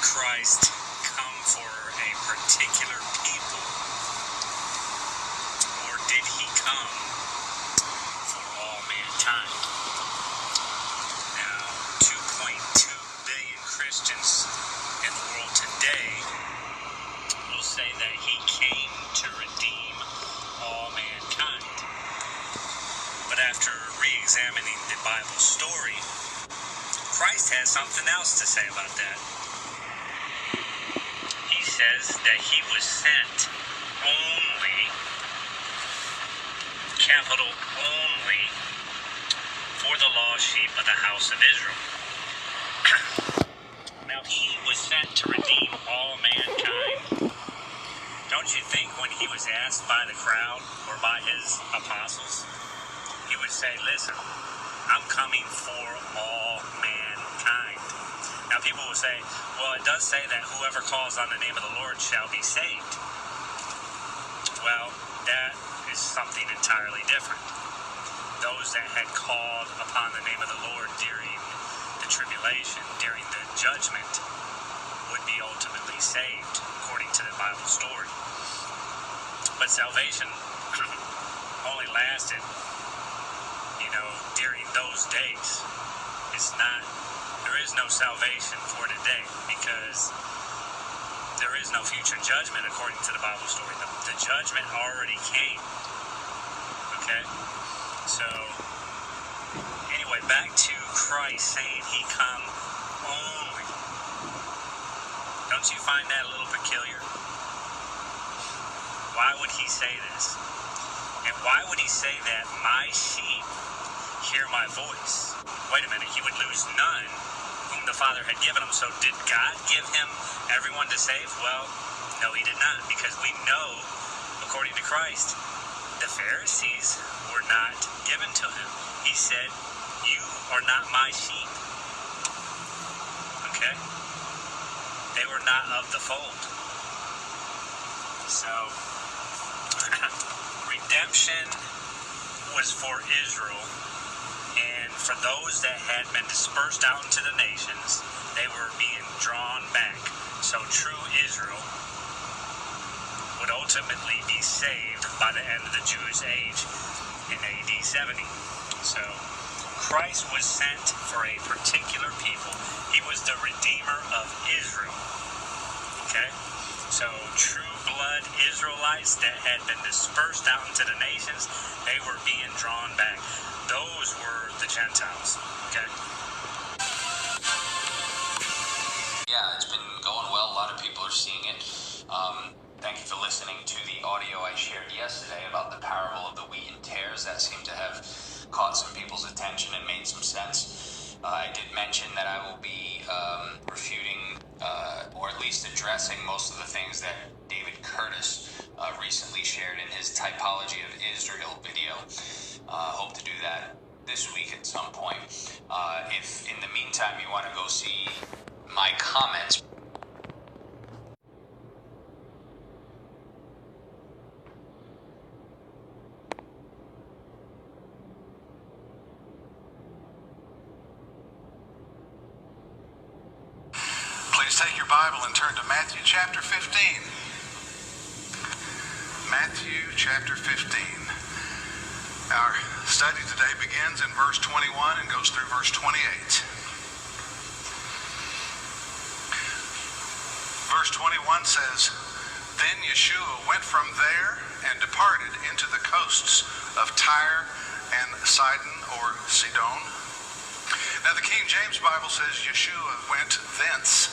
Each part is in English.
Christ come for a particular people, or did he come for all mankind? Now, 2.2 billion Christians in the world today will say that he came to redeem all mankind. But after re-examining the Bible story, Christ has something else to say about that. He says that he was sent only, capital only, for the lost sheep of the house of Israel. Now, he was sent to redeem all mankind. Don't you think when he was asked by the crowd or by his apostles, he would say, listen, I'm coming for all mankind. Now, people will say, well, it does say that whoever calls on the name of the Lord shall be saved. Well, that is something entirely different. Those that had called upon the name of the Lord during the tribulation, during the judgment, would be ultimately saved, according to the Bible story. But salvation only lasted, during those days. There is no salvation for today, because there is no future judgment according to the Bible story. The judgment already came. Okay? So, anyway, back to Christ saying he come only. Don't you find that a little peculiar? Why would he say this? And why would he say that my sheep hear my voice? Wait a minute, he would lose none whom the Father had given him. So did God give him everyone to save? Well, no, he did not, because we know, according to Christ, the Pharisees were not given to him. He said, you are not my sheep. Okay? They were not of the fold. So, redemption was for Israel, and for those that had been dispersed out into the nations, they were being drawn back. So true Israel would ultimately be saved by the end of the Jewish age in AD 70. So Christ was sent for a particular people. He was the Redeemer of Israel. Okay? So true blood Israelites that had been dispersed out into the nations, they were being drawn back. Those were the Gentiles. Okay? Yeah, it's been going well. A lot of people are seeing it. Thank you for listening to the audio I shared yesterday about the parable of the wheat and tares. That seemed to have caught some people's attention and made some sense. I did mention that I will be refuting, or at least addressing most of the things that David Curtis recently shared in his Typology of Israel video. Hope to do that this week at some point. If in the meantime you want to go see my comments, please take your Bible and turn to Matthew chapter 15. Matthew chapter 15. Our study today begins in verse 21 and goes through verse 28. Verse 21 says, Then Yeshua went from there and departed into the coasts of Tyre and Sidon, or Sidon. Now the King James Bible says Yeshua went thence,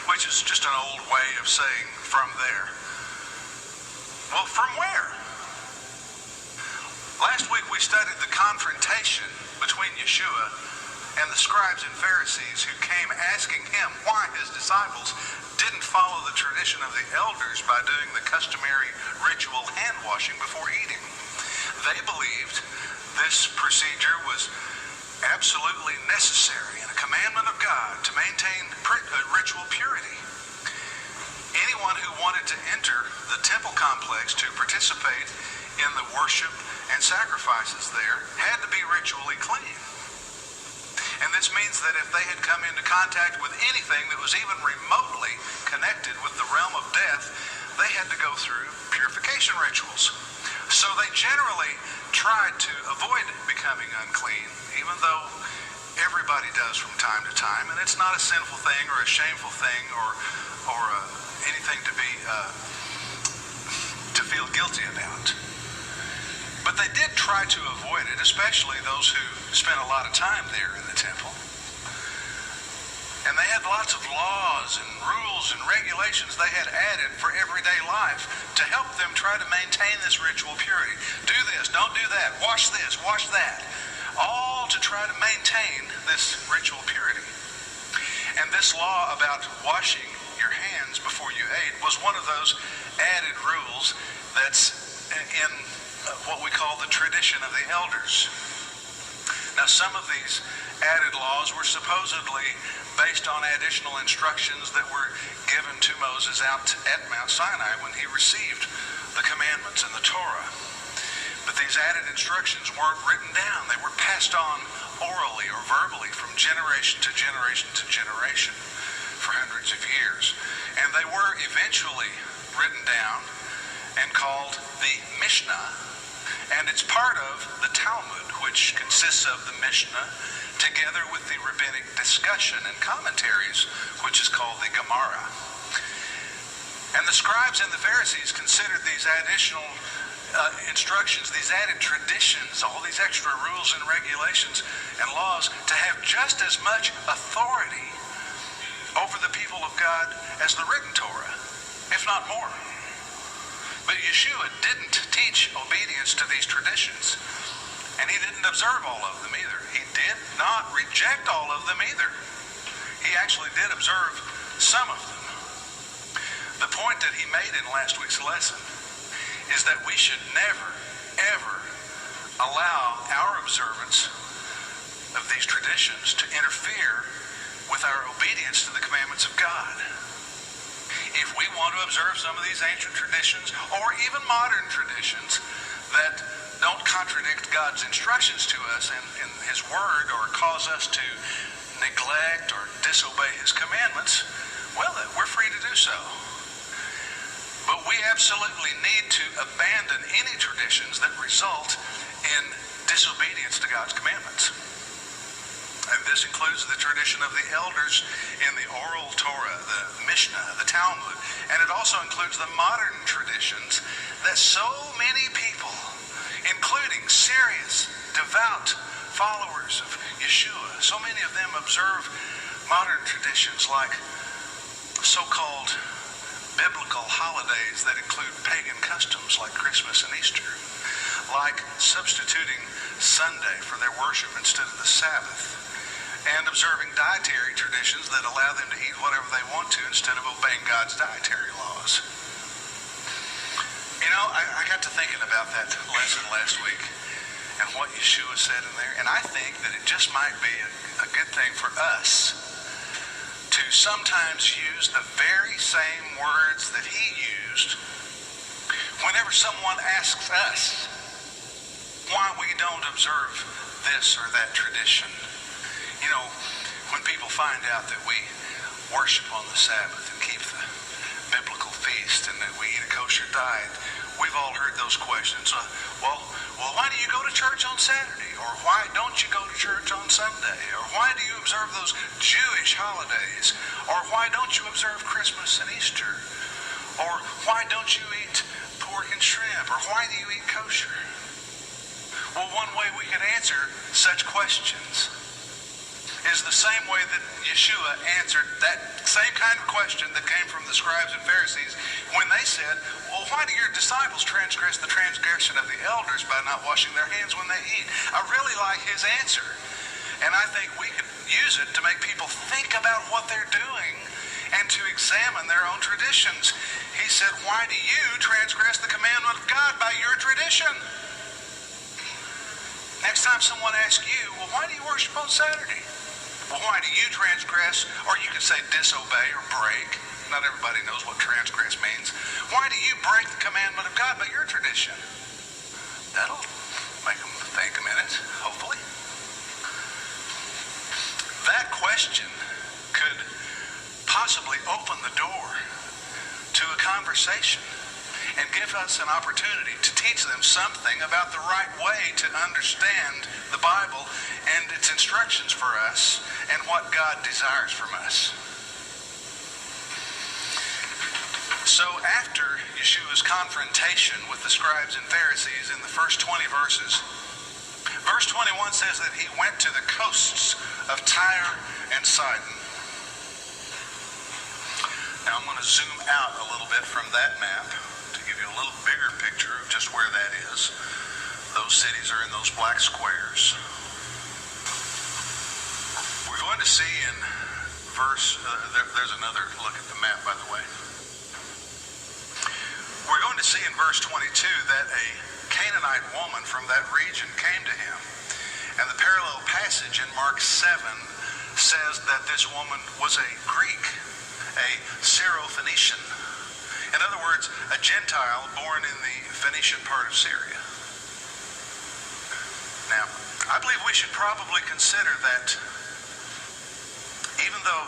which is just an old way of saying from there. Well, from where? Last week we studied the confrontation between Yeshua and the scribes and Pharisees who came asking him why his disciples didn't follow the tradition of the elders by doing the customary ritual hand washing before eating. They believed this procedure was absolutely necessary and a commandment of God to maintain ritual purity. Anyone who wanted to enter the temple complex to participate in the worship and sacrifices there had to be ritually clean. And this This means that if they had come into contact with anything that was even remotely connected with the realm of death, they had to go through purification rituals. So they generally tried to avoid becoming unclean, even though everybody does from time to time, and it's not a sinful thing or a shameful thing or anything to feel guilty about. But they did try to avoid it, especially those who spent a lot of time there in the temple. And they had lots of laws and rules and regulations they had added for everyday life to help them try to maintain this ritual purity. Do this, don't do that, wash this, wash that. All to try to maintain this ritual purity. And this law about washing your hands before you ate was one of those added rules that's in what we call the tradition of the elders. Now, some of these added laws were supposedly based on additional instructions that were given to Moses out at Mount Sinai when he received the commandments and the Torah. But these added instructions weren't written down. They were passed on orally or verbally from generation to generation to generation for hundreds of years. And they were eventually written down and called the Mishnah. And it's part of the Talmud, which consists of the Mishnah together with the rabbinic discussion and commentaries, which is called the Gemara. And the scribes and the Pharisees considered these additional instructions, these added traditions, all these extra rules and regulations and laws to have just as much authority over the people of God as the written Torah, if not more. But Yeshua didn't teach obedience to these traditions, and he didn't observe all of them either. He did not reject all of them either. He actually did observe some of them. The point that he made in last week's lesson is that we should never, ever allow our observance of these traditions to interfere with our obedience to the commandments of God. If we want to observe some of these ancient traditions, or even modern traditions that don't contradict God's instructions to us in his word or cause us to neglect or disobey his commandments, well, we're free to do so. But we absolutely need to abandon any traditions that result in disobedience to God's commandments. And this includes the tradition of the elders in the oral Torah, the Mishnah, the Talmud, and it also includes the modern traditions that so many people, including serious, devout followers of Yeshua, so many of them observe modern traditions like so-called biblical holidays that include pagan customs like Christmas and Easter, like substituting Sunday for their worship instead of the Sabbath, and observing dietary traditions that allow them to eat whatever they want to instead of obeying God's dietary laws. You know, I got to thinking about that lesson last week and what Yeshua said in there, and I think that it just might be a good thing for us to sometimes use the very same words that he used whenever someone asks us why we don't observe this or that tradition. You know, when people find out that we worship on the Sabbath and keep the biblical feast and that we eat a kosher diet, we've all heard those questions. Well, why do you go to church on Saturday? Or why don't you go to church on Sunday? Or why do you observe those Jewish holidays? Or why don't you observe Christmas and Easter? Or why don't you eat pork and shrimp? Or why do you eat kosher? Well, one way we can answer such questions is the same way that Yeshua answered that same kind of question that came from the scribes and Pharisees when they said, well, why do your disciples transgress the transgression of the elders by not washing their hands when they eat? I really like his answer, and I think we could use it to make people think about what they're doing and to examine their own traditions. He said, why do you transgress the commandment of God by your tradition? Next time someone asks you, well, why do you worship on Saturday? Well, why do you transgress, or you could say disobey or break? Not everybody knows what transgress means. Why do you break the commandment of God by your tradition? That'll make them think a minute, hopefully. question could possibly open the door to a conversation and give us an opportunity to teach them something about the right way to understand the Bible and its instructions for us and what God desires from us. So after Yeshua's confrontation with the scribes and Pharisees in the first 20 verses, verse 21 says that he went to the coasts of Tyre and Sidon. Now I'm going to zoom out a little bit from that map to give you a little bigger picture of just where that is. Those cities are in those black squares. We're going to see in there's another look at the map, by the way. We're going to see in verse 22 that a Canaanite woman from that region came to him. And the parallel passage in Mark 7 says that this woman was a Greek, a Syro-Phoenician. In other words, a Gentile born in the Phoenician part of Syria. Now, I believe we should probably consider that even though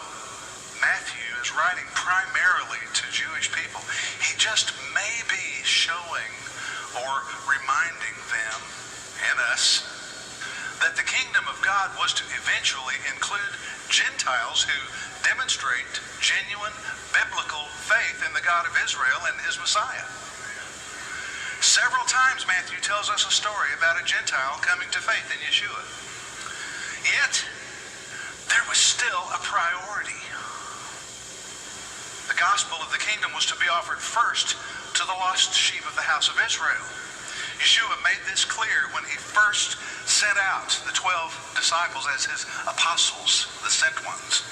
Matthew is writing primarily to Jewish people, he just may be showing or reminding them and us that the kingdom of God was to eventually include Gentiles who demonstrate genuine biblical faith in the God of Israel and his Messiah. Several times Matthew tells us a story about a Gentile coming to faith in Yeshua. Yet, there was still a priority. The gospel of the kingdom was to be offered first to the lost sheep of the house of Israel. Yeshua made this clear when he first sent out the 12 disciples as his apostles, the sent ones.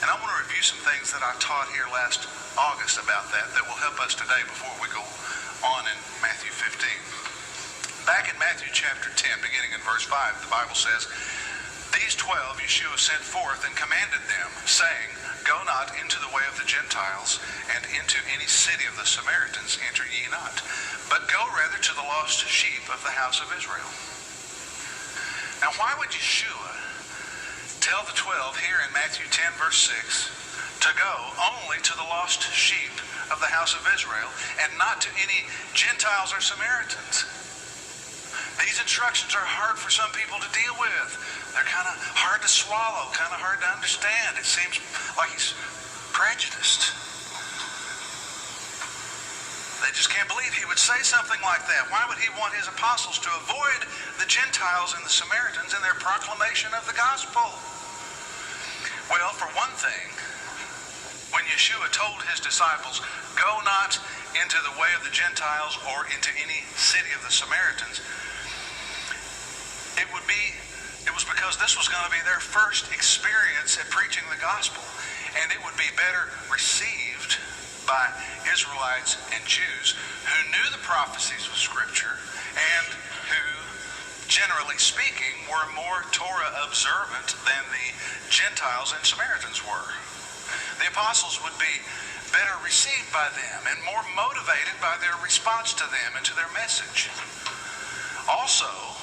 And I want to review some things that I taught here last August about that will help us today before we go on in Matthew 15. Back in Matthew chapter 10, beginning in verse 5, the Bible says, "These 12 Yeshua sent forth and commanded them, saying, Go not into the way of the Gentiles, and into any city of the Samaritans enter ye not, but go rather to the lost sheep of the house of Israel." Now, why would Yeshua tell the 12 here in Matthew 10, verse 6, to go only to the lost sheep of the house of Israel, and not to any Gentiles or Samaritans? These instructions are hard for some people to deal with. They're kind of hard to swallow, kind of hard to understand. It seems like he's prejudiced. They just can't believe he would say something like that. Why would he want his apostles to avoid the Gentiles and the Samaritans in their proclamation of the gospel? Well, for one thing, when Yeshua told his disciples, "Go not into the way of the Gentiles or into any city of the Samaritans," it was because this was going to be their first experience at preaching the gospel, and it would be better received by Israelites and Jews who knew the prophecies of Scripture and who, generally speaking, were more Torah observant than the Gentiles and Samaritans were. The apostles would be better received by them and more motivated by their response to them and to their message. Also,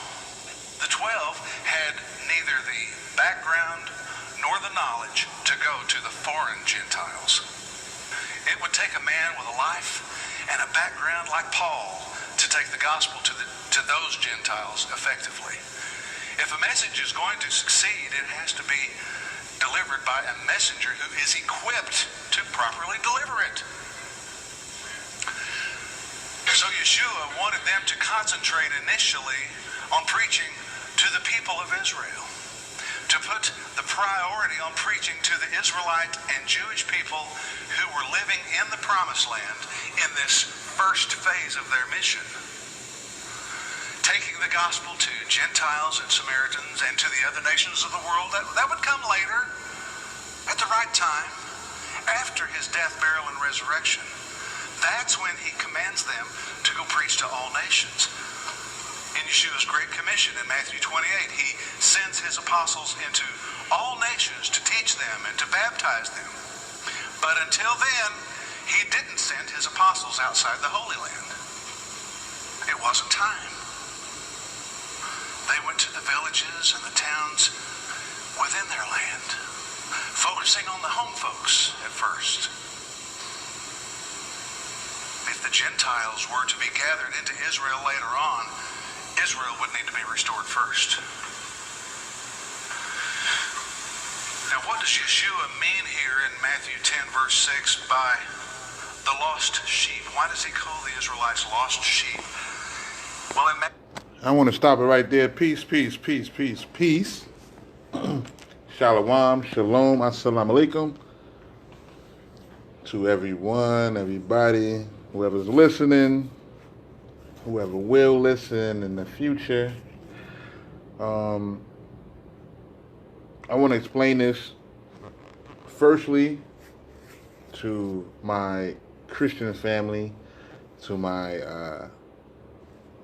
the 12 had neither the background nor the knowledge to go to the foreign Gentiles. It would take a man with a life and a background like Paul to take the gospel to those Gentiles effectively. If a message is going to succeed, it has to be delivered by a messenger who is equipped to properly deliver it. So Yeshua wanted them to concentrate initially on preaching to the people of Israel, to put the priority on preaching to the Israelite and Jewish people who were living in the Promised Land in this first phase of their mission. Taking the gospel to Gentiles and Samaritans and to the other nations of the world, that would come later, at the right time, after his death, burial, and resurrection. That's when he commands them to go preach to all nations. In Yeshua's Great Commission in Matthew 28, he sends his apostles into all nations to teach them and to baptize them. But until then, he didn't send his apostles outside the Holy Land. It wasn't time. They went to the villages and the towns within their land. focusing on the home folks at first. If the Gentiles were to be gathered into Israel later on, Israel would need to be restored first. Now, what does Yeshua mean here in Matthew 10, verse 6 by the lost sheep? Why does he call the Israelites lost sheep? Well, I want to stop it right there. Peace, peace, peace, peace, peace. Shalom, shalom, assalamu alaikum to everyone, everybody, whoever's listening, whoever will listen in the future. I want to explain this firstly to my Christian family, to my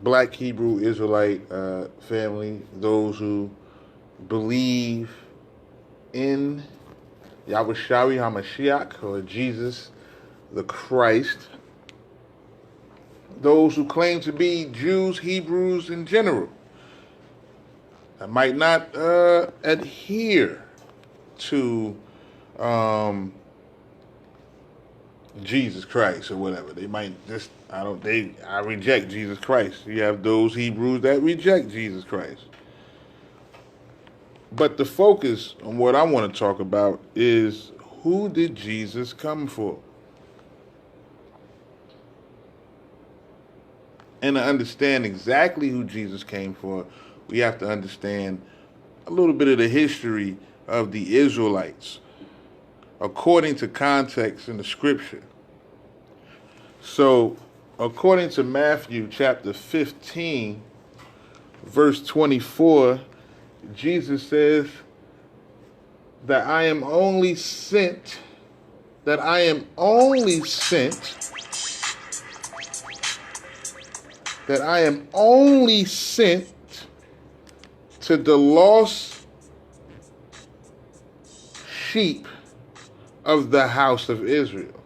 Black Hebrew Israelite family, those who believe in Yahushua HaMashiach, or Jesus the Christ, those who claim to be Jews, Hebrews in general, that might not adhere to Jesus Christ or whatever. They might just, I reject Jesus Christ. You have those Hebrews that reject Jesus Christ. But the focus on what I want to talk about is, who did Jesus come for? And to understand exactly who Jesus came for, we have to understand a little bit of the history of the Israelites, according to context in the scripture. So, according to Matthew chapter 15, verse 24, Jesus says that I am only sent to the lost sheep of the house of Israel.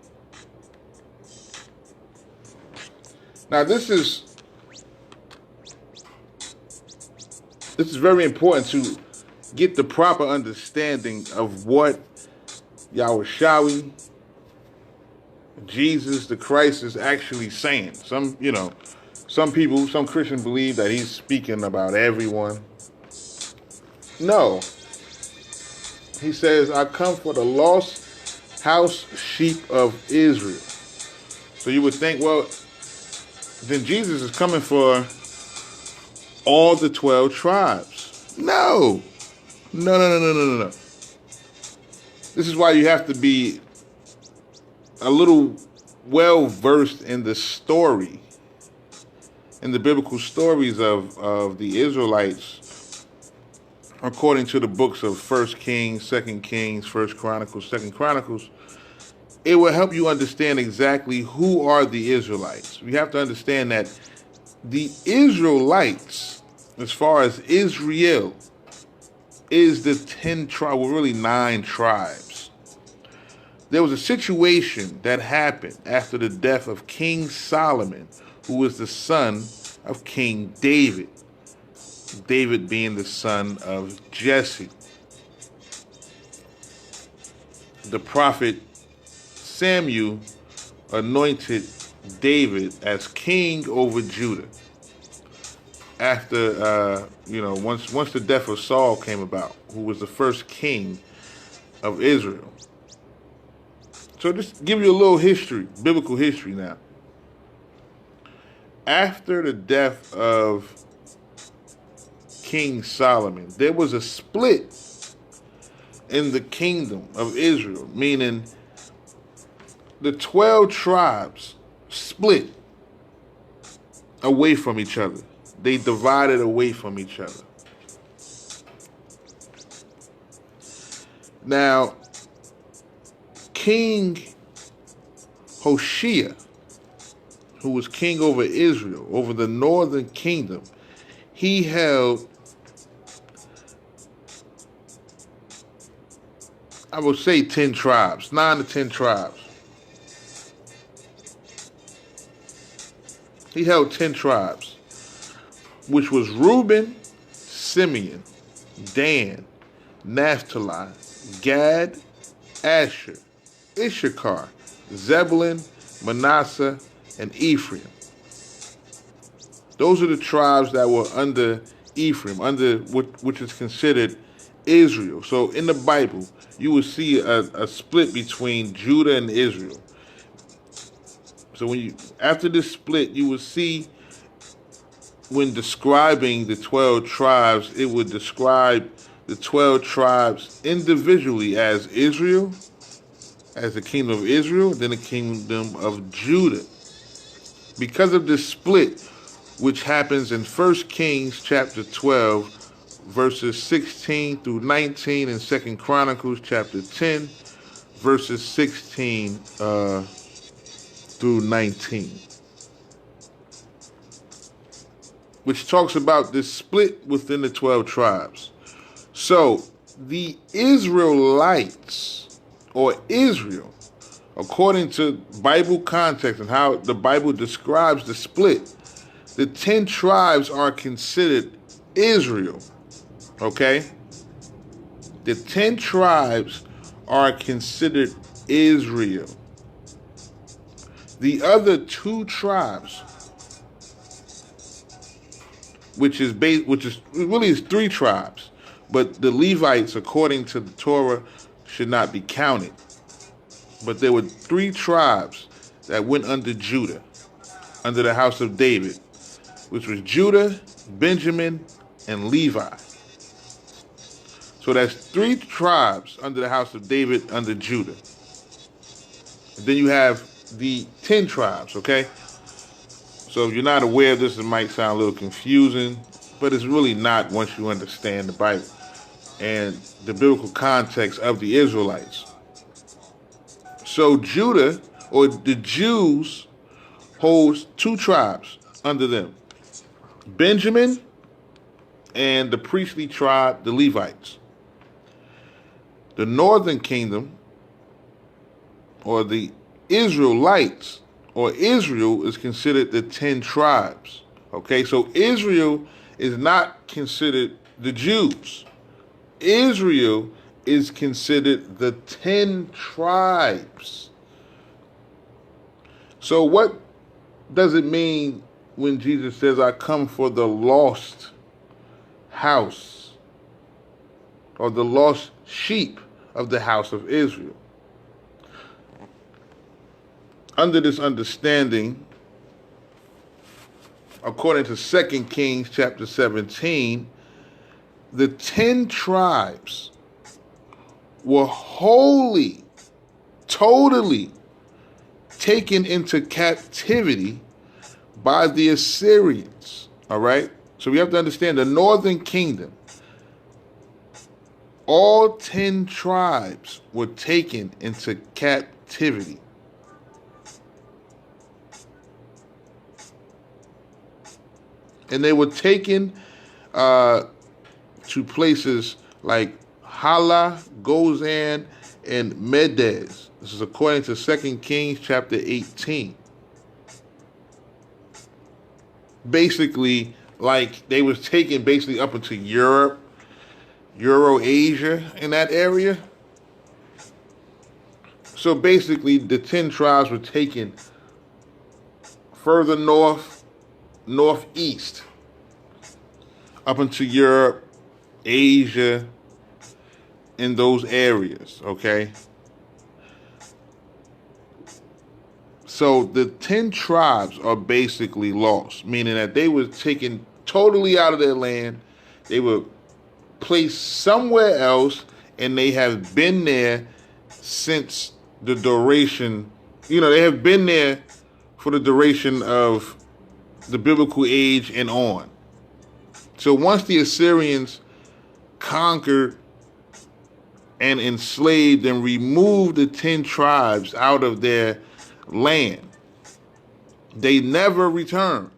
Now, this is very important to get the proper understanding of what Yahushua, Jesus the Christ, is actually saying. Some Christians believe that he's speaking about everyone. No. He says, I come for the lost house sheep of Israel. So you would think, well, then Jesus is coming for all the 12 tribes. No. No. This is why you have to be a little well-versed in the story, in the biblical stories of the Israelites, according to the books of 1 Kings, 2 Kings, 1 Chronicles, 2 Chronicles. It will help you understand exactly who are the Israelites. You have to understand that the Israelites, as far as Israel, is the 10 tribes, well, really 9 tribes. There was a situation that happened after the death of King Solomon, who was the son of King David. David being the son of Jesse. The prophet Samuel anointed David as king over Judah. After, once the death of Saul came about, who was the first king of Israel. So just give you a little history, biblical history now. After the death of King Solomon, there was a split in the kingdom of Israel, meaning the 12 tribes split away from each other. They divided away from each other. Now, King HouSe, who was king over Israel, over the northern kingdom, he held, I would say 10 tribes, 9 to 10 tribes. He held 10 tribes, which was Reuben, Simeon, Dan, Naphtali, Gad, Asher, Issachar, Zebulun, Manasseh, and Ephraim. Those are the tribes that were under Ephraim, under which is considered Israel. So in the Bible, you will see a split between Judah and Israel. So after this split, you will see when describing the 12 tribes, it would describe the 12 tribes individually as Israel, as the kingdom of Israel, then the kingdom of Judah. Because of this split, which happens in 1 Kings chapter 12, verses 16 through 19, and 2 Chronicles chapter 10, verses 16 through 19. Which talks about this split within the 12 tribes. So, the Israelites, or Israel, according to Bible context and how the Bible describes the split, the 10 tribes are considered Israel. Okay? The 10 tribes are considered Israel. The other 2 tribes, which really is 3 tribes, but the Levites, according to the Torah, should not be counted. But there were 3 tribes that went under Judah, under the house of David, which was Judah, Benjamin, and Levi. So that's 3 tribes under the house of David, under Judah. And then you have the 10 tribes, okay? So if you're not aware of this, it might sound a little confusing, but it's really not once you understand the Bible and the biblical context of the Israelites. So Judah, or the Jews, holds 2 tribes under them: Benjamin and the priestly tribe, the Levites. The northern kingdom, or the Israelites, or Israel, is considered the 10 tribes. Okay, so Israel is not considered the Jews. Israel is considered the 10 tribes. So what does it mean when Jesus says, I come for the lost house, or the lost sheep of the house of Israel? Under this understanding, according to 2 Kings chapter 17, the 10 tribes were wholly, totally taken into captivity by the Assyrians. All right? So we have to understand the northern kingdom. All 10 tribes were taken into captivity. And they were taken to places like Hala, Gozan, and Medes. This is according to 2 Kings chapter 18. Basically, like they was taken basically up into Europe, Euro-Asia, in that area. So basically, the 10 tribes were taken further north, northeast, up into Europe, Asia, in those areas, okay? So the 10 tribes are basically lost, meaning that they were taken totally out of their land. They were placed somewhere else, and they have been there since the duration, they have been there for the duration of the biblical age and on. So once the Assyrians conquered and enslaved and removed the 10 tribes out of their land, they never returned.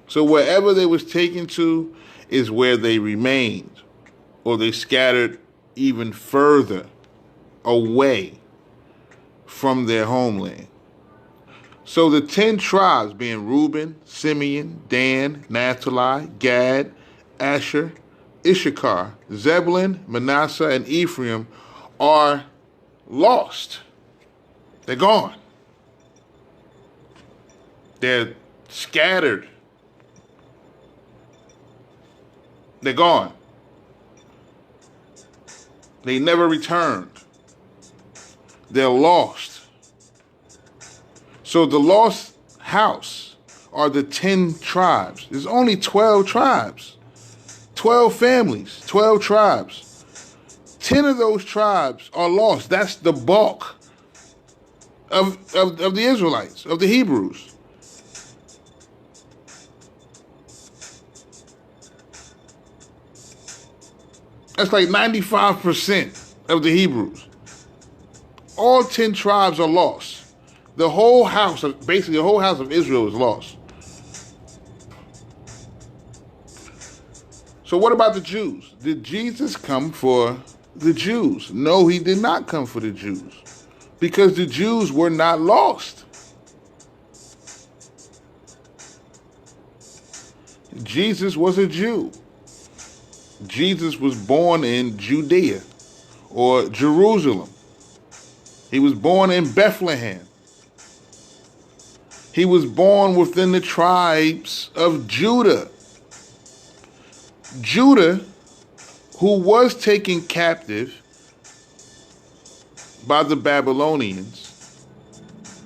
So wherever they was taken to is where they remained, or they scattered even further away from their homeland. So the 10 tribes, being Reuben, Simeon, Dan, Naphtali, Gad, Asher, Issachar, Zebulun, Manasseh, and Ephraim, are lost. They're gone. They're scattered. They're gone. They never returned. They're lost. So the lost house are the 10 tribes. There's only 12 tribes. 12 families, 12 tribes. 10 of those tribes are lost. That's the bulk of the Israelites, of the Hebrews. That's like 95% of the Hebrews. All 10 tribes are lost. The whole house, basically the whole house of Israel is lost. So what about the Jews? Did Jesus come for the Jews? No, he did not come for the Jews. Because the Jews were not lost. Jesus was a Jew. Jesus was born in Judea or Jerusalem. He was born in Bethlehem. He was born within the tribes of Judah. Judah, who was taken captive by the Babylonians,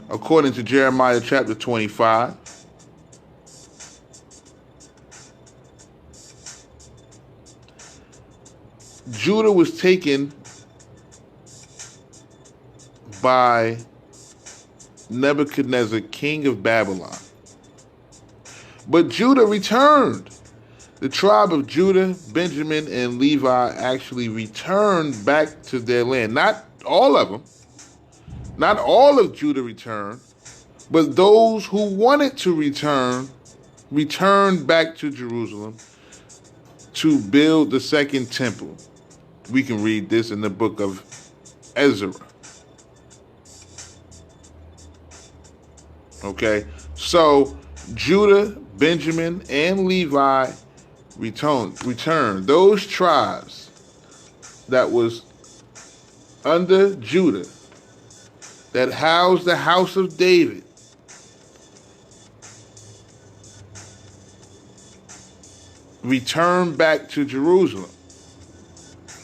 according to Jeremiah chapter 25. Judah was taken by Nebuchadnezzar, king of Babylon. But Judah returned. The tribe of Judah, Benjamin, and Levi actually returned back to their land. Not all of them. Not all of Judah returned. But those who wanted to return, returned back to Jerusalem to build the second temple. We can read this in the book of Ezra. Okay, so Judah, Benjamin, and Levi returned. Those tribes that was under Judah, that housed the house of David, returned back to Jerusalem.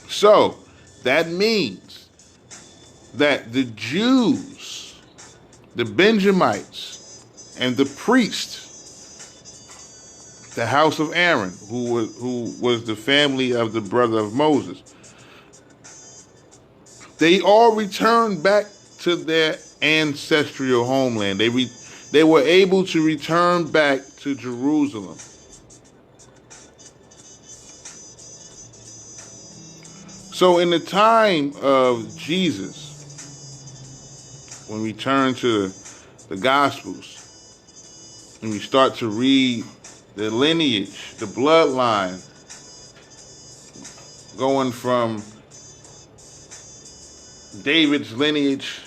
So that means that the Jews, the Benjamites, and the priests, the house of Aaron, who was the family of the brother of Moses, they all returned back to their ancestral homeland. They were able to return back to Jerusalem. So in the time of Jesus, when we turn to the Gospels, and we start to read the lineage, the bloodline, going from David's lineage,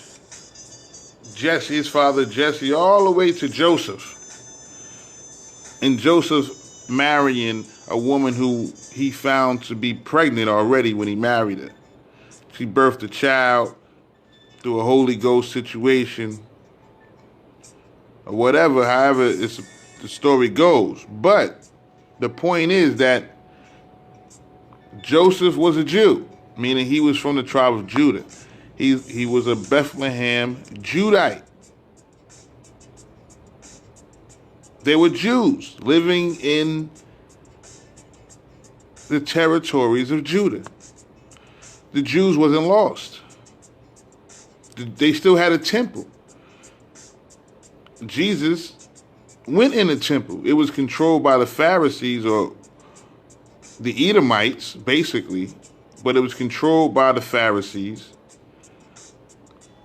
Jesse, his father Jesse, all the way to Joseph. And Joseph marrying a woman who he found to be pregnant already when he married her. She birthed a child through a Holy Ghost situation, or whatever, however the story goes. But the point is that Joseph was a Jew, meaning he was from the tribe of Judah. He was a Bethlehem Judite. They were Jews living in the territories of Judah. The Jews wasn't lost. They still had a temple. Jesus went in the temple. It was controlled by the Pharisees, or the Edomites, basically, but it was controlled by the Pharisees.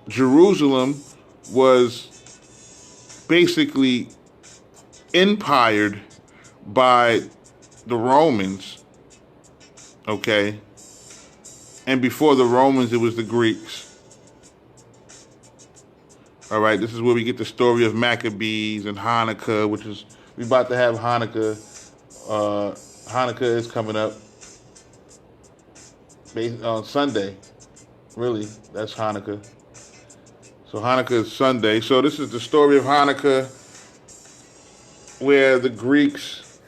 Jerusalem was basically empired by the Romans, okay? And before the Romans, it was the Greeks. All right, this is where we get the story of Maccabees and Hanukkah, which is, we're about to have Hanukkah. Hanukkah is coming up on Sunday. Really, that's Hanukkah. So Hanukkah is Sunday. So this is the story of Hanukkah, where the Greeks,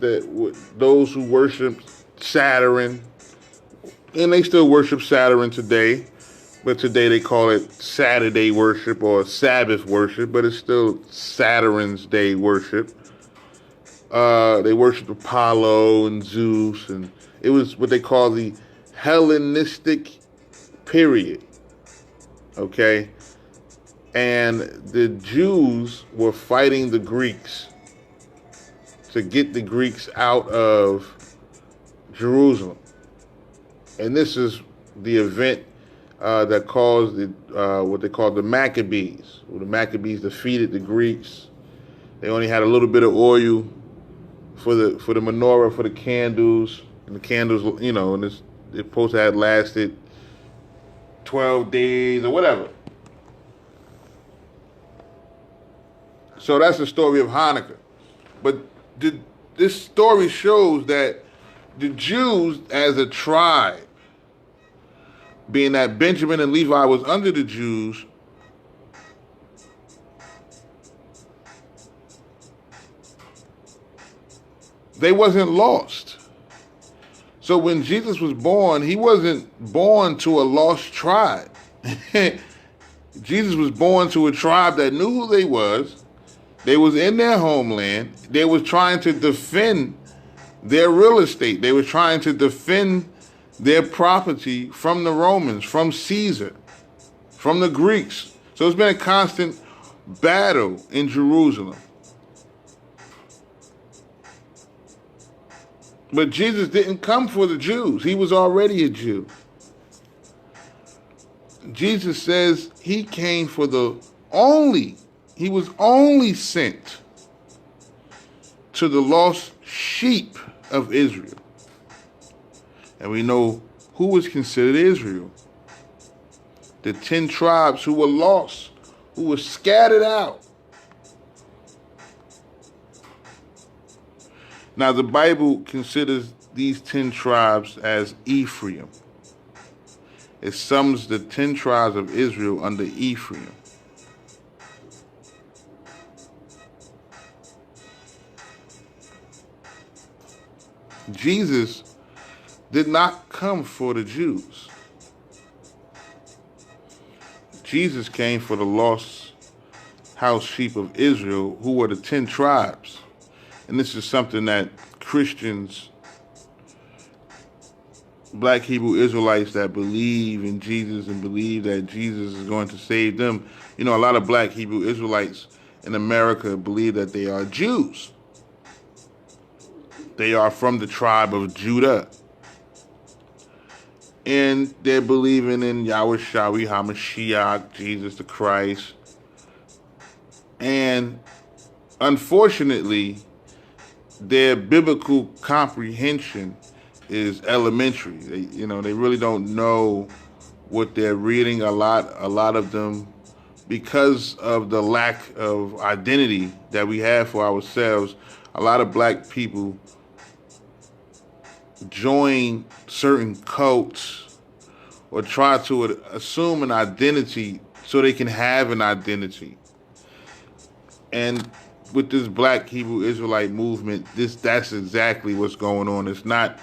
those who worship Saturn, and they still worship Saturn today, but today they call it Saturday worship or Sabbath worship, but it's still Saturn's day worship. They worshiped Apollo and Zeus, and it was what they call the Hellenistic period. Okay? And the Jews were fighting the Greeks to get the Greeks out of Jerusalem. And this is the event that caused what they called the Maccabees. Well, the Maccabees defeated the Greeks. They only had a little bit of oil for the menorah, for the candles, and the candles, and it's supposed to have lasted 12 days or whatever. So that's the story of Hanukkah. But this story shows that the Jews as a tribe, being that Benjamin and Levi was under the Jews, they wasn't lost. So when Jesus was born, he wasn't born to a lost tribe. Jesus was born to a tribe that knew who they was. They was in their homeland. They was trying to defend their real estate. They were trying to defend their property from the Romans, from Caesar, from the Greeks. So it's been a constant battle in Jerusalem. But Jesus didn't come for the Jews. He was already a Jew. Jesus says he came for he was only sent to the lost sheep of Israel. And we know who was considered Israel. The 10 tribes who were lost, who were scattered out. Now, the Bible considers these 10 tribes as Ephraim. It sums the 10 tribes of Israel under Ephraim. Jesus did not come for the Jews. Jesus came for the lost house sheep of Israel, who were the 10 tribes. And this is something that Christians, Black Hebrew Israelites that believe in Jesus and believe that Jesus is going to save them. A lot of Black Hebrew Israelites in America believe that they are Jews. They are from the tribe of Judah. And they're believing in Yahushua HaMashiach, Jesus the Christ. And unfortunately, their biblical comprehension is elementary. They really don't know what they're reading. A lot of them, because of the lack of identity that we have for ourselves, a lot of Black people join certain cults or try to assume an identity so they can have an identity. And with this Black Hebrew Israelite movement, that's exactly what's going on. It's not,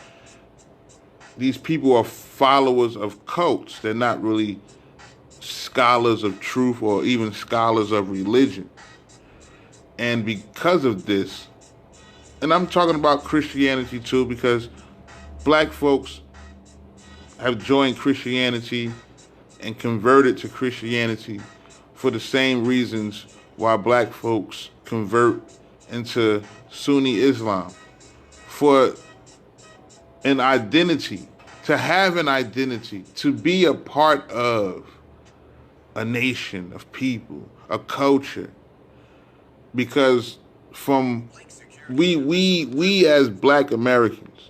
these people are followers of cults. They're not really scholars of truth or even scholars of religion. And because of this, and I'm talking about Christianity too, because Black folks have joined Christianity and converted to Christianity for the same reasons why Black folks convert into Sunni Islam, for an identity, to have an identity, to be a part of a nation of people, a culture. Because we as Black Americans,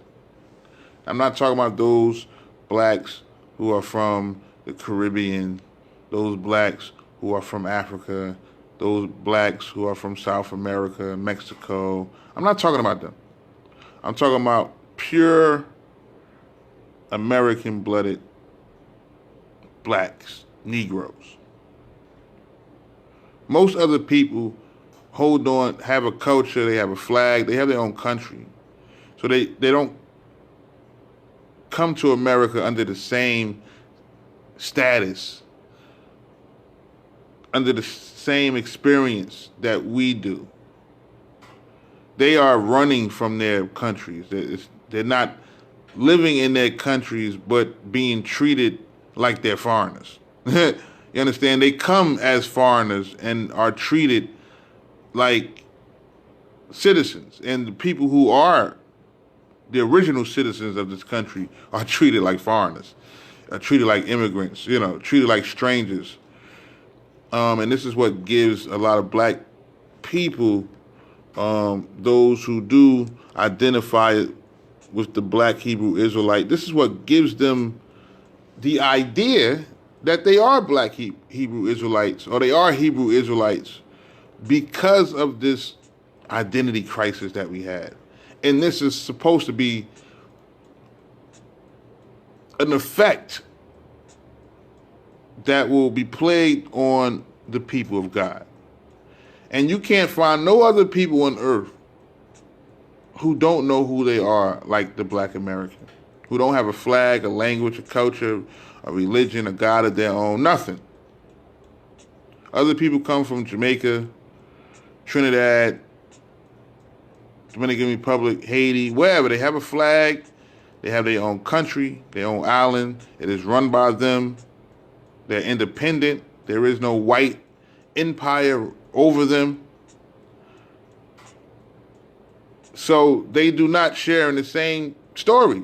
I'm not talking about those Blacks who are from the Caribbean, those Blacks who are from Africa, those Blacks who are from South America, Mexico. I'm not talking about them. I'm talking about pure American-blooded blacks, Negroes. Most other people hold on, have a culture, they have a flag, they have their own country. So they don't come to America under the same status, under the same experience that we do. They are running from their countries. They're not living in their countries, but being treated like they're foreigners. You understand? They come as foreigners and are treated like citizens. And the people who are the original citizens of this country are treated like foreigners, are treated like immigrants, treated like strangers. And this is what gives a lot of black people, those who do identify with the black Hebrew Israelite, this is what gives them the idea that they are black Hebrew Israelites, or they are Hebrew Israelites, because of this identity crisis that we had. And this is supposed to be an effect that will be played on the people of God. And you can't find no other people on earth who don't know who they are like the black American, who don't have a flag, a language, a culture, a religion, a God of their own, nothing. Other people come from Jamaica, Trinidad, Dominican Republic, Haiti, wherever. They have a flag, they have their own country, their own island. It is run by them. They're independent. There is no white empire over them. So they do not share in the same story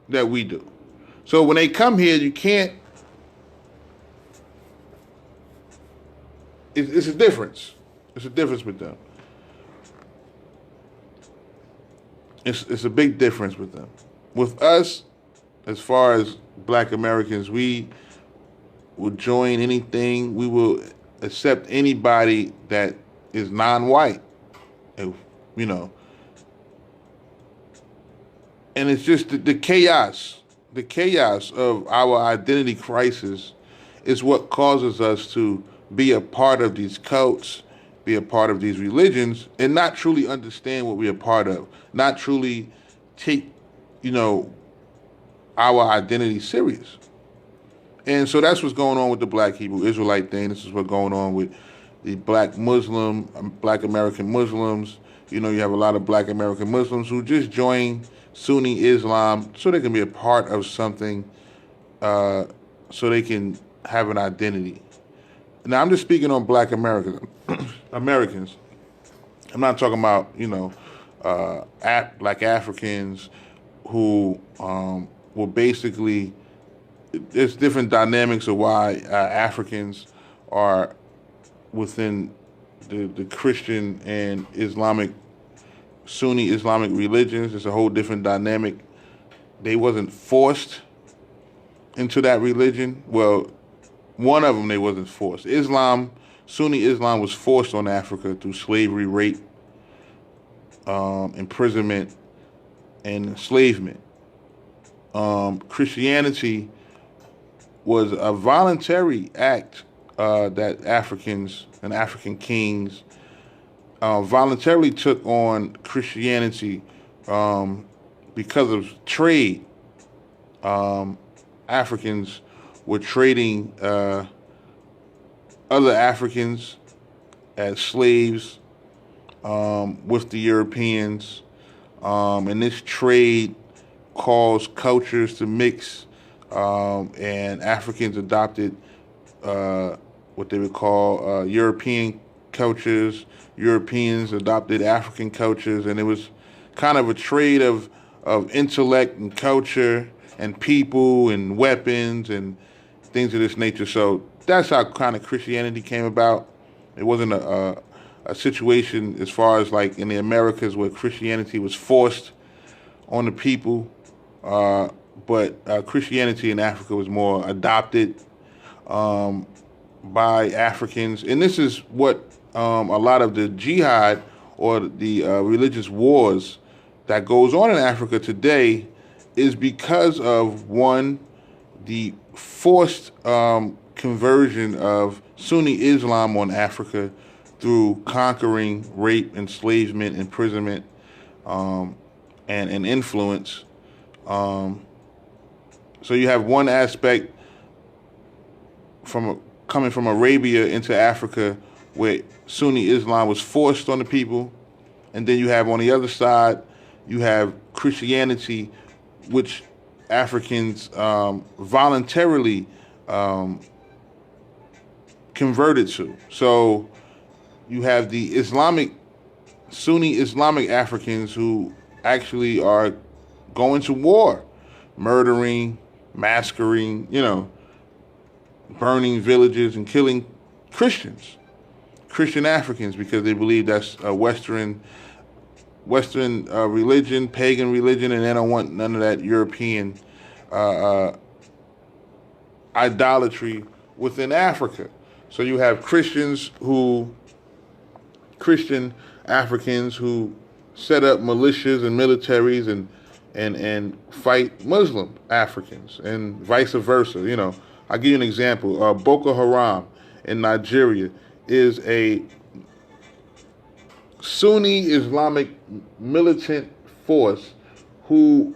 that we do. So when they come here, you can't, it's a difference. It's a difference with them. It's a big difference with them. With us, as far as black Americans, we will join anything. We will accept anybody that is non-white, and it's just the chaos. The chaos of our identity crisis is what causes us to be a part of these cults, be a part of these religions, and not truly understand what we're a part of, not truly take, our identity serious. And so that's what's going on with the black Hebrew Israelite thing. This is what's going on with the black American Muslims. You have a lot of black American Muslims who just join Sunni Islam so they can be a part of something, so they can have an identity. Now, I'm just speaking on black Americans. Americans. I'm not talking about, black Africans who will basically, there's different dynamics of why Africans are within the Christian and Islamic, Sunni Islamic religions. It's a whole different dynamic. They wasn't forced into that religion. Well, one of them, they wasn't forced. Sunni Islam was forced on Africa through slavery, rape, imprisonment, and enslavement. Christianity was a voluntary act that Africans and African kings voluntarily took on Christianity because of trade. Africans were trading other Africans as slaves with the Europeans, and this trade caused cultures to mix, and Africans adopted what they would call European cultures. Europeans adopted African cultures, and it was kind of a trade of intellect and culture and people and weapons and things of this nature. So that's how kind of Christianity came about. It wasn't a situation as far as like in the Americas where Christianity was forced on the people, but Christianity in Africa was more adopted by Africans. And this is what a lot of the jihad or the religious wars that goes on in Africa today is because of, one, the forced conversion of Sunni Islam on Africa through conquering, rape, enslavement, imprisonment, and influence. So you have one aspect coming from Arabia into Africa, where Sunni Islam was forced on the people, and then you have on the other side, you have Christianity, which Africans voluntarily converted to. So you have the Sunni Islamic Africans who actually are going to war, murdering, massacring, burning villages and killing Christian Africans, because they believe that's a Western religion, pagan religion, and they don't want none of that European idolatry within Africa. So you have Christian Africans who set up militias and militaries and fight Muslim Africans, and vice versa. I'll give you an example. Boko Haram in Nigeria is a Sunni Islamic militant force who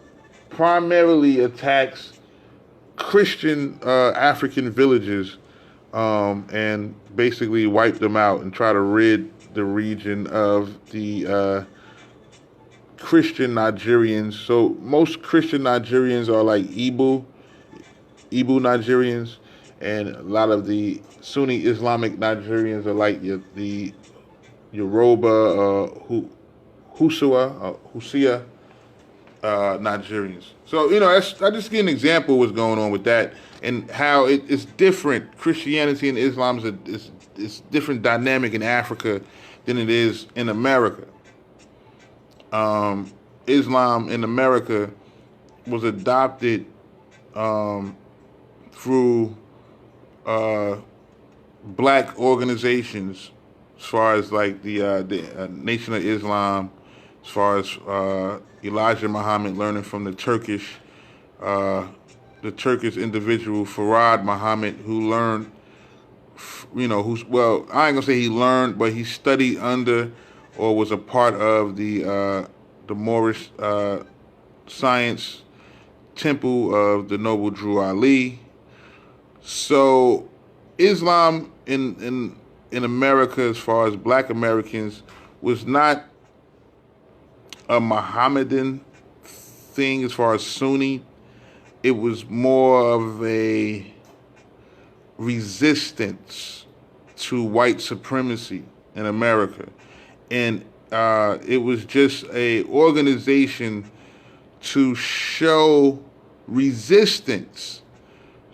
primarily attacks Christian African villages and basically wipe them out and try to rid the region of the Christian Nigerians. So most Christian Nigerians are like Igbo Nigerians, and a lot of the Sunni Islamic Nigerians are like the Yoruba, Hausa Nigerians. So I just give an example of what's going on with that and how it's different. Christianity and Islam is different dynamic in Africa than it is in America. Islam in America was adopted through black organizations, as far as like the Nation of Islam, as far as Elijah Muhammad learning from the Turkish individual Farad Muhammad, who learned, I ain't gonna say he learned, but he studied under or was a part of the Moorish science temple of the noble Drew Ali. So Islam in America, as far as black Americans, was not a Mohammedan thing as far as Sunni. It was more of a resistance to white supremacy in America. And it was just a organization to show resistance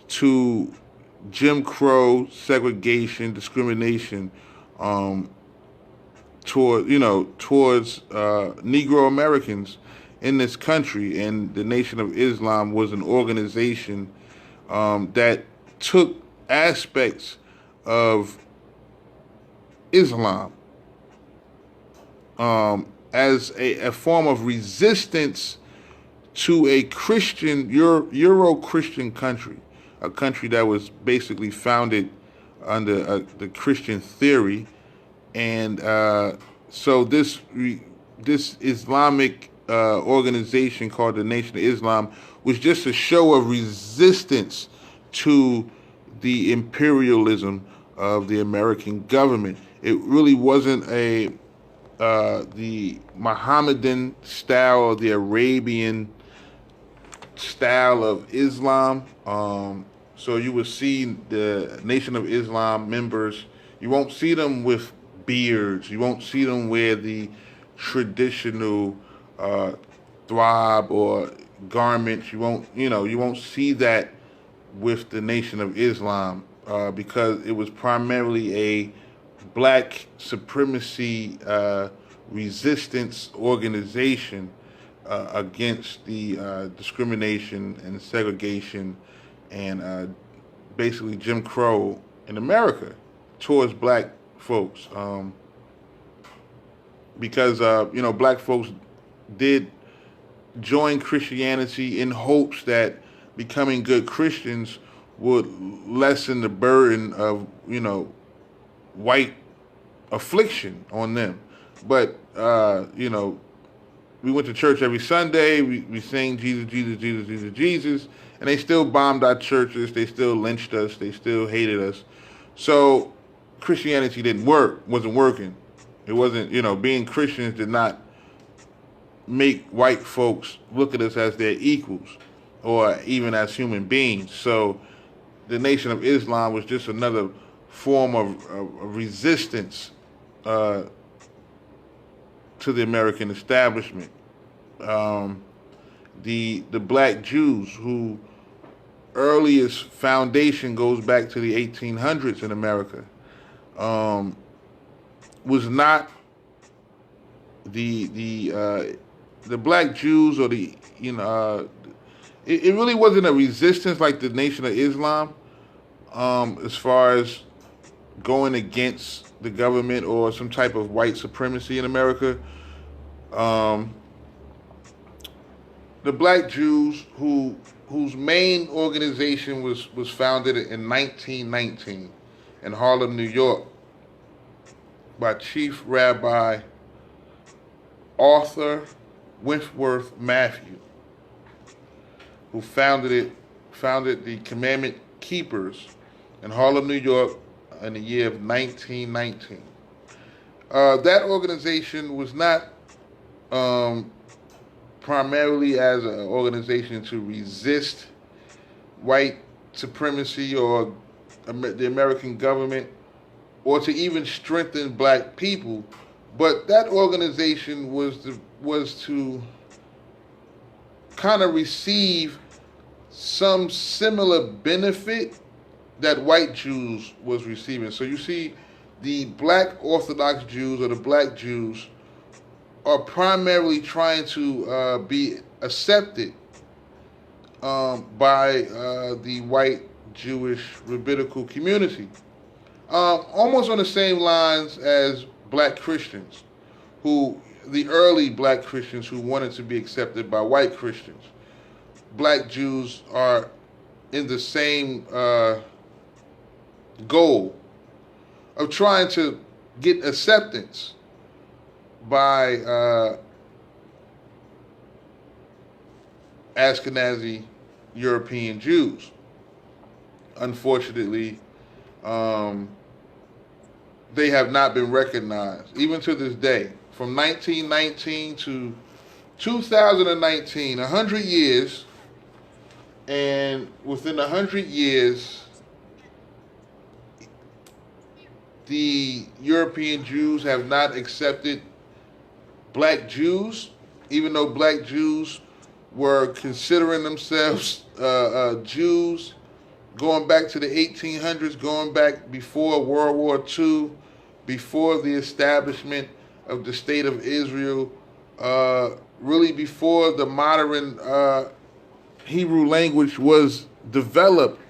to Jim Crow, segregation, discrimination towards Negro Americans in this country. And the Nation of Islam was an organization that took aspects of Islam as a form of resistance to a Christian, Euro-Christian country, a country that was basically founded under the Christian theory. And so this Islamic organization called the Nation of Islam was just a show of resistance to the imperialism of the American government. It really wasn't the Mohammedan style or the Arabian style of Islam. So you will see the Nation of Islam members, you won't see them with beards. You won't see them wear the traditional thwab or garments. You won't see that with the Nation of Islam because it was primarily a black supremacy resistance organization against the discrimination and segregation and basically Jim Crow in America towards black folks. Because black folks did join Christianity in hopes that becoming good Christians would lessen the burden of, white affliction on them. But, we went to church every Sunday. We sang Jesus, Jesus, Jesus, Jesus, Jesus. And they still bombed our churches. They still lynched us. They still hated us. So Christianity wasn't working. It wasn't, being Christians did not make white folks look at us as their equals or even as human beings. So the Nation of Islam was just another form of resistance to the American establishment. The black Jews, who earliest foundation goes back to the 1800s in America, was not the black Jews or it really wasn't a resistance like the Nation of Islam, as far as going against the government or some type of white supremacy in America. The black Jews, whose main organization was founded in 1919 in Harlem, New York, by Chief Rabbi Arthur Wentworth Matthew, who founded the Commandment Keepers in Harlem, New York, in the year of 1919. That organization was not primarily as an organization to resist white supremacy or the American government, or to even strengthen black people, but that organization was to kind of receive some similar benefit that white Jews was receiving. So you see, the black Orthodox Jews or the black Jews are primarily trying to be accepted by the white Jewish rabbinical community. Almost on the same lines as black Christians, the early black Christians who wanted to be accepted by white Christians. Black Jews are in the same goal of trying to get acceptance by Ashkenazi European Jews. Unfortunately, they have not been recognized, even to this day. From 1919 to 2019, 100 years, and within 100 years, the European Jews have not accepted black Jews, even though black Jews were considering themselves Jews going back to the 1800s, going back before World War II, before the establishment of the State of Israel, really before the modern Hebrew language was developed.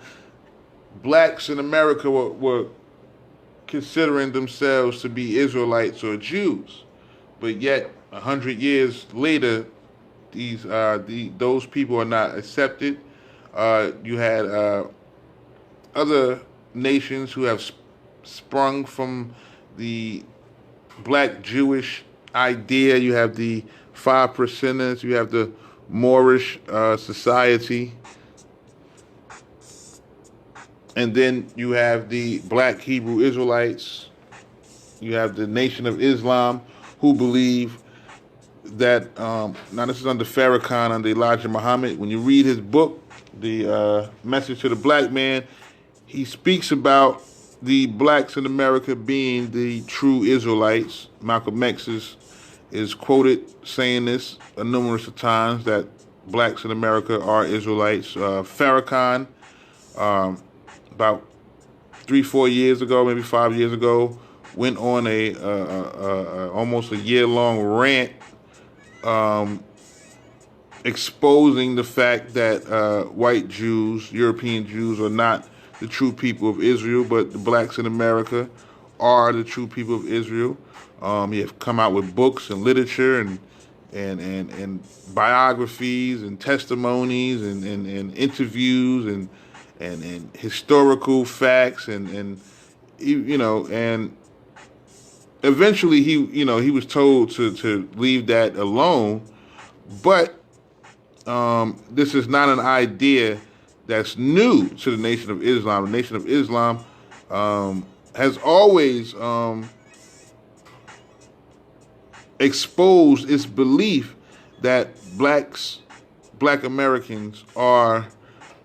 Blacks in America were considering themselves to be Israelites or Jews. But yet, 100 years later, those people are not accepted. You had other nations who have sprung from the black Jewish idea. You have the 5%ers. You have the Moorish society. And then you have the black Hebrew Israelites. You have the Nation of Islam, who believe that, now this is under Farrakhan, under Elijah Muhammad. When you read his book, The Message to the Black Man, he speaks about the blacks in America being the true Israelites. Malcolm X is quoted saying this numerous of times, that blacks in America are Israelites. Farrakhan, about 3-4 years ago, maybe 5 years ago, went on a almost a year-long rant exposing the fact that white Jews, European Jews, are not the true people of Israel, but the blacks in America are the true people of Israel. He has come out with books and literature and biographies and testimonies and interviews and historical facts and eventually he was told to leave that alone. But this is not an idea that's new to the Nation of Islam. The Nation of Islam has always exposed its belief that black Americans are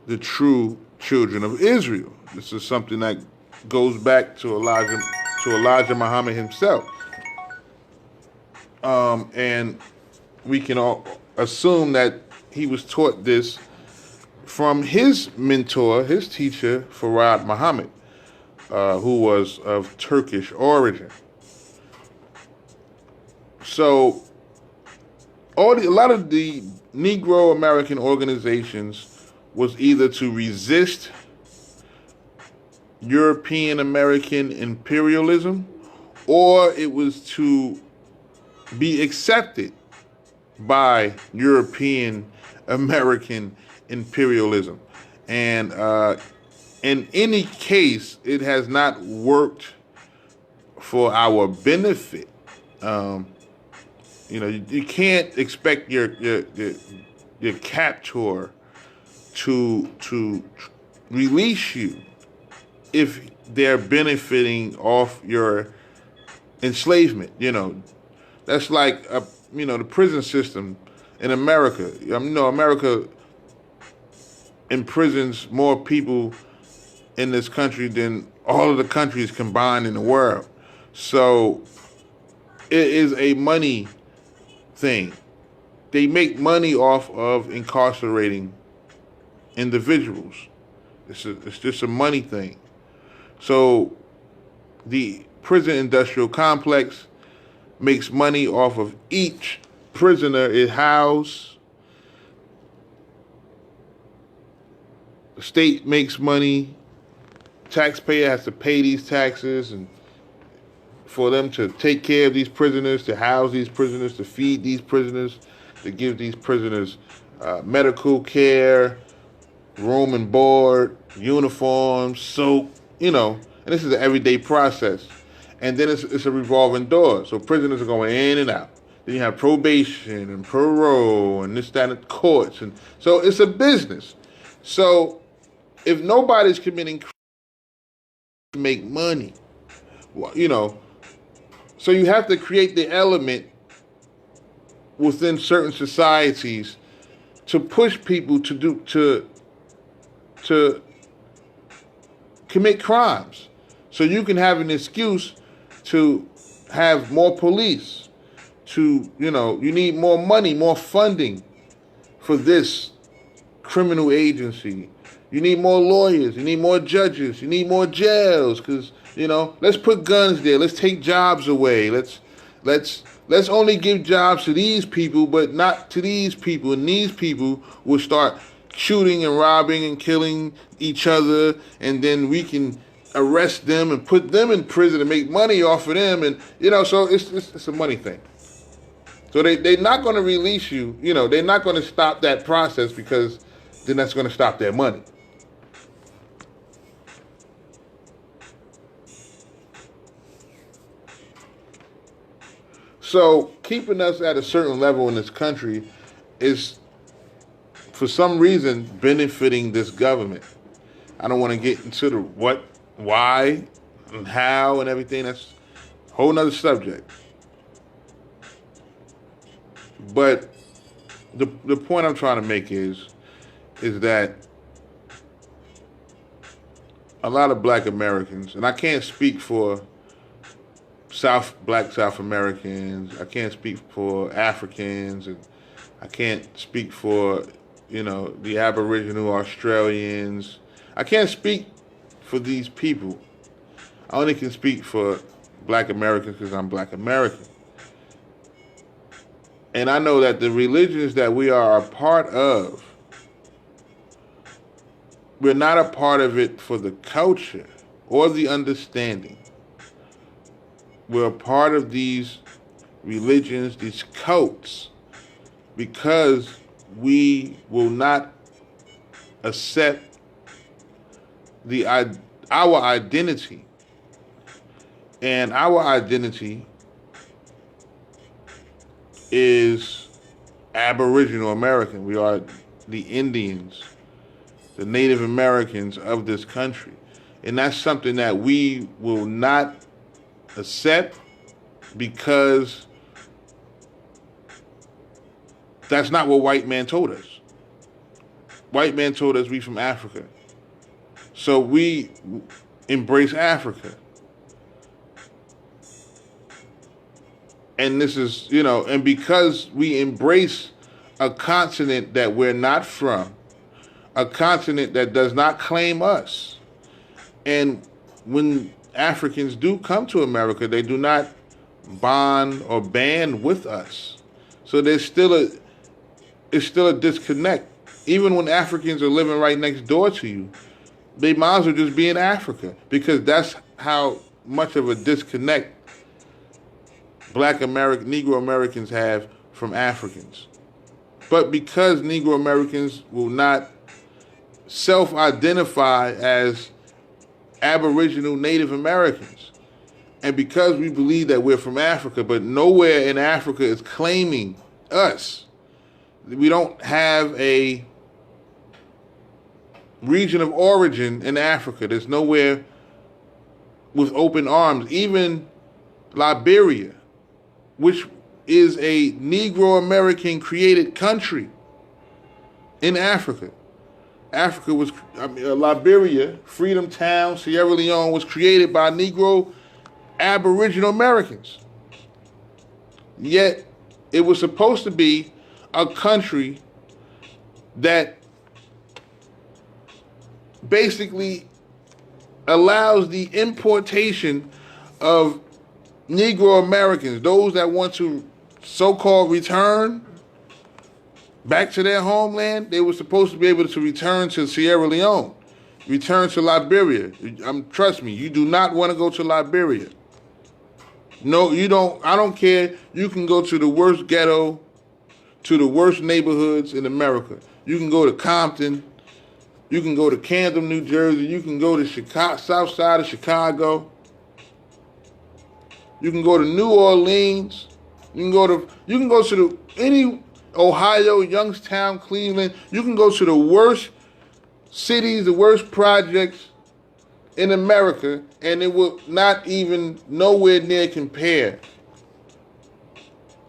the true children of Israel. This is something that goes back to Elijah Muhammad himself. And we can all assume that he was taught this from his mentor, his teacher, Farad Muhammad, who was of Turkish origin. So, a lot of the Negro American organizations was either to resist European American imperialism, or it was to be accepted by European American imperialism. And in any case, it has not worked for our benefit. You can't expect your captor to release you if they're benefiting off your enslavement. That's like the prison system in America. America imprisons more people in this country than all of the countries combined in the world. So it is a money thing. They make money off of incarcerating individuals. It's just a money thing. So the prison industrial complex makes money off of each prisoner it houses. The state makes money. Taxpayer has to pay these taxes and for them to take care of these prisoners, to house these prisoners, to feed these prisoners, to give these prisoners medical care, room and board, uniforms, soap, and this is an everyday process. And then it's a revolving door. So prisoners are going in and out. Then you have probation and parole and this, that, and courts. And so it's a business. So if nobody's committing crime to make money, so you have to create the element within certain societies to push people to commit crimes. So you can have an excuse to have more police, you need more money, more funding for this criminal agency. You need more lawyers, you need more judges, you need more jails, because, let's put guns there, let's take jobs away, let's only give jobs to these people, but not to these people, and these people will start shooting and robbing and killing each other, and then we can arrest them and put them in prison and make money off of them, and so it's a money thing. So they're not going to release you, they're not going to stop that process, because then that's going to stop their money. So keeping us at a certain level in this country is, for some reason, benefiting this government. I don't want to get into the what, why, and how, and everything. That's a whole nother subject. But the point I'm trying to make is that a lot of black Americans, and I can't speak for black South Americans, I can't speak for Africans, and I can't speak for, the Aboriginal Australians. I can't speak for these people. I only can speak for black Americans because I'm black American. And I know that the religions that we are a part of, we're not a part of it for the culture or the understanding. We're a part of these religions, these cults, because we will not accept the our identity, and our identity is Aboriginal American. We are the Indians, the Native Americans of this country. And that's something that we will not accept, because that's not what white man told us. White man told us we from Africa. So we embrace Africa. And this is, and because we embrace a continent that we're not from, a continent that does not claim us. And when Africans do come to America, they do not bond or band with us. So it's still a disconnect. Even when Africans are living right next door to you, they might as well just be in Africa, because that's how much of a disconnect Negro Americans have from Africans. But because Negro Americans will not self-identify as Aboriginal Native Americans, and because we believe that we're from Africa, but nowhere in Africa is claiming us, we don't have a region of origin in Africa. There's nowhere with open arms. Even Liberia, which is a Negro American created country in Africa. Liberia, Freedom Town, Sierra Leone was created by Negro Aboriginal Americans. Yet it was supposed to be a country that basically allows the importation of Negro Americans, those that want to so-called return back to their homeland. They were supposed to be able to return to Sierra Leone, return to Liberia. Trust me, you do not want to go to Liberia. No, you don't. I don't care. You can go to the worst ghetto, to the worst neighborhoods in America. You can go to Compton. You can go to Camden, New Jersey. You can go to Chicago, south side of Chicago. You can go to New Orleans. You can go to any Ohio, Youngstown, Cleveland. You can go to the worst cities, the worst projects in America, and it will not even nowhere near compare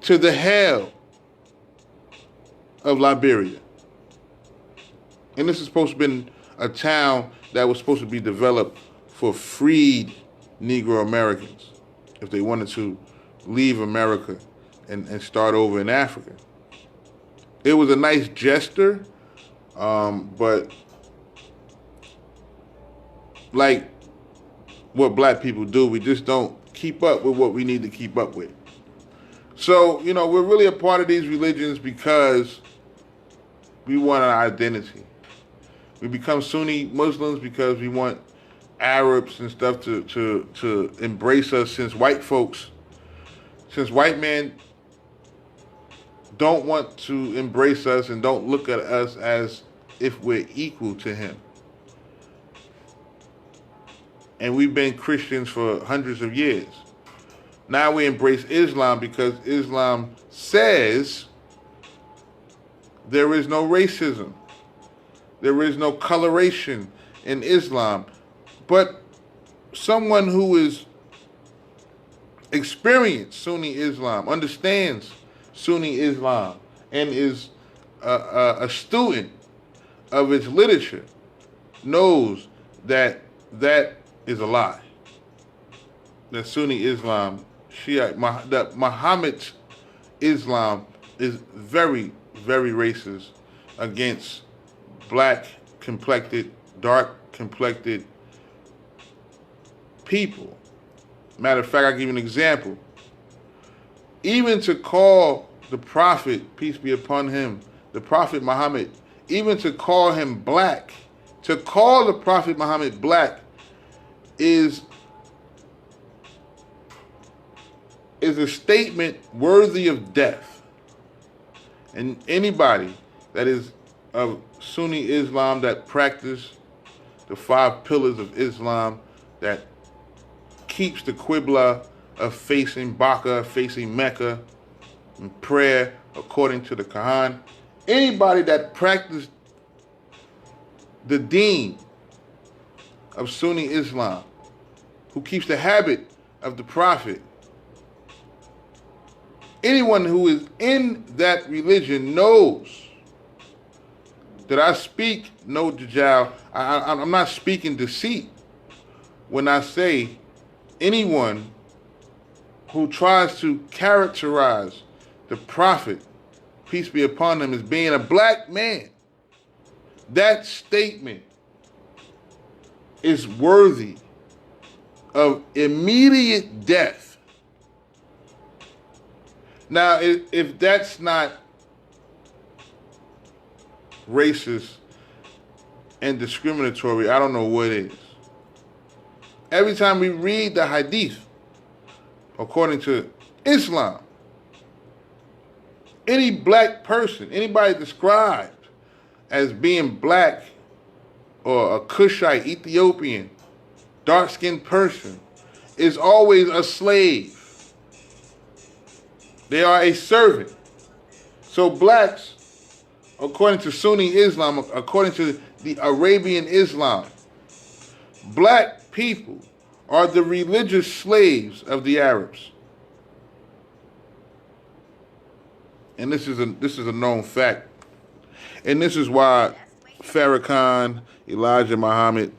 to the hell of Liberia. And this is supposed to have been a town that was supposed to be developed for freed Negro Americans if they wanted to leave America and start over in Africa. It was a nice gesture, but like what black people do, we just don't keep up with what we need to keep up with. So, we're really a part of these religions because we want an identity. We become Sunni Muslims because we want Arabs and stuff to embrace us, since white men don't want to embrace us and don't look at us as if we're equal to him. And we've been Christians for hundreds of years. Now we embrace Islam because Islam says there is no racism. There is no coloration in Islam. But someone who is experienced Sunni Islam, understands Sunni Islam, and is a student of its literature, knows that is a lie. That Sunni Islam, that Muhammad's Islam is very, very racist against black-complected, dark-complected people. Matter of fact, I'll give you an example. Even to call the Prophet, peace be upon him, the Prophet Muhammad, even to call him black, to call the Prophet Muhammad black is a statement worthy of death. And anybody that is of Sunni Islam that practice the 5 pillars of Islam that keeps the Qibla of facing Baka, facing Mecca, and prayer according to the Quran. Anybody that practiced the deen of Sunni Islam, who keeps the habit of the Prophet, anyone who is in that religion knows that I speak no dajjal. I'm not speaking deceit when I say anyone who tries to characterize the Prophet, peace be upon him, as being a black man, that statement is worthy of immediate death. Now, if that's not racist and discriminatory, I don't know what is. Every time we read the hadith, according to Islam, any black person, anybody described as being black or a Cushite, Ethiopian, dark-skinned person is always a slave. They are a servant. So blacks, according to Sunni Islam, according to the Arabian Islam, black people are the religious slaves of the Arabs. And this is a known fact. And this is why Farrakhan, Elijah Muhammad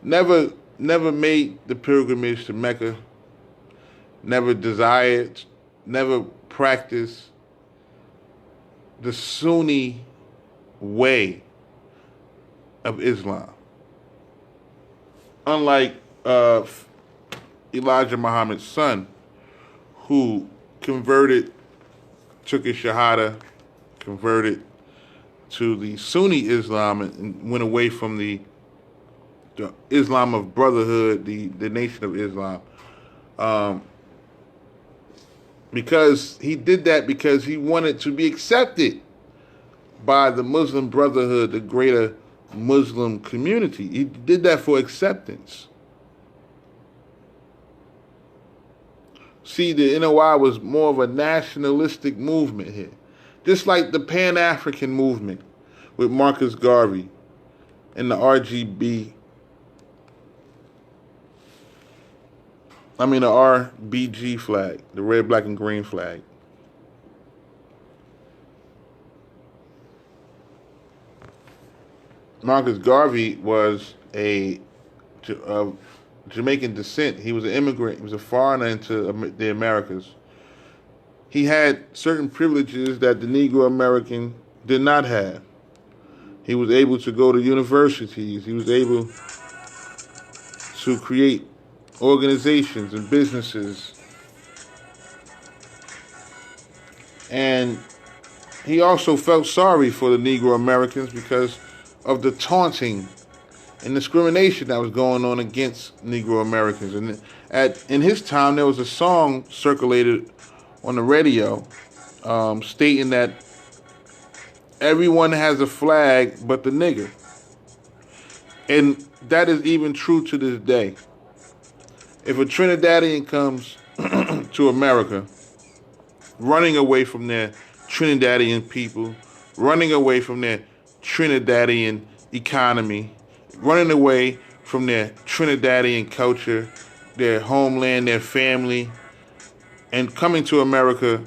never made the pilgrimage to Mecca, never desired, never practiced the Sunni way of Islam. Unlike Elijah Muhammad's son, who converted, took his Shahada, converted to the Sunni Islam and went away from the Islam of Brotherhood, the Nation of Islam. Because he did that because he wanted to be accepted by the Muslim Brotherhood, the greater Muslim community. He did that for acceptance. See, the NOI was more of a nationalistic movement here. Just like the Pan-African movement with Marcus Garvey and the RBG flag, the red, black, and green flag. Marcus Garvey was of Jamaican descent. He was an immigrant. He was a foreigner into the Americas. He had certain privileges that the Negro American did not have. He was able to go to universities. He was able to create organizations and businesses. And he also felt sorry for the Negro Americans because of the taunting and discrimination that was going on against Negro Americans. And in his time, there was a song circulated on the radio stating that everyone has a flag but the nigger. And that is even true to this day. If a Trinidadian comes to America, running away from their Trinidadian people, running away from their Trinidadian economy, running away from their Trinidadian culture, their homeland, their family, and coming to America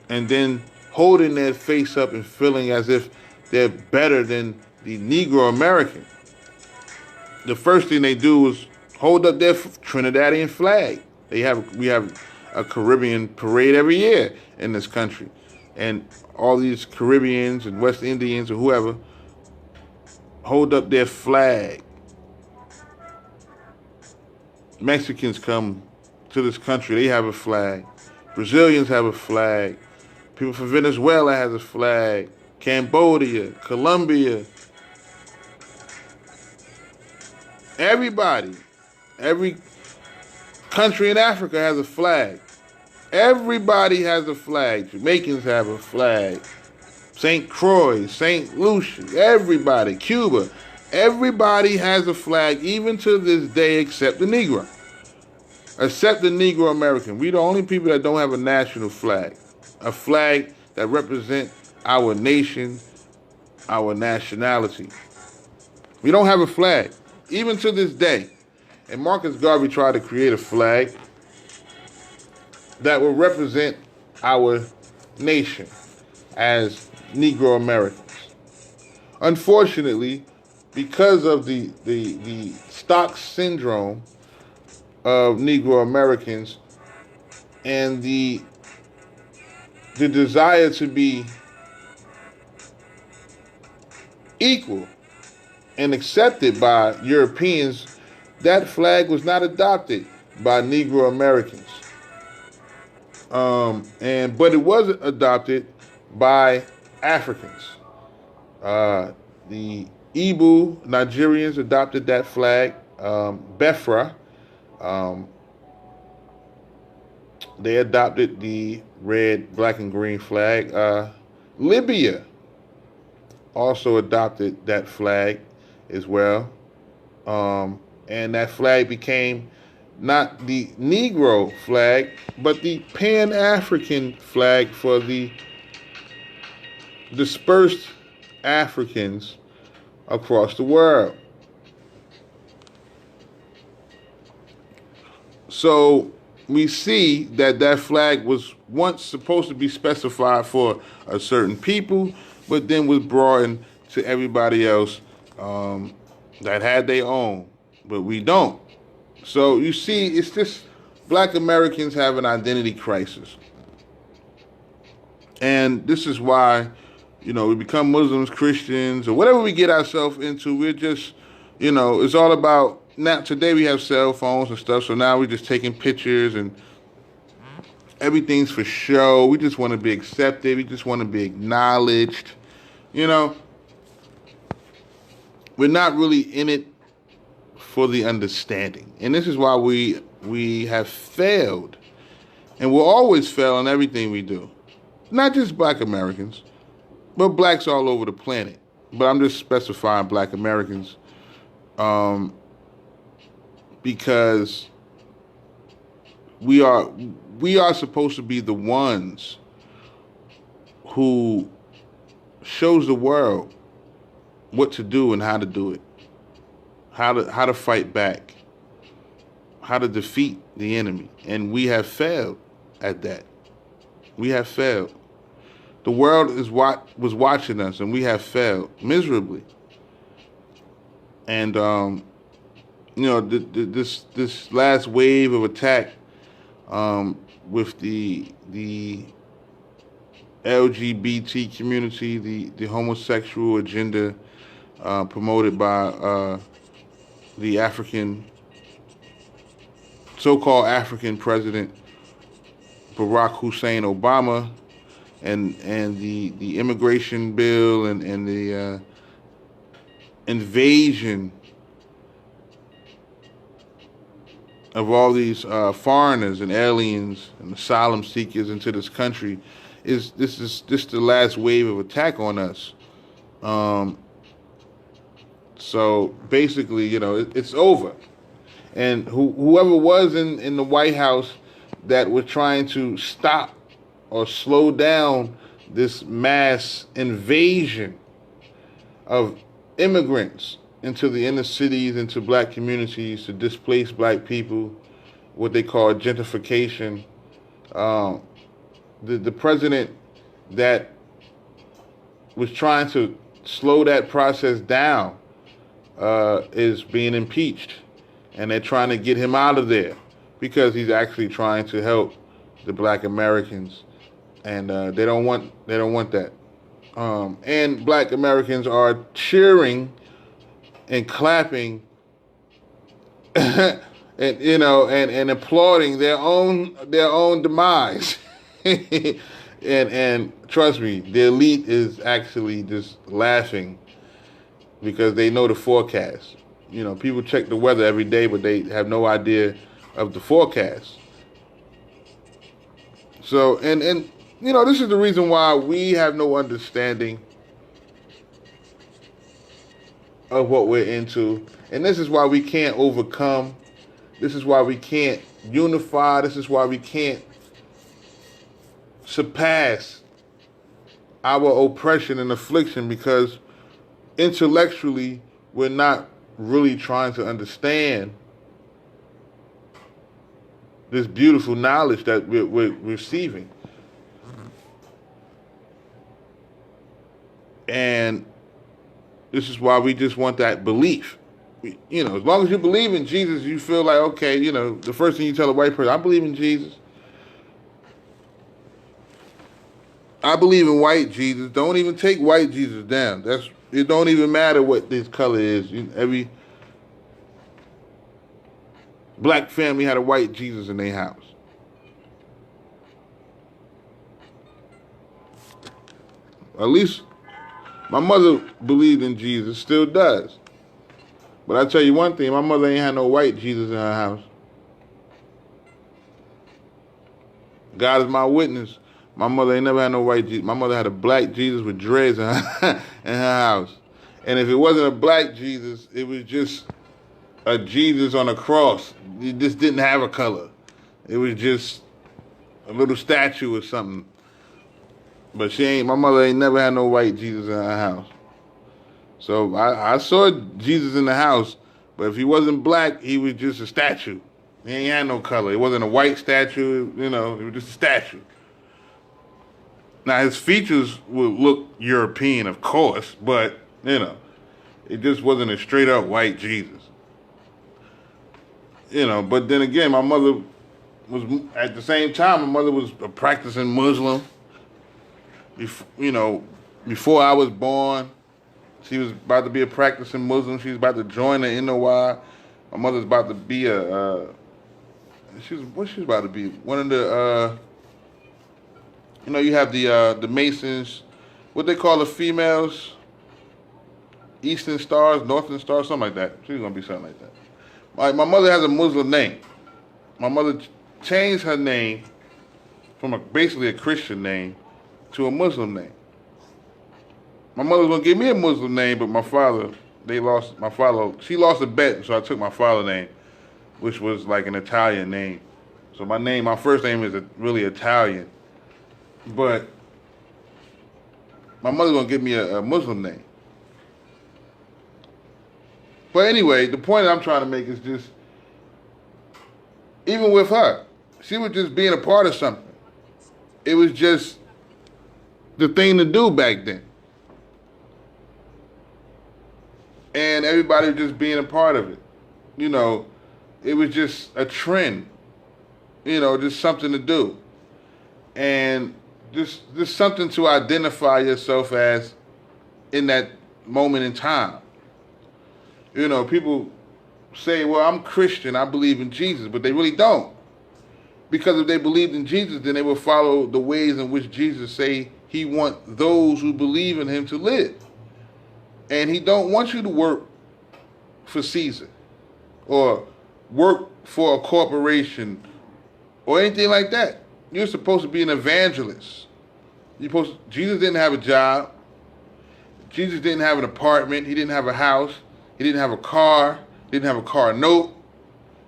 and then holding their face up and feeling as if they're better than the Negro American, the first thing they do is hold up their Trinidadian flag. We have a Caribbean parade every year in this country. And all these Caribbeans and West Indians or whoever hold up their flag. Mexicans come to this country, they have a flag. Brazilians have a flag. People from Venezuela has a flag. Cambodia, Colombia. Everybody, every country in Africa has a flag. Everybody has a flag. Jamaicans have a flag. St. Croix, St. Lucia, everybody. Cuba. Everybody has a flag, even to this day, except the Negro. Except the Negro American. We're the only people that don't have a national flag. A flag that represents our nation, our nationality. We don't have a flag, even to this day. And Marcus Garvey tried to create a flag that will represent our nation as Negro Americans. Unfortunately, because of the stock syndrome of Negro Americans and the desire to be equal and accepted by Europeans, that flag was not adopted by Negro Americans. But it was adopted by Africans. The Igbo Nigerians adopted that flag. Biafra, they adopted the red, black, and green flag. Libya also adopted that flag as well. And that flag became not the Negro flag, but the Pan-African flag for the dispersed Africans across the world. So we see that that flag was once supposed to be specified for a certain people, but then was broadened to everybody else that had their own, but we don't. So you see, it's just black Americans have an identity crisis. And this is why, we become Muslims, Christians, or whatever we get ourselves into. We're just, it's all about, now today we have cell phones and stuff, so now we're just taking pictures and everything's for show. We just want to be accepted. We just want to be acknowledged. We're not really in it for the understanding. And this is why we have failed. And we'll always fail in everything we do. Not just black Americans, but blacks all over the planet. But I'm just specifying black Americans because we are supposed to be the ones who shows the world what to do and how to do it, how to fight back, how to defeat the enemy. And we have failed at that. We have failed. The world was watching us, and we have failed miserably. And this last wave of attack with the LGBT community, the homosexual agenda promoted by the so-called African president Barack Hussein Obama, and the immigration bill and the invasion of all these foreigners and aliens and asylum seekers into this country is the last wave of attack on us. So basically, it's over. And whoever was in the White House that was trying to stop or slow down this mass invasion of immigrants into the inner cities, into black communities, to displace black people, what they call gentrification. The president that was trying to slow that process down is being impeached, and they're trying to get him out of there because he's actually trying to help the black Americans, and they don't want that. And black Americans are cheering and clapping and and applauding their own demise. and trust me, the elite is actually just laughing because they know the forecast. People check the weather every day, but they have no idea of the forecast. So and this is the reason why we have no understanding of what we're into. And this is why we can't overcome. This is why we can't unify. This is why we can't surpass our oppression and affliction, because intellectually we're not really trying to understand this beautiful knowledge that we're receiving. And this is why we just want that belief. You know, as long as you believe in Jesus, you feel like, okay, you know, the first thing you tell a white person, I believe in Jesus. I believe in white Jesus. Don't even take white Jesus down. It don't even matter what this color is. Every black family had a white Jesus in their house. At least my mother believed in Jesus, still does. But I tell you one thing, my mother ain't had no white Jesus in her house. God is my witness. My mother ain't never had no white Jesus. My mother had a black Jesus with dreads in her house. And if it wasn't a black Jesus, it was just a Jesus on a cross. It just didn't have a color. It was just a little statue or something. But my mother ain't never had no white Jesus in her house. So I saw Jesus in the house, but if he wasn't black, he was just a statue. He ain't had no color. It wasn't a white statue, you know, it was just a statue. Now, his features would look European, of course, but, you know, it just wasn't a straight-up white Jesus. You know, but then again, my mother was, at the same time, my mother was a practicing Muslim. You know, before I was born, she was about to be a practicing Muslim. She was about to join the NOI. My mother's about to be she was about to be? One of the, you know, you have the Masons, what they call the females, Eastern Stars, Northern Stars, something like that. She's going to be something like that. My mother has a Muslim name. My mother changed her name from basically a Christian name to a Muslim name. My mother was going to give me a Muslim name, but my father, she lost a bet, so I took my father's name, which was like an Italian name. So my first name is really Italian. But my mother's going to give me a Muslim name. But anyway, the point that I'm trying to make is just, even with her, she was just being a part of something. It was just the thing to do back then. And everybody was just being a part of it. You know, it was just a trend. You know, just something to do. And just something to identify yourself as in that moment in time. You know, people say, well, I'm Christian, I believe in Jesus, but they really don't. Because if they believed in Jesus, then they would follow the ways in which Jesus say he wants those who believe in him to live. And he don't want you to work for Caesar or work for a corporation or anything like that. You're supposed to be an evangelist. Jesus didn't have a job. Jesus didn't have an apartment. He didn't have a house. He didn't have a car. He didn't have a car note.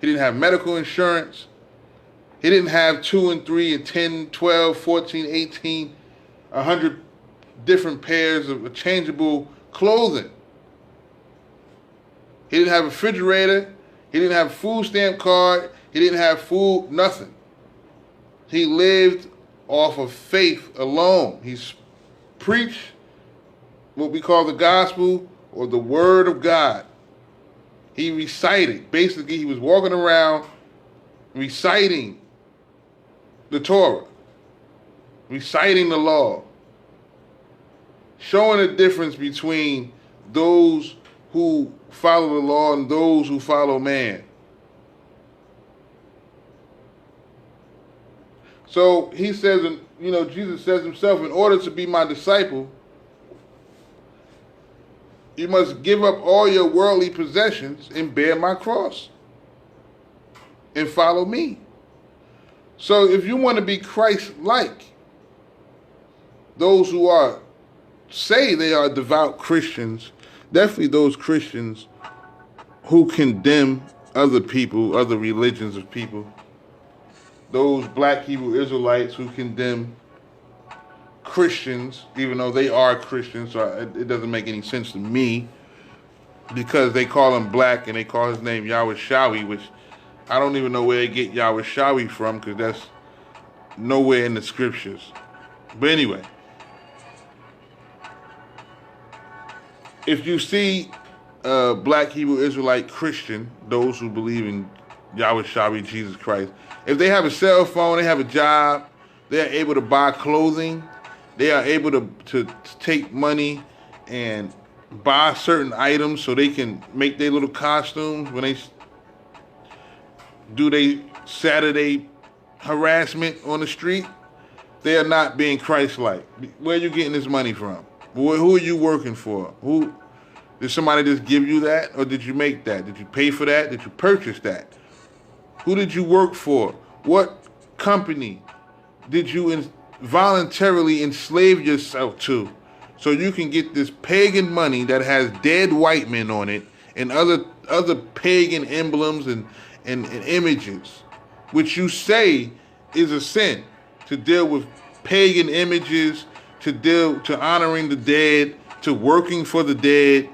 He didn't have medical insurance. He didn't have 2 and 3 and 10, 12, 14, 18, 100 different pairs of changeable clothing. He didn't have a refrigerator. He didn't have a food stamp card. He didn't have food, nothing. He lived off of faith alone. He preached what we call the gospel or the word of God. He recited. Basically, he was walking around reciting the Torah, reciting the law, showing the difference between those who follow the law and those who follow man. So he says, you know, Jesus says himself, in order to be my disciple, you must give up all your worldly possessions and bear my cross and follow me. So if you want to be Christ-like, those who say they are devout Christians, definitely those Christians who condemn other people, other religions of people. Those black Hebrew Israelites who condemn Christians, even though they are Christians, so it doesn't make any sense to me, because they call him black and they call his name Yahweh Shawi, which I don't even know where they get Yahweh Shawi from, because that's nowhere in the scriptures. But anyway, if you see a black Hebrew Israelite Christian, those who believe in Yahweh Shawi, Jesus Christ, if they have a cell phone, they have a job, they are able to buy clothing, they are able to take money and buy certain items so they can make their little costumes when they do their Saturday harassment on the street, they are not being Christ-like. Where are you getting this money from? Who are you working for? Did somebody just give you that, or did you make that? Did you pay for that? Did you purchase that? Who did you work for? What company did you voluntarily enslave yourself to so you can get this pagan money that has dead white men on it and other pagan emblems and images, which you say is a sin, to deal with pagan images, to honoring the dead, to working for the dead.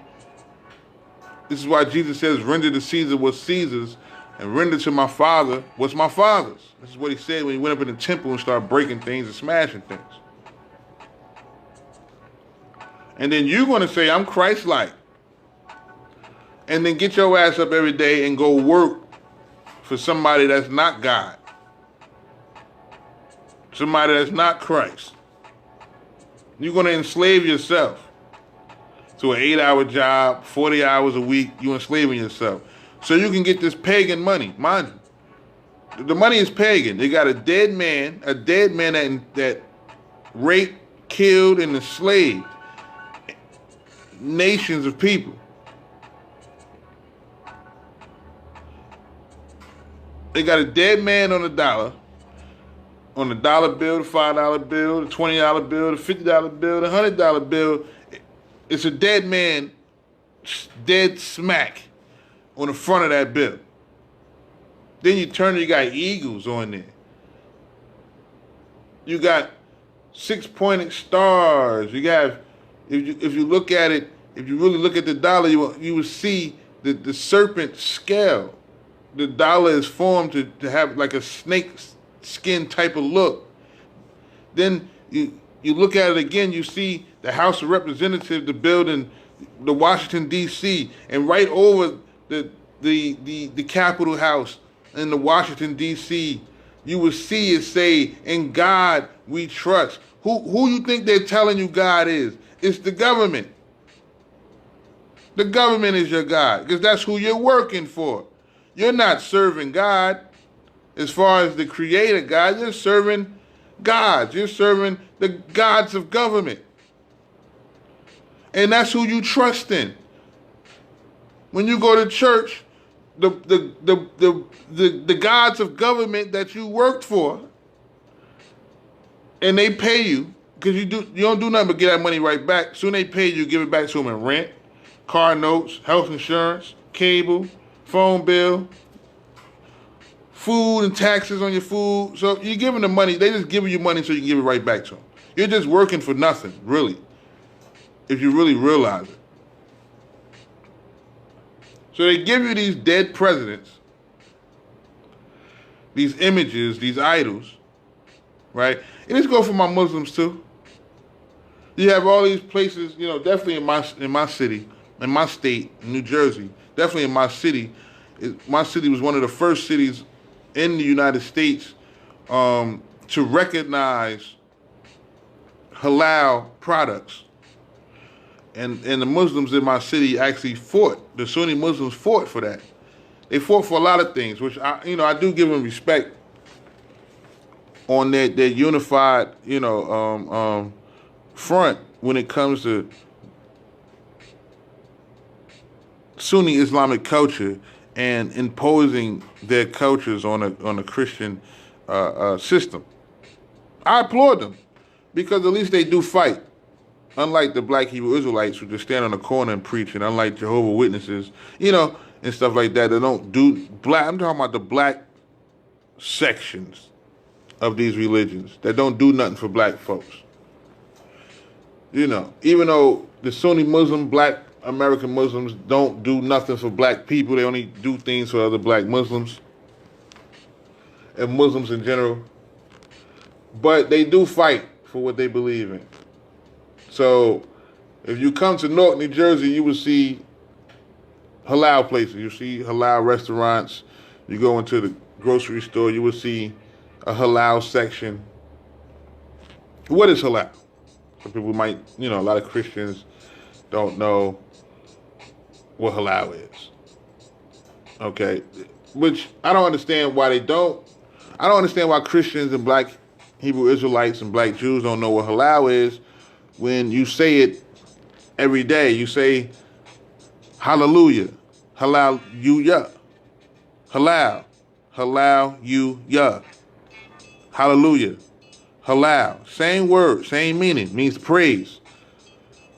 This is why Jesus says, render to Caesar what's Caesar's, and render to my Father what's my Father's. This is what he said when he went up in the temple and started breaking things and smashing things. And then you're going to say, I'm Christ-like. And then get your ass up every day and go work for somebody that's not God. Somebody that's not Christ. You're going to enslave yourself to an 8-hour job, 40 hours a week. You're enslaving yourself so you can get this pagan money. Mind you, the money is pagan. They got a dead man that raped, killed, and enslaved nations of people. They got a dead man on the dollar bill, the $5 bill, the $20 bill, the $50 bill, the $100 bill. It's a dead man, dead smack on the front of that bill. Then you turn and you got eagles on there. You got 6-pointed stars. You got, if you look at it, if you really look at the dollar, you will see the serpent scale. The dollar is formed to have like a snake skin type of look. Then you look at it again, you see the House of Representatives, the building, the Washington, D.C., and right over the Capitol House in the Washington, D.C., you will see it say, in God we trust. Who you think they're telling you God is? It's the government. The government is your God, because that's who you're working for. You're not serving God as far as the creator God. You're serving gods. You're serving the gods of government. And that's who you trust in. When you go to church, the gods of government that you worked for, and they pay you, because you don't do nothing but get that money right back. Soon they pay you, give it back to them in rent, car notes, health insurance, cable, phone bill, food and taxes on your food. So you're giving them money. They just giving you money so you can give it right back to them. You're just working for nothing, really, if you really realize it. So they give you these dead presidents, these images, these idols, right? And this goes for my Muslims too. You have all these places, definitely in my city, in my state, New Jersey, definitely in my city. My city was one of the first cities in the United States to recognize halal products. And the Muslims in my city actually fought. The Sunni Muslims fought for that. They fought for a lot of things, which I do give them respect on their unified, front when it comes to Sunni Islamic culture and imposing their cultures on a Christian system. I applaud them, because at least they do fight. Unlike the black Hebrew Israelites who just stand on the corner and preach, and unlike Jehovah's Witnesses, and stuff like that, they don't do black. I'm talking about the black sections of these religions that don't do nothing for black folks. Even though the Sunni Muslim, black American Muslims don't do nothing for black people, they only do things for other black Muslims and Muslims in general. But they do fight for what they believe in. So if you come to Newark, New Jersey, you will see halal places. You see halal restaurants. You go into the grocery store, you will see a halal section. What is halal? Some people might, a lot of Christians don't know what halal is. Okay? Which I don't understand why they don't. I don't understand why Christians and black Hebrew Israelites and black Jews don't know what halal is when you say it every day. You say, hallelujah, halal, you, ya. Halal, halal, you, ya. Hallelujah, halal. Same word, same meaning, means praise.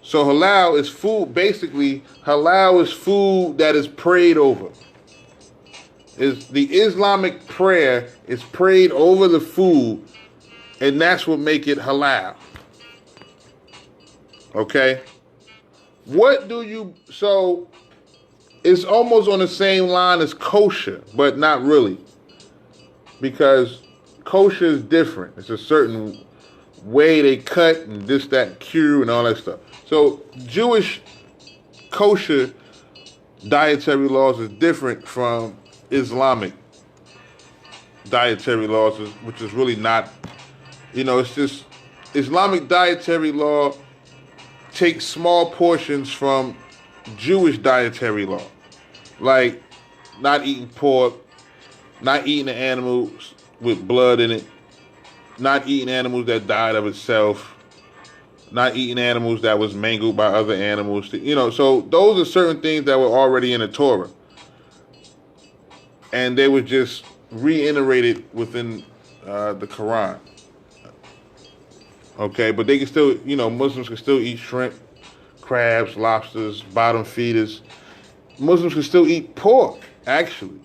So halal is food, basically, halal is food that is prayed over. Is the Islamic prayer is prayed over the food, and that's what make it halal. Okay? So it's almost on the same line as kosher, but not really. Because kosher is different. It's a certain way they cut and this, that, cure and all that stuff. So Jewish kosher dietary laws is different from Islamic dietary laws, which is really not, it's just Islamic dietary law takes small portions from Jewish dietary law, like not eating pork, not eating the animals with blood in it, not eating animals that died of itself, not eating animals that was mangled by other animals. So those are certain things that were already in the Torah. And they were just reiterated within the Quran. Okay, but they can still, Muslims can still eat shrimp, crabs, lobsters, bottom feeders. Muslims can still eat pork, actually.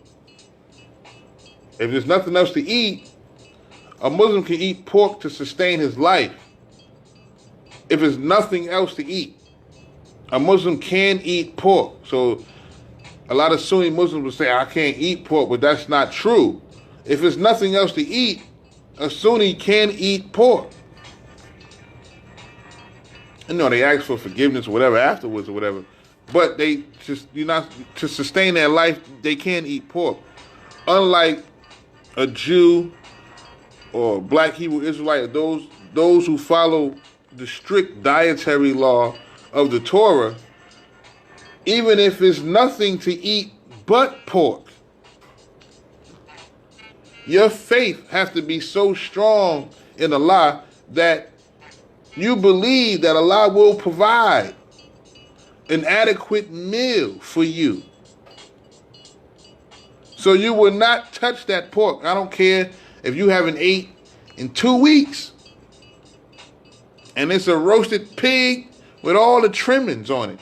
If there's nothing else to eat, a Muslim can eat pork to sustain his life. If there's nothing else to eat, a Muslim can eat pork. So a lot of Sunni Muslims will say, I can't eat pork, but that's not true. If there's nothing else to eat, a Sunni can eat pork. They ask for forgiveness or whatever afterwards or whatever. But they just, to sustain their life, they can eat pork. Unlike a Jew or black Hebrew Israelite, those who follow the strict dietary law of the Torah, even if there's nothing to eat but pork, your faith has to be so strong in Allah that you believe that Allah will provide an adequate meal for you. So you will not touch that pork. I don't care if you haven't ate in 2 weeks and it's a roasted pig with all the trimmings on it.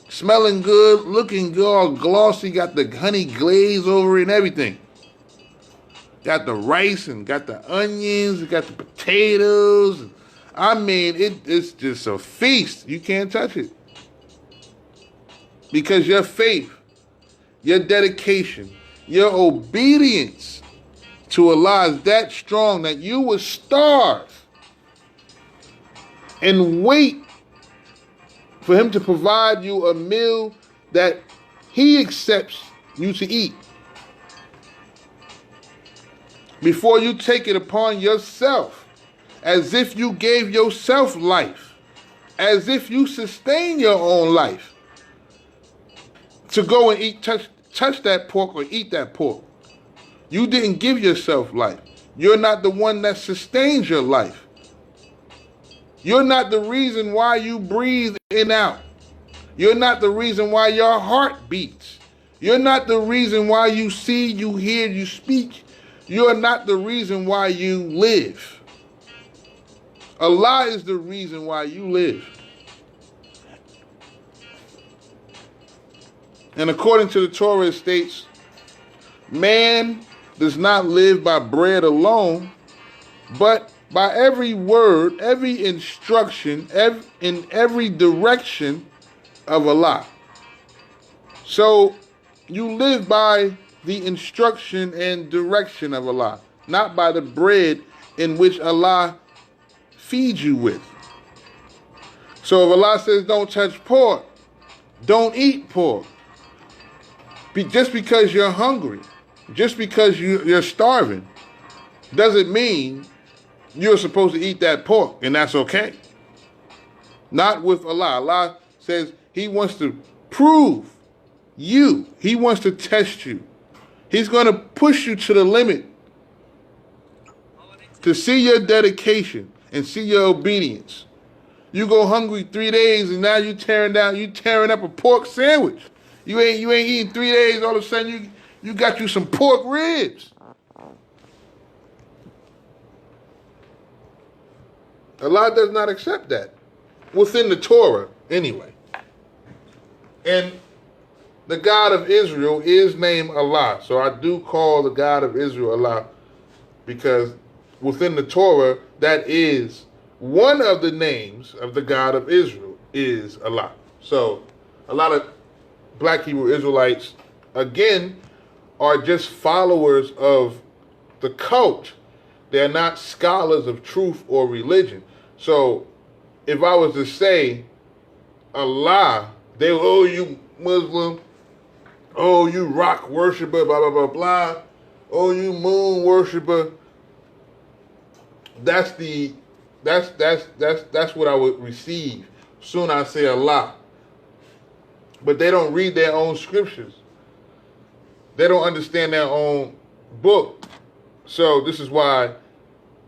Smelling good, looking good, all glossy, got the honey glaze over it and everything. Got the rice and got the onions, got the potatoes. I mean, it's just a feast. You can't touch it. Because your faith, your dedication, your obedience to Allah is that strong that you will starve and wait for Him to provide you a meal that He accepts you to eat before you take it upon yourself, as if you gave yourself life, as if you sustain your own life, to go and touch that pork or eat that pork. You didn't give yourself life. You're not the one that sustains your life. You're not the reason why you breathe in and out. You're not the reason why your heart beats. You're not the reason why you see, you hear, you speak. You're not the reason why you live. Allah is the reason why you live. And according to the Torah, it states, man does not live by bread alone, but by every word, every instruction, in every direction of Allah. So you live by the instruction and direction of Allah, not by the bread in which Allah feeds you with. So if Allah says don't touch pork, don't eat pork. Just because you're hungry, just because you're starving, doesn't mean you're supposed to eat that pork, and that's okay. Not with Allah. Allah says He wants to prove you. He wants to test you. He's going to push you to the limit to see your dedication and see your obedience. You go hungry 3 days and now you tearing up a pork sandwich. You ain't eating 3 days, all of a sudden you got you some pork ribs. Allah does not accept that. Within the Torah, anyway. And the God of Israel is named Allah. So I do call the God of Israel Allah because within the Torah, that is one of the names of the God of Israel is Allah. So a lot of Black Hebrew Israelites, again, are just followers of the cult. They're not scholars of truth or religion. So if I was to say Allah, they will, oh, you Muslim, oh, you rock worshiper, blah, blah, blah, blah, oh, you moon worshiper. That's what I would receive soon I say Allah. But they don't read their own scriptures. They don't understand their own book. So this is why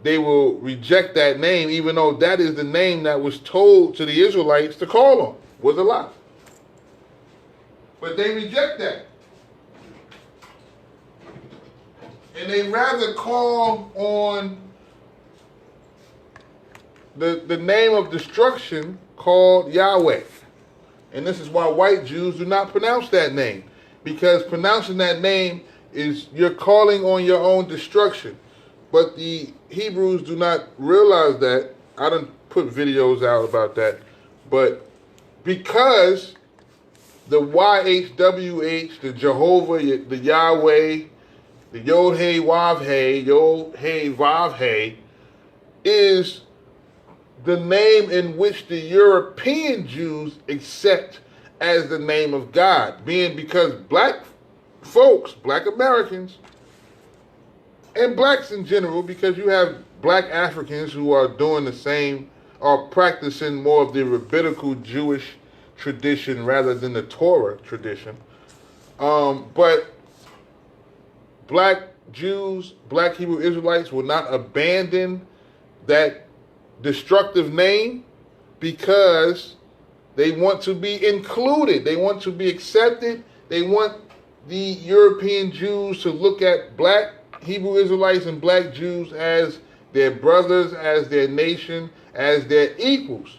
they will reject that name, even though that is the name that was told to the Israelites to call on, was Allah. But they reject that. And they rather call on the name of destruction called Yahweh. And this is why white Jews do not pronounce that name. Because pronouncing that name is you're calling on your own destruction. But the Hebrews do not realize that. I done put videos out about that. But because the YHWH, the Jehovah, the Yahweh, the Yod-Hey, Wav-Hey, Yod-Hey, Vav-Hey, is the name in which the European Jews accept as the name of God, being because black folks, black Americans, and blacks in general, because you have black Africans who are doing the same, are practicing more of the rabbinical Jewish tradition rather than the Torah tradition. But black Jews, black Hebrew Israelites will not abandon that destructive name because they want to be included. They want to be accepted. They want the European Jews to look at black Hebrew Israelites and black Jews as their brothers, as their nation, as their equals.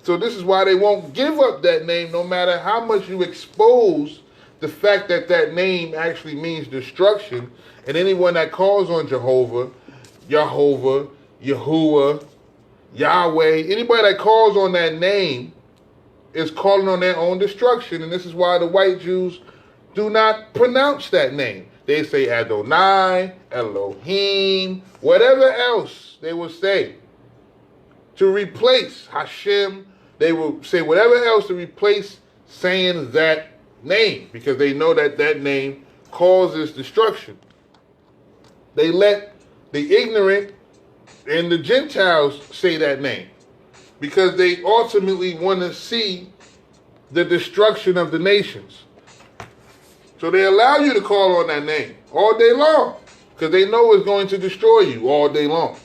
So this is why they won't give up that name no matter how much you expose the fact that that name actually means destruction. And anyone that calls on Jehovah, Yahovah, Yahuwah, Yahweh, anybody that calls on that name is calling on their own destruction. And this is why the white Jews do not pronounce that name. They say Adonai, Elohim, whatever else they will say to replace Hashem. They will say whatever else to replace saying that name because they know that that name causes destruction. They let the ignorant and the Gentiles say that name because they ultimately want to see the destruction of the nations. So they allow you to call on that name all day long because they know it's going to destroy you all day long.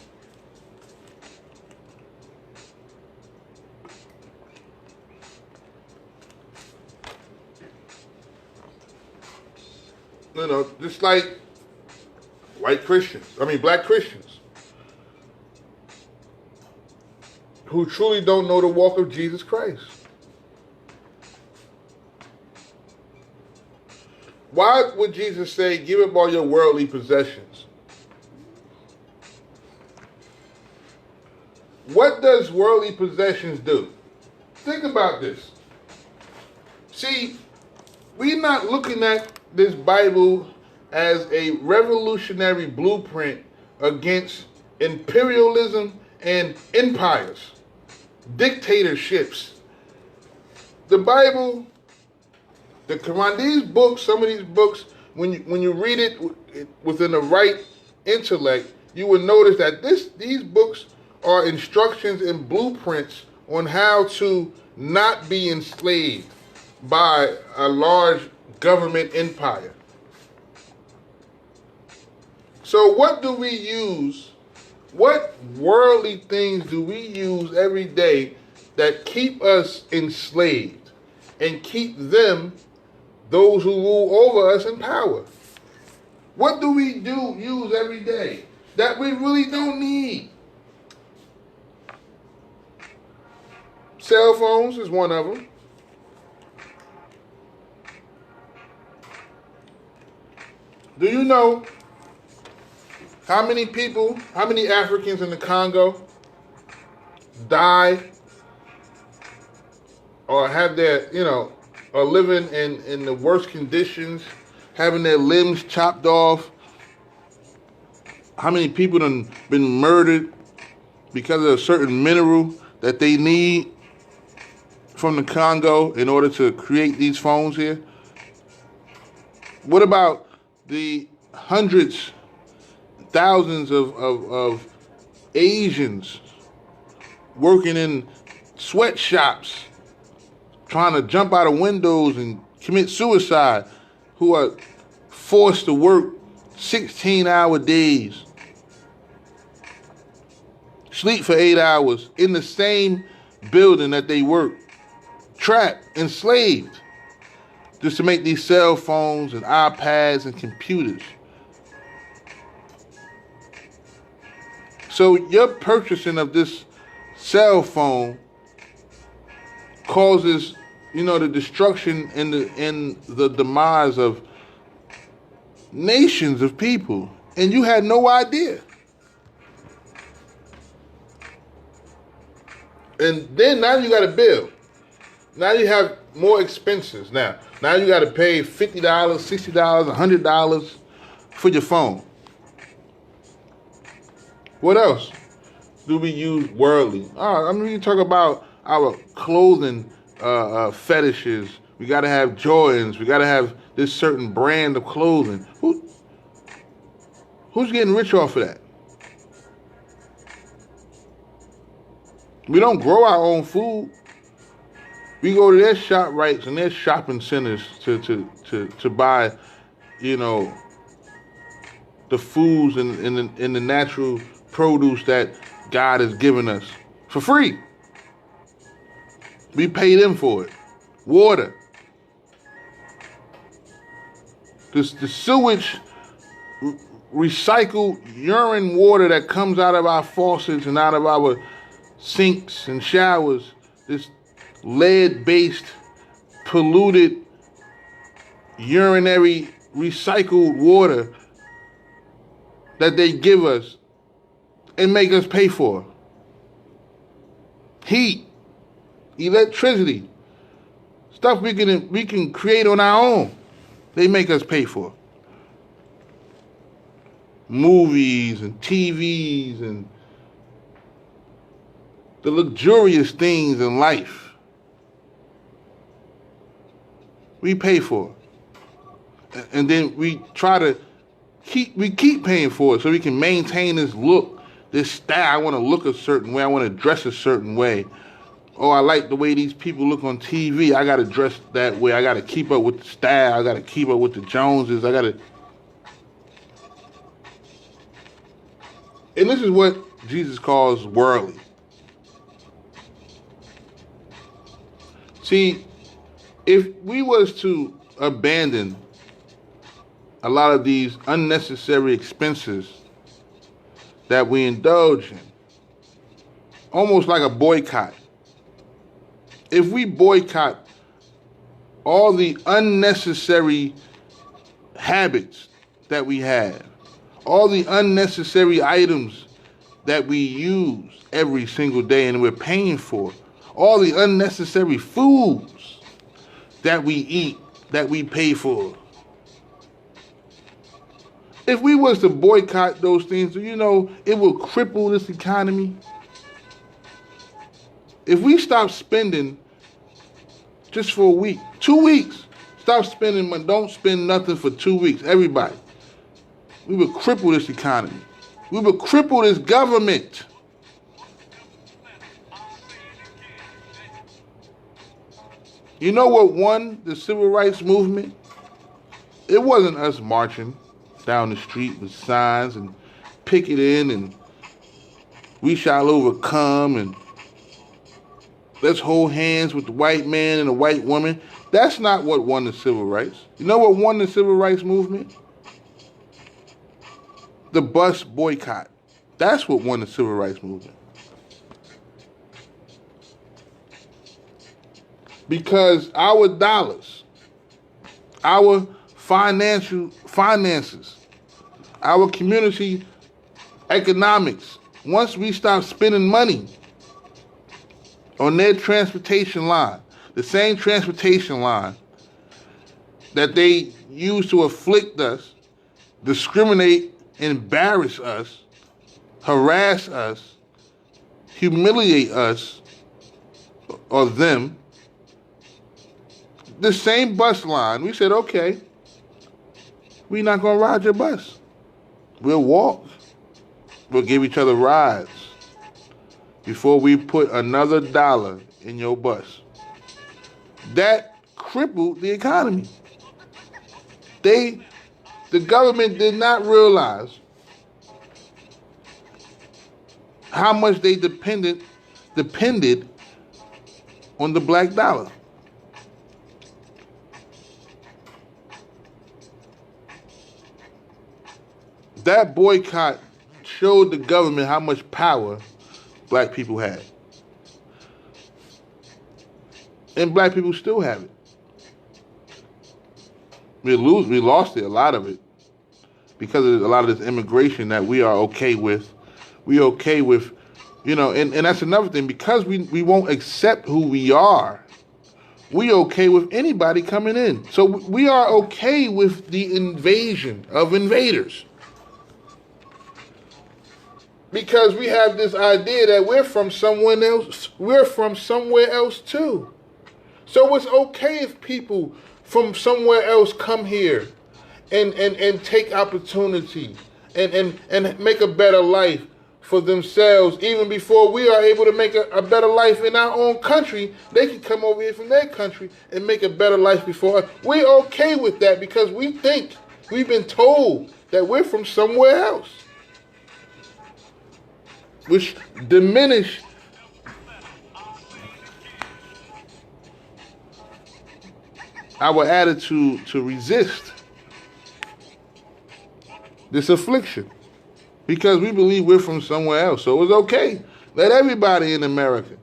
You know, just like black Christians who truly don't know the walk of Jesus Christ. Why would Jesus say, give up all your worldly possessions? What does worldly possessions do? Think about this. See, we're not looking at this Bible as a revolutionary blueprint against imperialism and empires, dictatorships. The Bible, the Quran, these books, some of these books, when you read it within the right intellect, you will notice that these books are instructions and blueprints on how to not be enslaved by a large government empire. So what do we use? What worldly things do we use every day that keep us enslaved and keep them, those who rule over us, in power? What do we use every day that we really don't need? Cell phones is one of them. Do you know how many Africans in the Congo die or have their, are living in the worst conditions, having their limbs chopped off? How many people have been murdered because of a certain mineral that they need from the Congo in order to create these phones here? What about the hundreds, thousands of Asians working in sweatshops, trying to jump out of windows and commit suicide, who are forced to work 16-hour days, sleep for 8 hours in the same building that they work, trapped, enslaved, just to make these cell phones and iPads and computers. So your purchasing of this cell phone causes, the destruction and the demise of nations of people, and you had no idea. And then now you got a bill. Now you have more expenses. Now you got to pay $50, $60, $100 for your phone. What else do we use worldly? We talk about our clothing fetishes. We got to have Jordans. We got to have this certain brand of clothing. Who's getting rich off of that? We don't grow our own food. We go to their shop rights and their shopping centers to buy, the foods and the natural produce that God has given us for free. We pay them for it. Water. The sewage, recycled urine water that comes out of our faucets and out of our sinks and showers, this lead-based, polluted, urinary, recycled water that they give us and make us pay for. Heat, electricity, stuff we can create on our own, they make us pay for. Movies and TVs and the luxurious things in life, we pay for it. And then we keep paying for it so we can maintain this look, this style. I want to look a certain way. I want to dress a certain way. Oh, I like the way these people look on TV. I got to dress that way. I got to keep up with the style. I got to keep up with the Joneses. And this is what Jesus calls worldly. See, if we was to abandon a lot of these unnecessary expenses that we indulge in, almost like a boycott, if we boycott all the unnecessary habits that we have, all the unnecessary items that we use every single day and we're paying for, all the unnecessary foods that we eat that we pay for. If we was to boycott those things, you know, it will cripple this economy. If we stop spending just for a week, 2 weeks, stop spending money, don't spend nothing for 2 weeks, everybody, we would cripple this economy. We would cripple this government. You know what won the civil rights movement? It wasn't us marching down the street with signs and picketing and we shall overcome and let's hold hands with the white man and the white woman. That's not what won the civil rights. You know what won the civil rights movement? The bus boycott. That's what won the civil rights movement. Because our dollars, our finances, our community economics, once we stop spending money on their transportation line, the same transportation line that they use to afflict us, discriminate, embarrass us, harass us, humiliate us, or them, the same bus line, we said, okay, we're not going to ride your bus. We'll walk. We'll give each other rides before we put another dollar in your bus. That crippled the economy. The government did not realize how much they depended on the black dollar. That boycott showed the government how much power black people had. And black people still have it. We lost it, a lot of it, because of a lot of this immigration that we are okay with. We okay with, you know, and that's another thing, because we won't accept who we are. We okay with anybody coming in. So we are okay with the invasion of invaders. Because we have this idea that we're from someone else, we're from somewhere else too. So it's okay if people from somewhere else come here and take opportunity and make a better life for themselves. Even before we are able to make a better life in our own country, they can come over here from their country and make a better life before us. We're okay with that because we think, we've been told that we're from somewhere else, which diminish our attitude to resist this affliction, because we believe we're from somewhere else. So it's okay. Let everybody in America.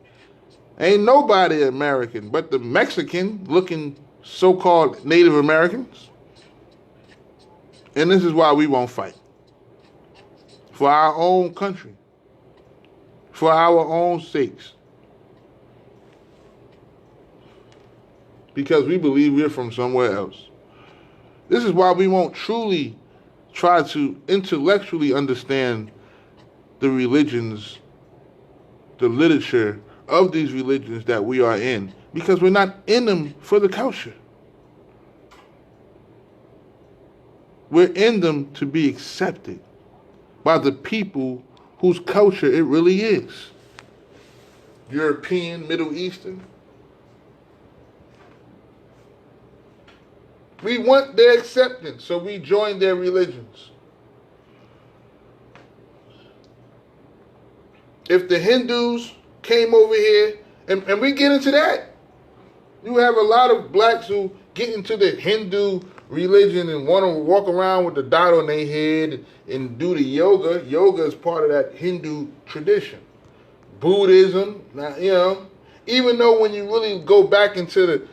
Ain't nobody American but the Mexican-looking so-called Native Americans. And this is why we won't fight. For our own country. For our own sakes. Because we believe we're from somewhere else. This is why we won't truly try to intellectually understand the religions, the literature of these religions that we are in, because we're not in them for the culture. We're in them to be accepted by the people whose culture it really is. European, Middle Eastern. We want their acceptance, so we join their religions. If the Hindus came over here, and we get into that, you have a lot of blacks who get into the Hindu religion and want to walk around with the dot on their head and do the yoga. Yoga is part of that Hindu tradition. Buddhism, you know, even though when you really go back into the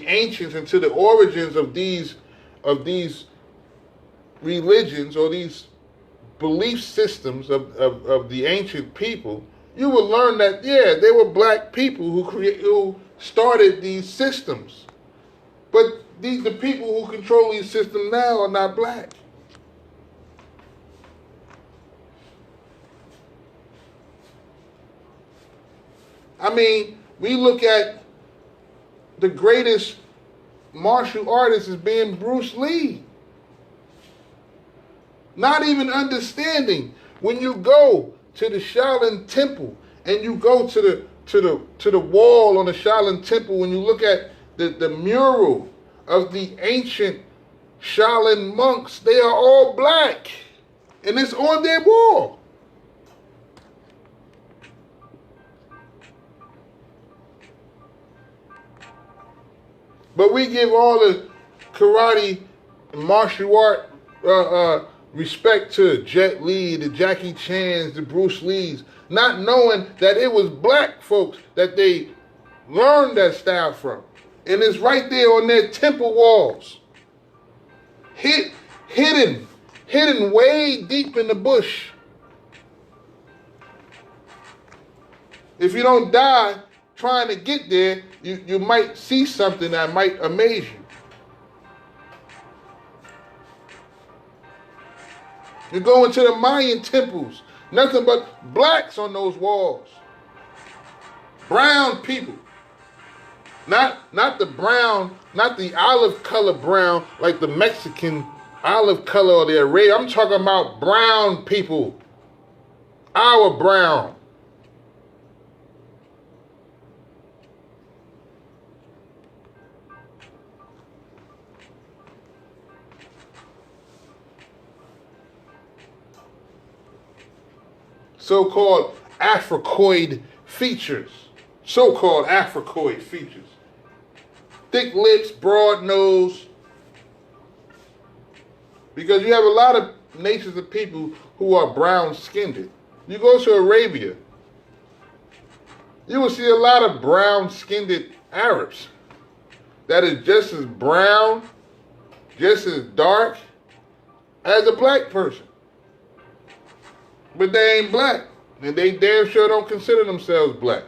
ancients, into the origins of these religions or these belief systems of the ancient people, you will learn that, yeah, they were black people who started these systems. But the people who control these systems now are not black. I mean, we look at the greatest martial artist as being Bruce Lee. Not even understanding when you go to the Shaolin Temple and you go to the wall on the Shaolin Temple, when you look at the mural of the ancient Shaolin monks, they are all black. And it's on their wall. But we give all the karate, martial art respect to Jet Li, the Jackie Chans, the Bruce Lees, not knowing that it was black folks that they learned that style from. And it's right there on their temple walls. Hidden way deep in the bush. If you don't die trying to get there, you might see something that might amaze you. You go into the Mayan temples, nothing but blacks on those walls. Brown people. Not the brown, not the olive color brown like the Mexican olive color or the Arabian. I'm talking about brown people. Our brown. So-called Africoid features. So-called Africoid features. Thick lips, broad nose. Because you have a lot of nations of people who are brown-skinned. You go to Arabia, you will see a lot of brown-skinned Arabs that is just as brown, just as dark as a black person. But they ain't black. And they damn sure don't consider themselves black.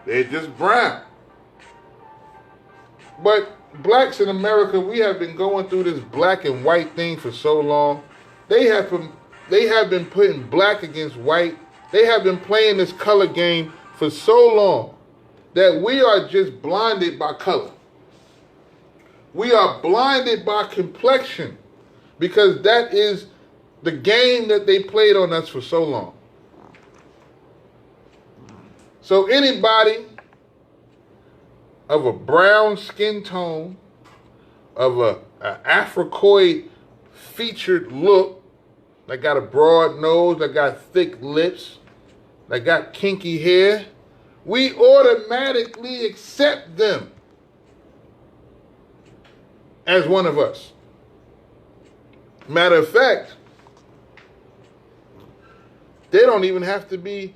They're just brown. But blacks in America, we have been going through this black and white thing for so long. They have been putting black against white. They have been playing this color game for so long that we are just blinded by color. We are blinded by complexion because that is the game that they played on us for so long. So anybody of a brown skin tone, of a Africoid featured look, that got a broad nose, that got thick lips, that got kinky hair, we automatically accept them as one of us. Matter of fact, they don't even have to be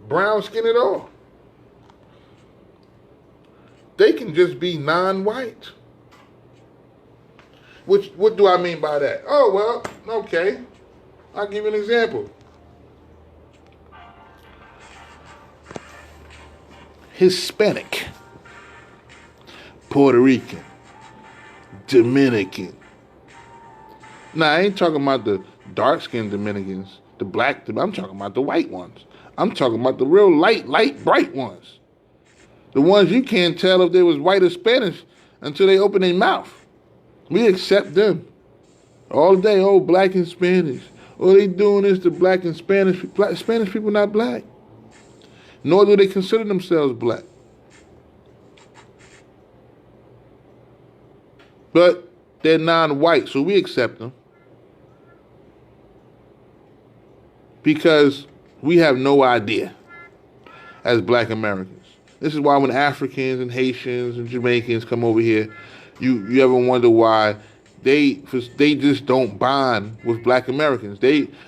brown skin at all. They can just be non-white. What do I mean by that? Oh, well, okay. I'll give you an example. Hispanic, Puerto Rican, Dominican. Now, I ain't talking about the dark-skinned Dominicans, the black, I'm talking about the white ones. I'm talking about the real light, bright ones. The ones you can't tell if they was white or Spanish until they open their mouth. We accept them. All day, oh, black and Spanish. Oh, they doing this to black and Spanish. Spanish people not black. Nor do they consider themselves black. But they're non-white, so we accept them. Because we have no idea as black Americans. This is why when Africans and Haitians and Jamaicans come over here, you ever wonder why they just don't bond with black Americans.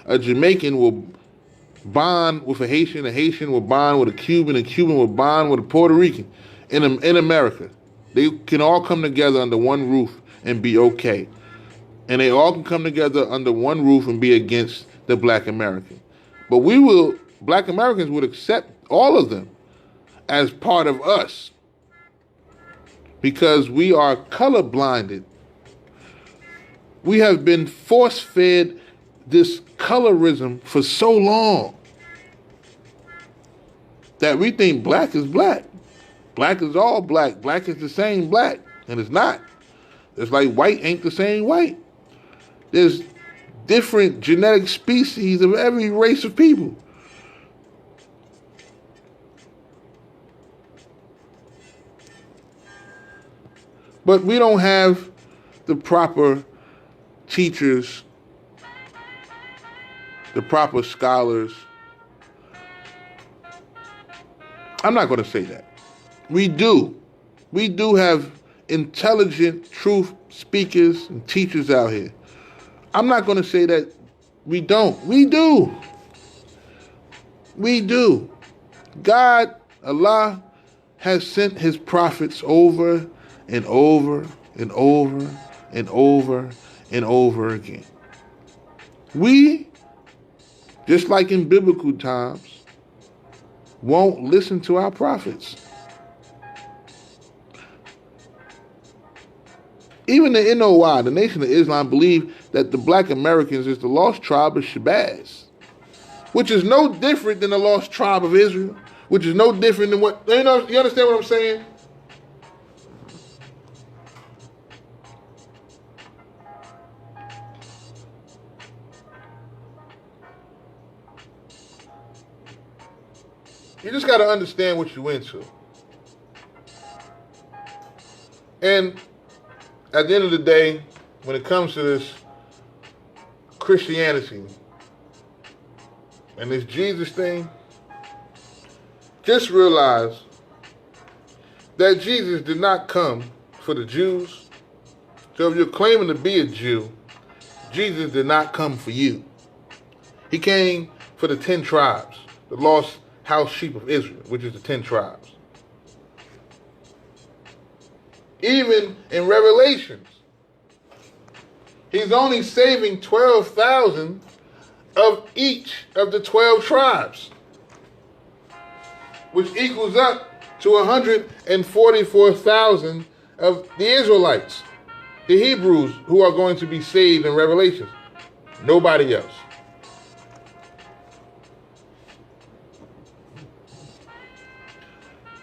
A Jamaican will bond with a Haitian will bond with a Cuban will bond with a Puerto Rican in America. They can all come together under one roof and be okay. And they all can come together under one roof and be against the black American. But black Americans would accept all of them as part of us because we are color blinded. We have been force fed this colorism for so long that we think black is black. Black is all black. Black is the same black. And it's not. It's like white ain't the same white. There's different genetic species of every race of people. But we don't have the proper teachers, the proper scholars. I'm not going to say that. We do. We do have intelligent truth speakers and teachers out here. I'm not going to say that we don't. We do. We do. God, Allah, has sent his prophets over and over and over and over and over again. We, just like in biblical times, won't listen to our prophets. Even the NOI, the Nation of Islam, believe that the black Americans is the lost tribe of Shabazz, which is no different than the lost tribe of Israel, which is no different than what, you understand what I'm saying? You just got to understand what you into. And at the end of the day, when it comes to this Christianity and this Jesus thing, just realize that Jesus did not come for the Jews. So if you're claiming to be a Jew, Jesus did not come for you. He came for the 10 tribes, the lost house sheep of Israel, which is the 10 tribes. Even in Revelations, he's only saving 12,000 of each of the 12 tribes, which equals up to 144,000 of the Israelites, the Hebrews who are going to be saved in Revelation. Nobody else.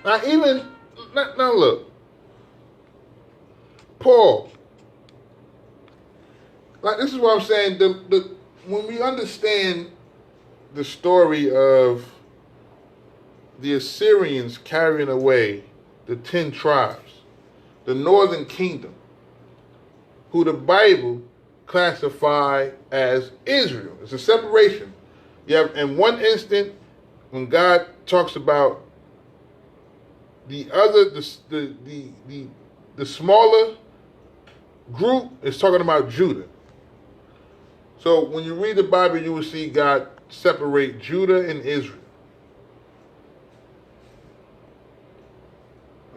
Now look, Paul, like this is what I'm saying, when we understand the story of the Assyrians carrying away the 10 tribes, the northern kingdom, who the Bible classified as Israel. It's a separation. You have, in one instant, when God talks about the smaller group, is talking about Judah. So when you read the Bible, you will see God separate Judah and Israel.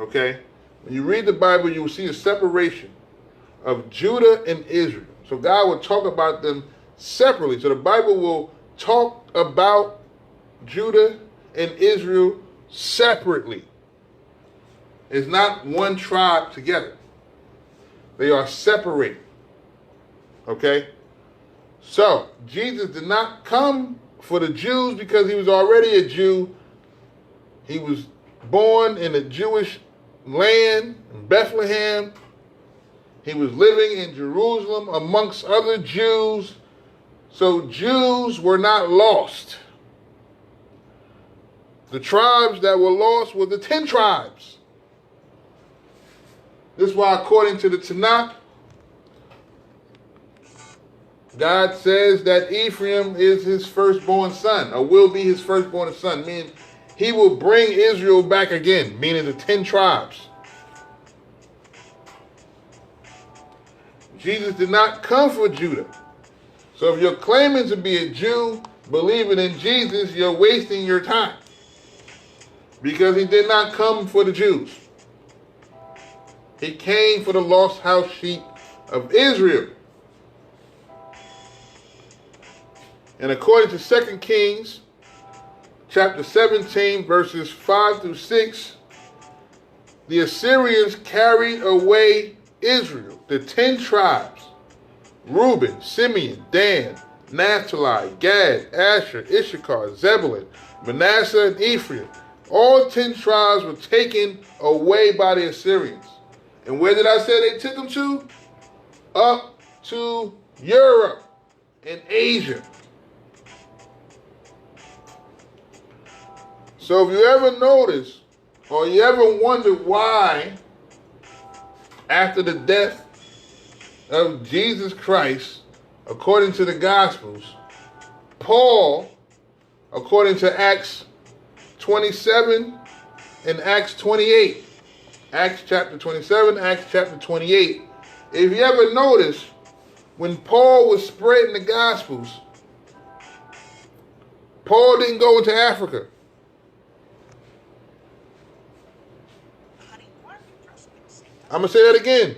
Okay? When you read the Bible, you will see a separation of Judah and Israel. So God will talk about them separately. So the Bible will talk about Judah and Israel separately. It's not one tribe together. They are separated. Okay? So, Jesus did not come for the Jews because he was already a Jew. He was born in a Jewish land, in Bethlehem. He was living in Jerusalem amongst other Jews. So Jews were not lost. The tribes that were lost were the 10 tribes. This is why, according to the Tanakh, God says that Ephraim is his firstborn son, or will be his firstborn son, meaning he will bring Israel back again, meaning the 10 tribes. Jesus did not come for Judah. So if you're claiming to be a Jew, believing in Jesus, you're wasting your time. Because he did not come for the Jews. He came for the lost house sheep of Israel. And according to 2 Kings, chapter 17, verses 5 through 6, the Assyrians carried away Israel, the 10 tribes, Reuben, Simeon, Dan, Naphtali, Gad, Asher, Issachar, Zebulun, Manasseh, and Ephraim. All 10 tribes were taken away by the Assyrians. And where did I say they took them to? Up to Europe and Asia. So if you ever notice, or you ever wondered why, after the death of Jesus Christ, according to the Gospels, Paul, according to Acts 27 and Acts 28, Acts chapter 27, Acts chapter 28, if you ever notice, when Paul was spreading the Gospels, Paul didn't go into Africa. I'm going to say that again.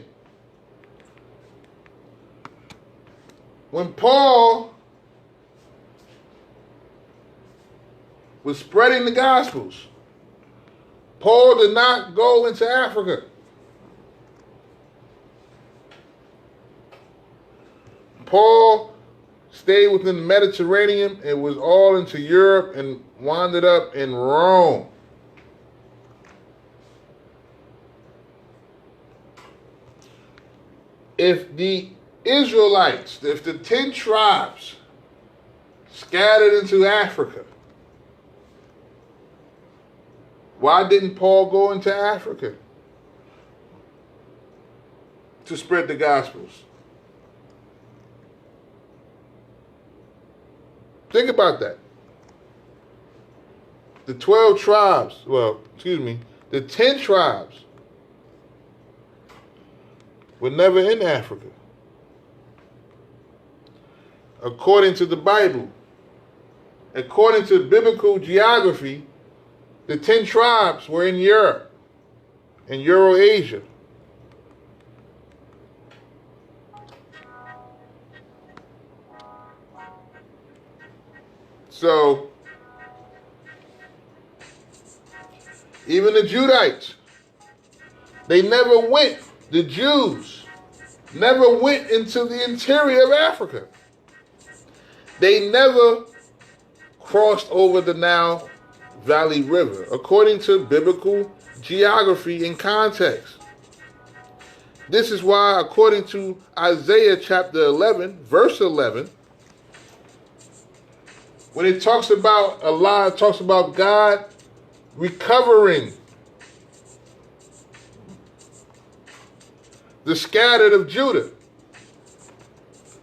When Paul was spreading the Gospels, Paul did not go into Africa. Paul stayed within the Mediterranean and was all into Europe and wound up in Rome. If the Israelites, if the 10 tribes scattered into Africa, why didn't Paul go into Africa to spread the Gospels? Think about that. The 12 tribes, the 10 tribes were never in Africa. According to the Bible, according to biblical geography, the 10 tribes were in Europe and Eurasia. So, even the Judites, they never went, the Jews never went into the interior of Africa. They never crossed over the Nile Valley River, according to biblical geography and context. This is why, according to Isaiah chapter 11, verse 11, when it talks about Allah, it talks about God recovering the scattered of Judah,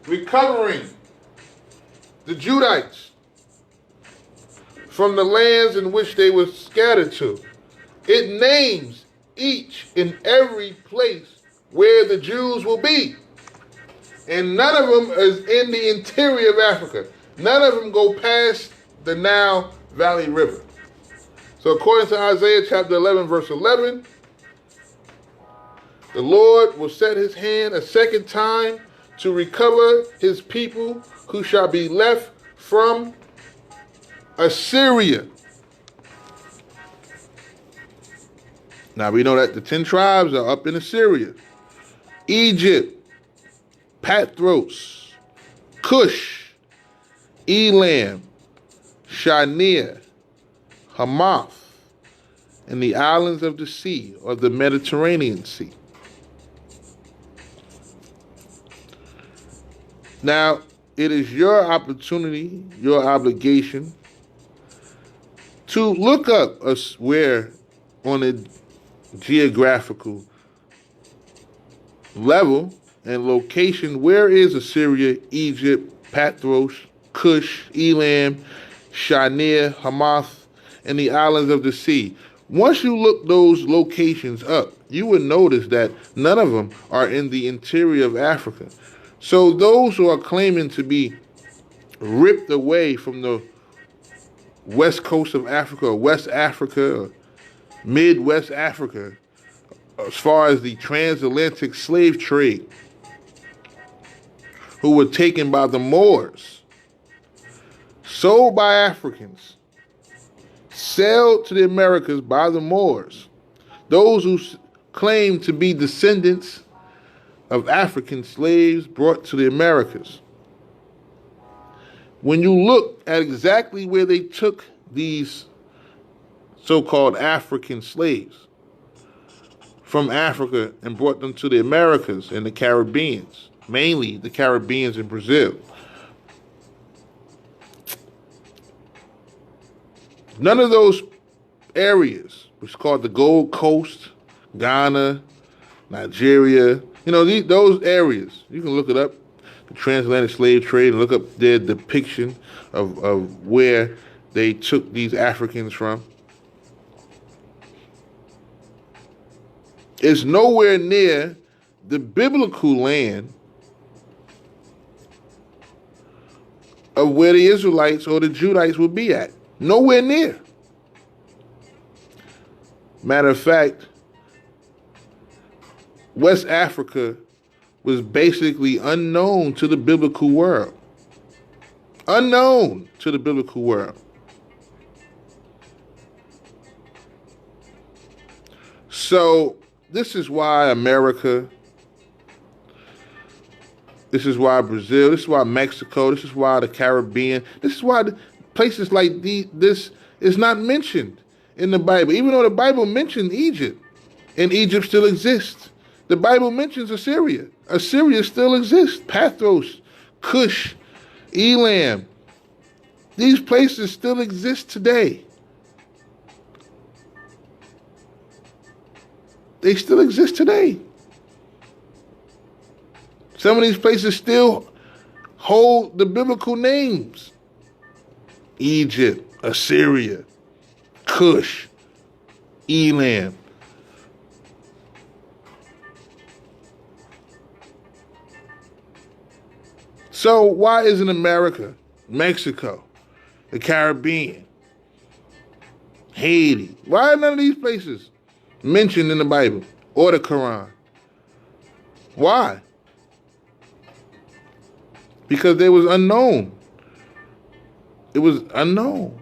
recovering the Judites from the lands in which they were scattered to. It names each and every place where the Jews will be. And none of them is in the interior of Africa. None of them go past the Nile Valley River. So according to Isaiah chapter 11, verse 11, the Lord will set his hand a second time to recover his people who shall be left from Assyria. Now we know that the 10 tribes are up in Assyria. Egypt, Pathros, Cush, Elam, Shinar, Hamath, and the islands of the sea, or the Mediterranean Sea. Now, it is your opportunity, your obligation, to look up us where on a geographical level and location, where is Assyria, Egypt, Pathros, Cush, Elam, Shinar, Hamath, and the islands of the sea. Once you look those locations up, you will notice that none of them are in the interior of Africa. So those who are claiming to be ripped away from the west coast of Africa, or West Africa, or Midwest Africa, as far as the transatlantic slave trade, who were taken by the Moors, sold by Africans, sold to the Americas by the Moors, those who claim to be descendants of African slaves brought to the Americas. When you look at exactly where they took these so-called African slaves from Africa and brought them to the Americas and the Caribbeans, mainly the Caribbeans in Brazil, none of those areas, which is called the Gold Coast, Ghana, Nigeria, those areas, you can look it up, the transatlantic slave trade, and look up their depiction of where they took these Africans from. It's nowhere near the biblical land of where the Israelites or the Judites would be at. Nowhere near. Matter of fact, West Africa was basically unknown to the biblical world. Unknown to the biblical world. So, this is why America, this is why Brazil, this is why Mexico, this is why the Caribbean, this is why places like this is not mentioned in the Bible. Even though the Bible mentioned Egypt, and Egypt still exists. The Bible mentions Assyria. Assyria still exists. Pathros, Cush, Elam. These places still exist today. They still exist today. Some of these places still hold the biblical names. Egypt, Assyria, Cush, Elam. So why isn't America, Mexico, the Caribbean, Haiti, why are none of these places mentioned in the Bible or the Quran? Why? Because they was unknown. It was unknown.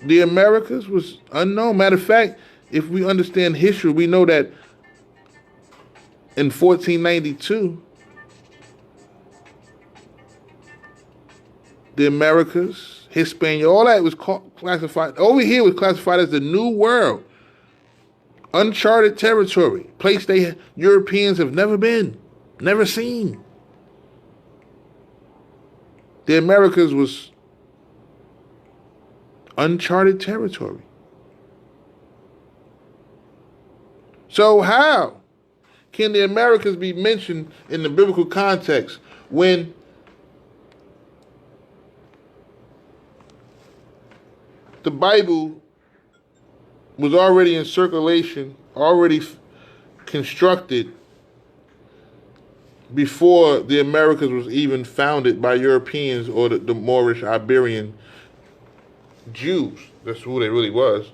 The Americas was unknown. Matter of fact, if we understand history, we know that in 1492, the Americas, Hispania, all that was classified, over here was classified as the New World. Uncharted territory, place Europeans have never been, never seen. The Americas was uncharted territory. So how can the Americas be mentioned in the biblical context when the Bible was already in circulation, already constructed before the Americas was even founded by Europeans or the Moorish Iberian Jews? That's who they really was.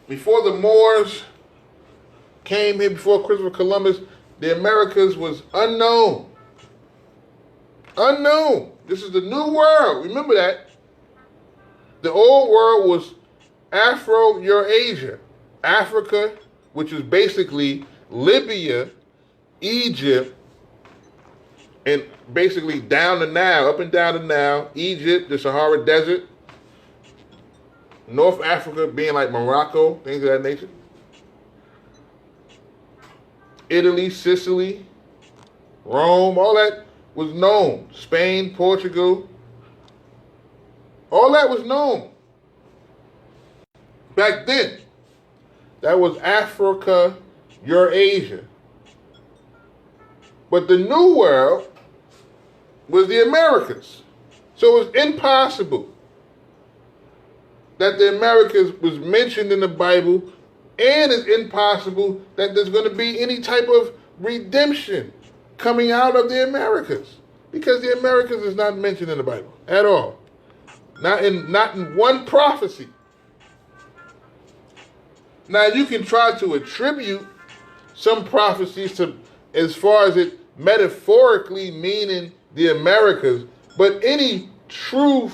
Before the Moors came here, before Christopher Columbus, the Americas was unknown. Unknown. This is the new world. Remember that. The old world was Afro-Eurasia. Africa, which is basically Libya, Egypt, and basically down the Nile, up and down the Nile, Egypt, the Sahara Desert, North Africa being like Morocco, things of that nature. Italy, Sicily, Rome, all that was known. Spain, Portugal, all that was known. Back then, that was Africa, Eurasia. But the New World was the Americas. So it was impossible that the Americas was mentioned in the Bible, and it's impossible that there's going to be any type of redemption coming out of the Americas, because the Americas is not mentioned in the Bible at all. Not in one prophecy. Now you can try to attribute some prophecies to, as far as it metaphorically meaning the Americas, but any true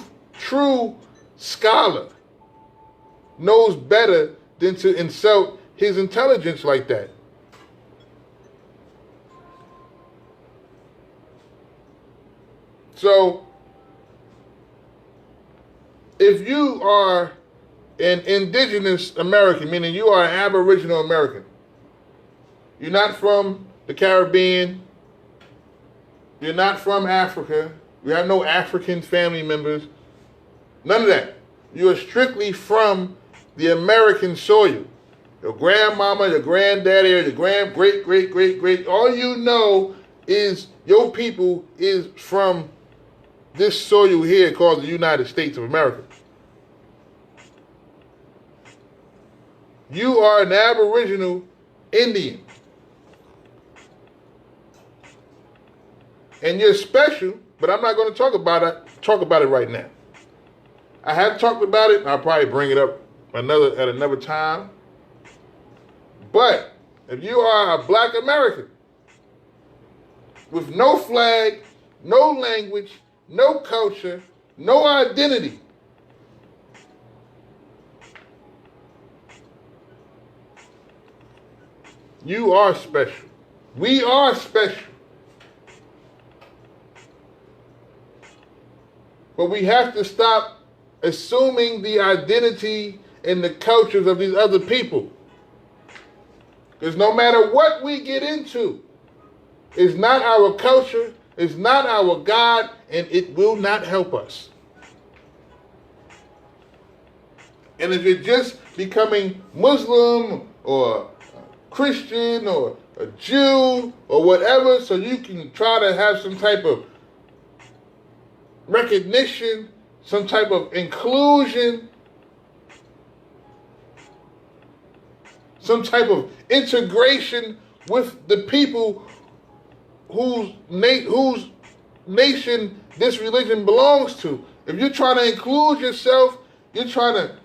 true scholar knows better than to insult his intelligence like that. So, if you are an indigenous American, meaning you are an Aboriginal American, you're not from the Caribbean, you're not from Africa, you have no African family members, none of that. You are strictly from the American soil. Your grandmama, your granddaddy, or your great, all you know is your people is from this soil here called the United States of America. You are an Aboriginal Indian. And you're special, but I'm not going to talk about it right now. I have talked about it, and I'll probably bring it up at another time. But if you are a black American with no flag, no language, no culture, no identity, you are special. We are special. But we have to stop assuming the identity and the cultures of these other people. Because no matter what we get into, it's not our culture, it's not our God, and it will not help us. And if you're just becoming Muslim or Christian or a Jew or whatever, so you can try to have some type of recognition, some type of inclusion, some type of integration with the people whose nation this religion belongs to. If you're trying to include yourself, you're trying to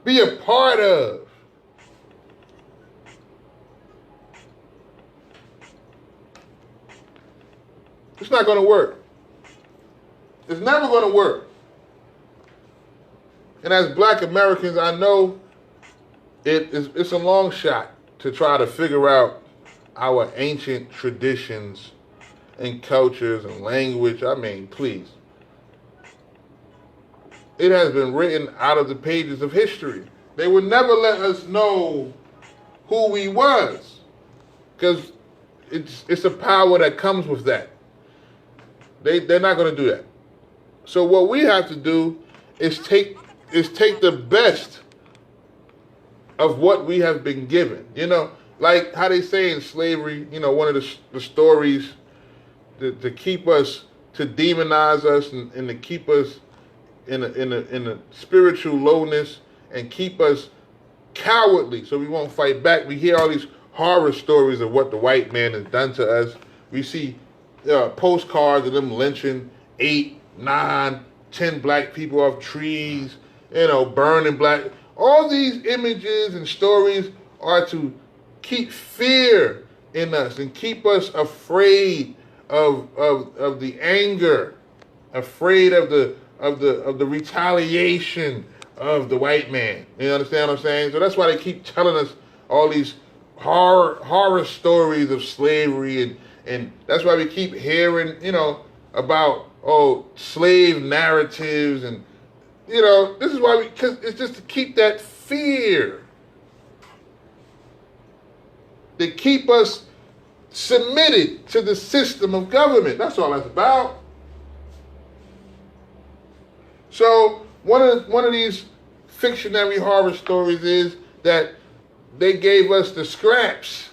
be a part of. It's not going to work. It's never going to work. And as black Americans, I know it's a long shot to try to figure out our ancient traditions and cultures and language. I mean, please. It has been written out of the pages of history. They would never let us know who we was, because it's a power that comes with that. They're not going to do that. So what we have to do is take the best of what we have been given. You know, like how they say in slavery, you know, one of the stories to keep us, to demonize us and to keep us in a spiritual lowness and keep us cowardly so we won't fight back. We hear all these horror stories of what the white man has done to us. We see postcards of them lynching 8, 9, 10 black people off trees, you know, burning black. All these images and stories are to keep fear in us and keep us afraid of the anger, afraid of the retaliation of the white man. You understand what I'm saying? So that's why they keep telling us all these horror stories of slavery, and that's why we keep hearing, you know, about slave narratives, and you know, this is why because it's just to keep that fear, to keep us submitted to the system of government. That's all that's about. So one of these fictionary horror stories is that they gave us the scraps.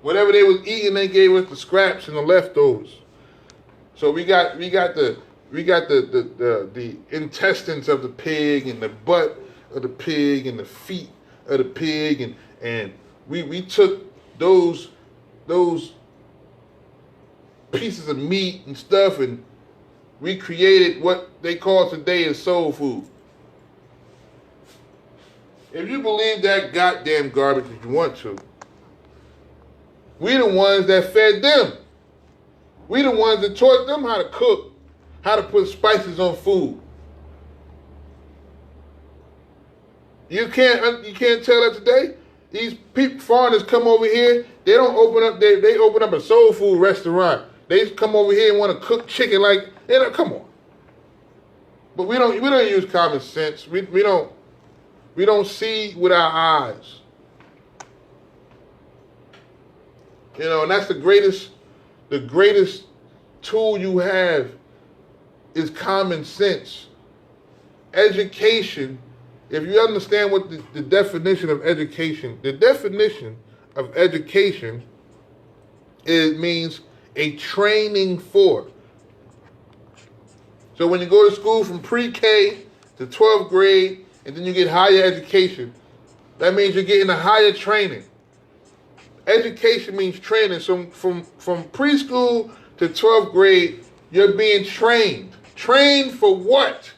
Whatever they was eating, they gave us the scraps and the leftovers. So we got the intestines of the pig and the butt of the pig and the feet of the pig, and we took those pieces of meat and stuff and we created what they call today as soul food. If you believe that goddamn garbage if you want to, we the ones that fed them. We the ones that taught them how to cook, how to put spices on food. You can't tell that today. These people, foreigners come over here. They don't open up. They open up a soul food restaurant. They come over here and want to cook chicken like, come on. But we don't use common sense. We don't see with our eyes. And that's the greatest tool you have is common sense. Education, if you understand what the definition of education, means a training for. So when you go to school from pre-K to 12th grade, and then you get higher education, that means you're getting a higher training. Education means training. So from preschool to 12th grade, you're being trained. Trained for what?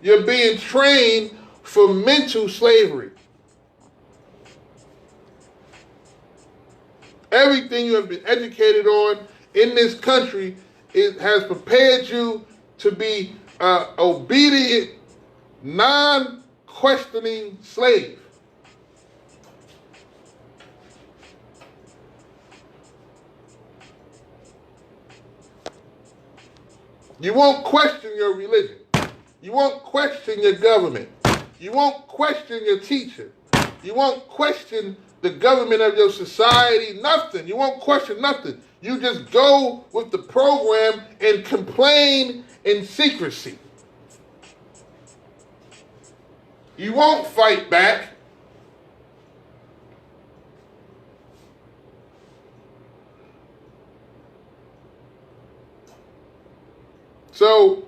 You're being trained for mental slavery. Everything you have been educated on in this country, it has prepared you to be obedient, non-questioning slave. You won't question your religion. You won't question your government. You won't question your teacher. You won't question the government of your society, nothing. You won't question nothing. You just go with the program and complain in secrecy. You won't fight back. So,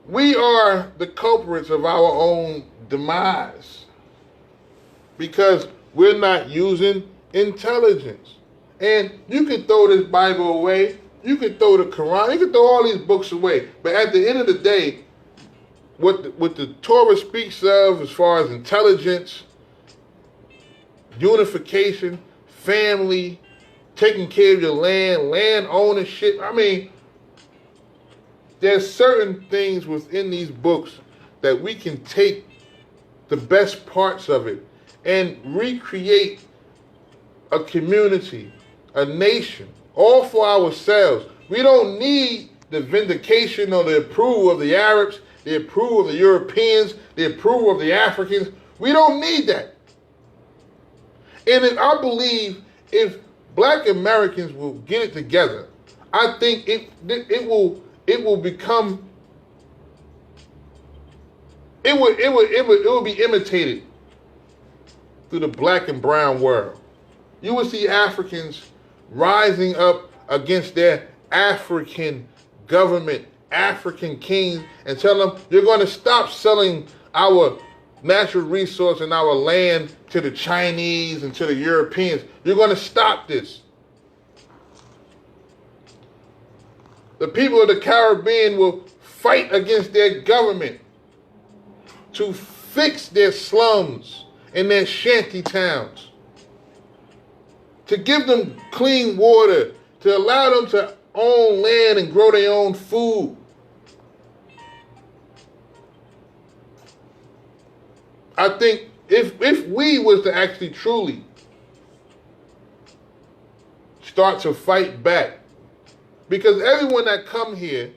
we are the culprits of our own demise because we're not using intelligence. And you can throw this Bible away, you can throw the Quran, you can throw all these books away, but at the end of the day, what the Torah speaks of as far as intelligence, unification, family, taking care of your land ownership, there's certain things within these books that we can take the best parts of it and recreate a community, a nation, all for ourselves. We don't need the vindication or the approval of the Arabs, the approval of the Europeans, the approval of the Africans. We don't need that. And I believe if Black Americans will get it together, I think it will be imitated through the black and brown world. You will see Africans rising up against their African government, African kings, and tell them, you're going to stop selling our natural resource and our land to the Chinese and to the Europeans. You're going to stop this. The people of the Caribbean will fight against their government to fix their slums and their shanty towns, to give them clean water, to allow them to own land and grow their own food. I think if we was to actually truly start to fight back, because everyone that come here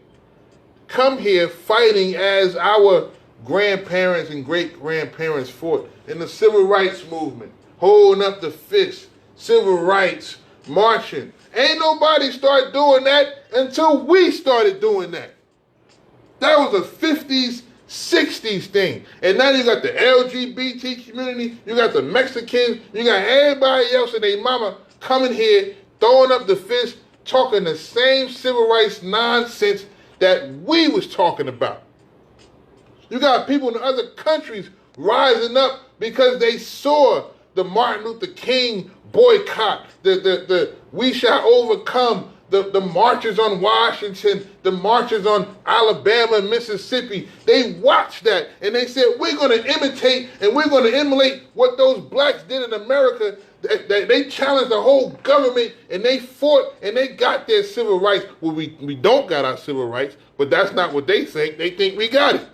fighting as our grandparents and great-grandparents fought in the civil rights movement, holding up the fist, civil rights, marching. Ain't nobody started doing that until we started doing that. That was a 50s, 60s thing. And now you got the LGBT community, you got the Mexicans, you got everybody else and their mama coming here, throwing up the fist, talking the same civil rights nonsense that we was talking about. You got people in other countries rising up because they saw the Martin Luther King boycott, the We Shall Overcome the marches on Washington, the marches on Alabama and Mississippi. They watched that and they said, we're going to imitate and we're going to emulate what those blacks did in America. They challenged the whole government and they fought and they got their civil rights. Well, we don't got our civil rights, but that's not what they think. They think we got it.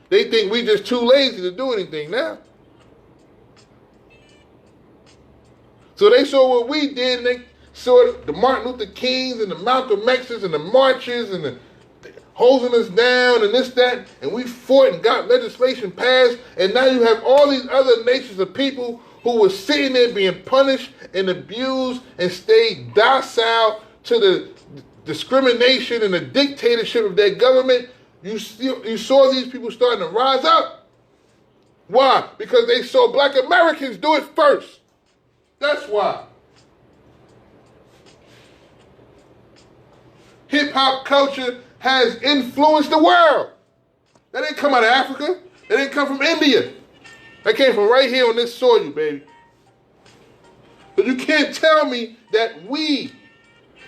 They think we just too lazy to do anything now. So they saw what we did, and they saw the Martin Luther Kings and the Malcolm X's and the marches and the hosing us down and this, that, and we fought and got legislation passed, and now you have all these other nations of people who were sitting there being punished and abused and stayed docile to the discrimination and the dictatorship of their government. You saw these people starting to rise up. Why? Because they saw black Americans do it first. That's why. Hip-hop culture has influenced the world. That didn't come out of Africa. That didn't come from India. That came from right here on this soil, baby. But you can't tell me that we,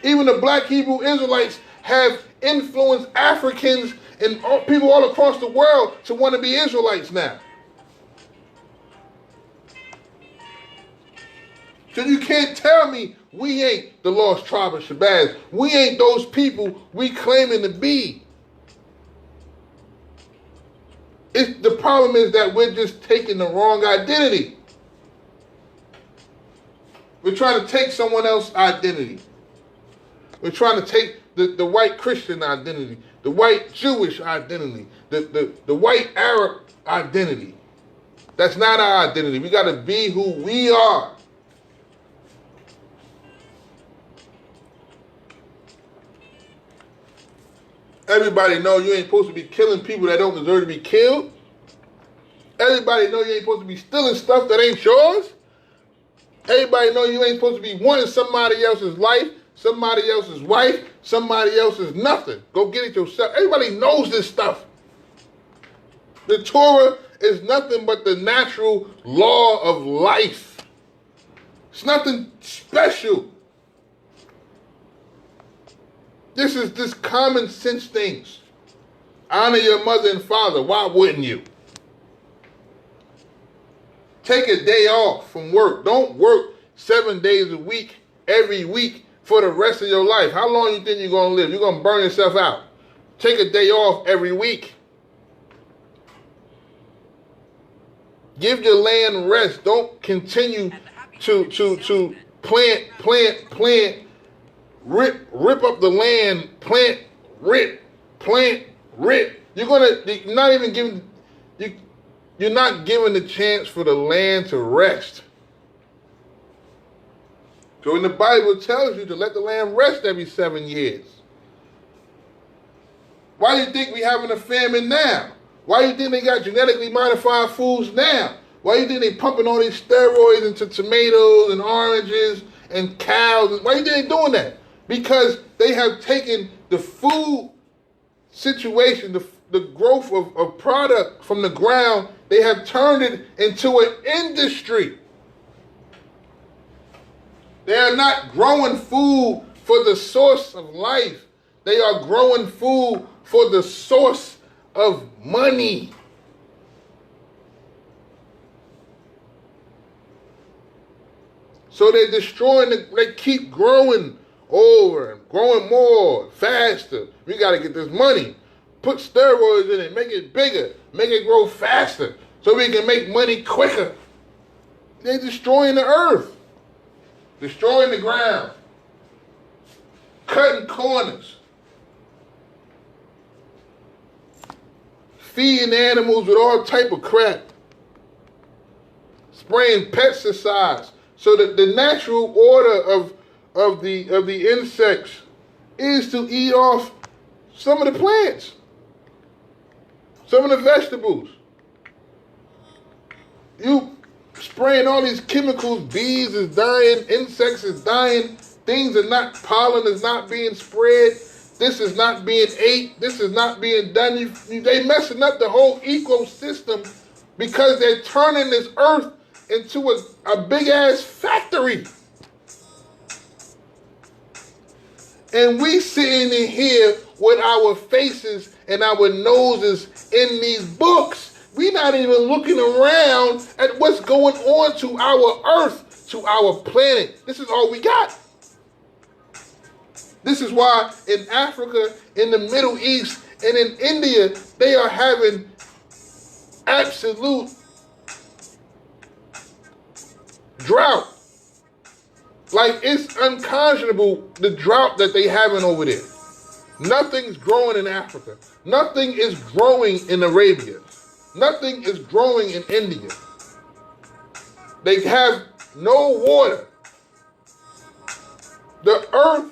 even the black Hebrew Israelites, have influenced Africans and people all across the world to want to be Israelites now. So you can't tell me we ain't the lost tribe of Shabazz. We ain't those people we claiming to be. The problem is that we're just taking the wrong identity. We're trying to take someone else's identity. We're trying to take the white Christian identity, the white Jewish identity, the white Arab identity. That's not our identity. We got to be who we are. Everybody know you ain't supposed to be killing people that don't deserve to be killed. Everybody know you ain't supposed to be stealing stuff that ain't yours. Everybody know you ain't supposed to be wanting somebody else's life, somebody else's wife, somebody else's nothing. Go get it yourself. Everybody knows this stuff. The Torah is nothing but the natural law of life. It's nothing special. This is just common sense things. Honor your mother and father. Why wouldn't you? Take a day off from work. Don't work 7 days a week, every week for the rest of your life. How long you think you're going to live? You're going to burn yourself out. Take a day off every week. Give your land rest. Don't continue to plant. Rip up the land, plant, rip. You're not giving the chance for the land to rest. So when the Bible tells you to let the land rest every 7 years, why do you think we having a famine now? Why do you think they got genetically modified foods now? Why do you think they pumping all these steroids into tomatoes and oranges and cows? Why do you think they doing that? Because they have taken the food situation, the growth of product from the ground, they have turned it into an industry. They are not growing food for the source of life. They are growing food for the source of money. So they're destroying they keep growing over and growing more, faster. We got to get this money. Put steroids in it, make it bigger, make it grow faster so we can make money quicker. They're destroying the earth, destroying the ground, cutting corners, feeding animals with all type of crap, spraying pesticides. So that the natural order of the insects is to eat off some of the plants, some of the vegetables. You spraying all these chemicals, bees is dying, insects is dying, things are not, pollen is not being spread, this is not being ate, this is not being done. They messing up the whole ecosystem because they're turning this earth into a big ass factory. And we sitting in here with our faces and our noses in these books. We not even looking around at what's going on to our earth, to our planet. This is all we got. This is why in Africa, in the Middle East, and in India, they are having absolute drought. Like, it's unconscionable, the drought that they having over there. Nothing's growing in Africa. Nothing is growing in Arabia. Nothing is growing in India. They have no water. The earth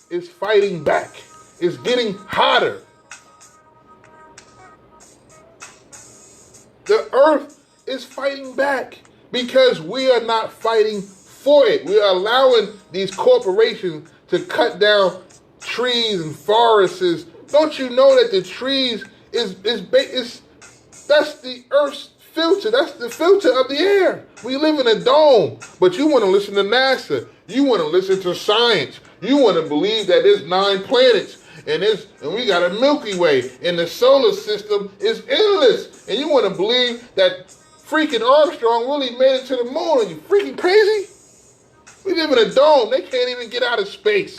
is fighting back. It's getting hotter. The earth is fighting back because we are not fighting for it. We are allowing these corporations to cut down trees and forests. Don't you know that the trees is that's the earth's filter. That's the filter of the air. We live in a dome, but you want to listen to NASA. You want to listen to science. You want to believe that there's 9 planets and we got a Milky Way and the solar system is endless. And you want to believe that freaking Armstrong really made it to the moon. Are you freaking crazy? We live in a dome. They can't even get out of space.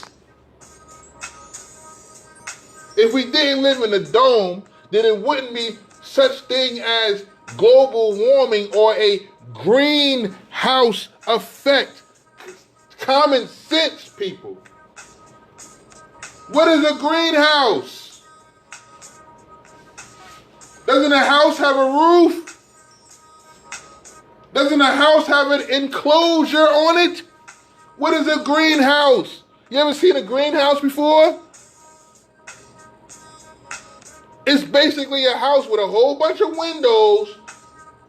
If we didn't live in a dome, then it wouldn't be such thing as global warming or a greenhouse effect. Common sense, people. What is a greenhouse? Doesn't a house have a roof? Doesn't a house have an enclosure on it? What is a greenhouse? You ever seen a greenhouse before? It's basically a house with a whole bunch of windows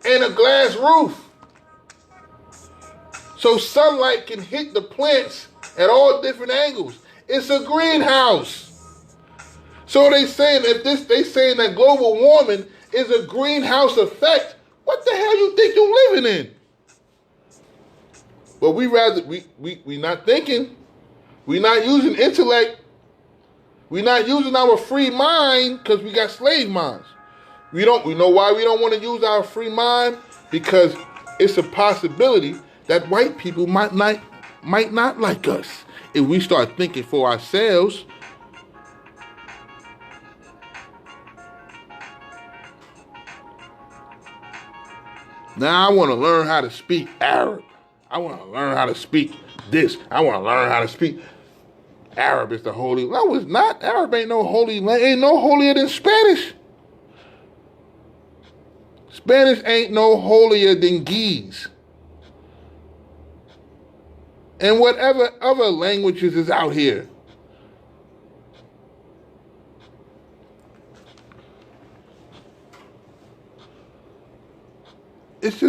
and a glass roof. So sunlight can hit the plants at all different angles. It's a greenhouse. So they saying that global warming is a greenhouse effect. What the hell you think you're living in? But we not thinking. We not using intellect. We not using our free mind because we got slave minds. We know why we don't want to use our free mind? Because it's a possibility that white people might not like us if we start thinking for ourselves. Now I want to learn how to speak Arab. I want to learn how to speak this. I want to learn how to speak Arab is the holy. No, it's not. Arab ain't no holy. Ain't no holier than Spanish. Spanish ain't no holier than Geese. And whatever other languages is out here. It's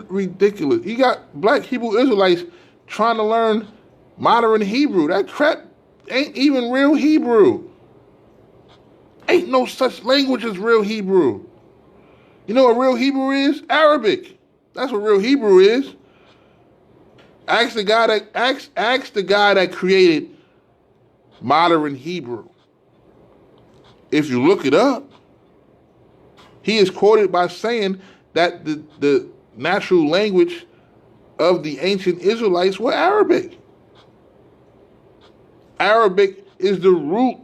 ridiculous. You got black Hebrew Israelites trying to learn modern Hebrew. That crap ain't even real Hebrew. Ain't no such language as real Hebrew. You know what real Hebrew is? Arabic. That's what real Hebrew is. Ask the guy that created modern Hebrew. If you look it up, he is quoted by saying that the natural language of the ancient Israelites were Arabic. Arabic is the root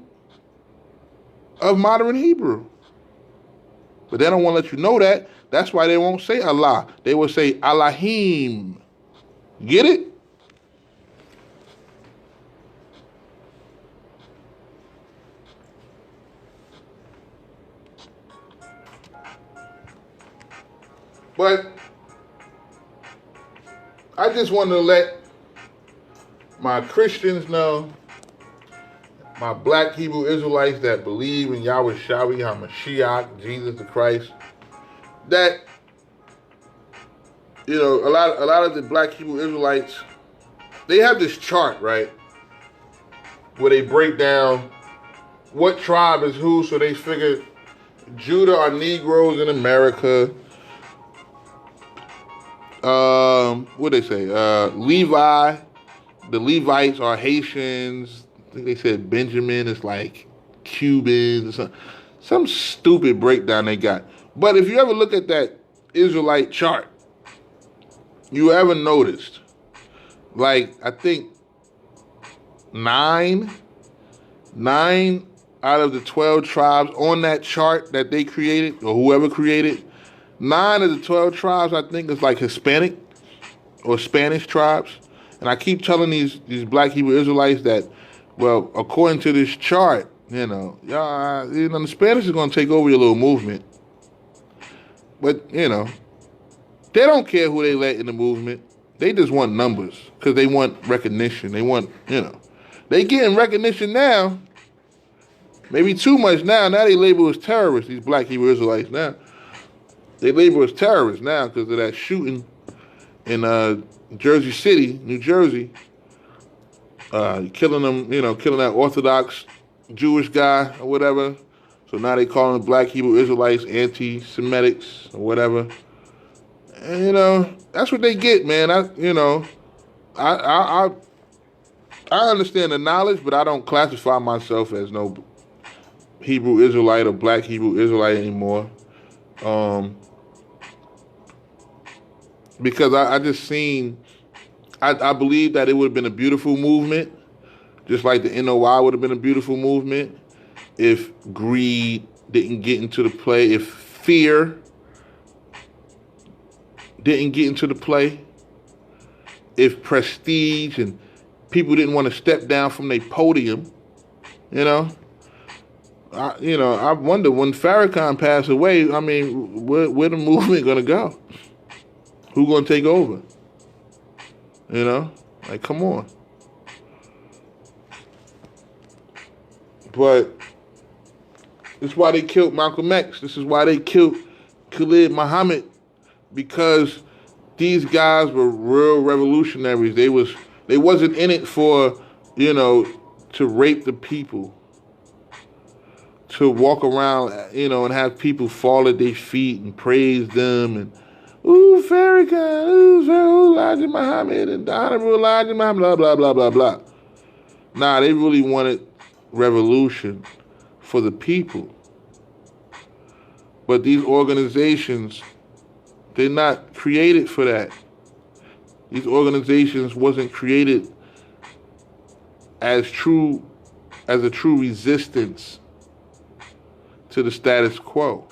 of modern Hebrew. But they don't want to let you know that. That's why they won't say Allah. They will say Allahim. Get it? But I just want to let my Christians know, my black Hebrew Israelites that believe in Yahweh Shawi HaMashiach, Jesus the Christ, that, you know, a lot of the black Hebrew Israelites, they have this chart, right, where they break down what tribe is who. So they figure Judah are Negroes in America. What they say? Levi, the Levites are Haitians. I think they said Benjamin is like Cubans or something. Some stupid breakdown they got. But if you ever look at that Israelite chart, you ever noticed, like, I think nine out of the 12 tribes on that chart that they created, or whoever created, 9 of the 12 tribes, I think, is like Hispanic or Spanish tribes. And I keep telling these black Hebrew Israelites that, well, according to this chart, the Spanish is going to take over your little movement. But, they don't care who they let in the movement. They just want numbers because they want recognition. They want, they getting recognition now. Maybe too much now. Now they label as terrorists, these black Hebrew Israelites now. They label as terrorists now because of that shooting in Jersey City, New Jersey. Killing them, killing that Orthodox Jewish guy or whatever. So now they calling the black Hebrew Israelites anti-Semitics or whatever. And, that's what they get, man. I understand the knowledge, but I don't classify myself as no Hebrew Israelite or black Hebrew Israelite anymore. Because I just seen, I believe that it would have been a beautiful movement, just like the NOI would have been a beautiful movement if greed didn't get into the play, if fear didn't get into the play, if prestige and people didn't want to step down from their podium, I wonder when Farrakhan passed away, I mean, where the movement gonna go? Who gonna take over? Like, come on. But this is why they killed Malcolm X. This is why they killed Khalid Muhammad, because these guys were real revolutionaries. They wasn't in it for, to rape the people, to walk around, and have people fall at their feet and praise them and, ooh, Farrakhan, ooh, Elijah Muhammad, and the Honorable Elijah Muhammad, blah, blah, blah, blah, blah. Nah, they really wanted revolution for the people. But these organizations, they're not created for that. These organizations wasn't created as a true resistance to the status quo.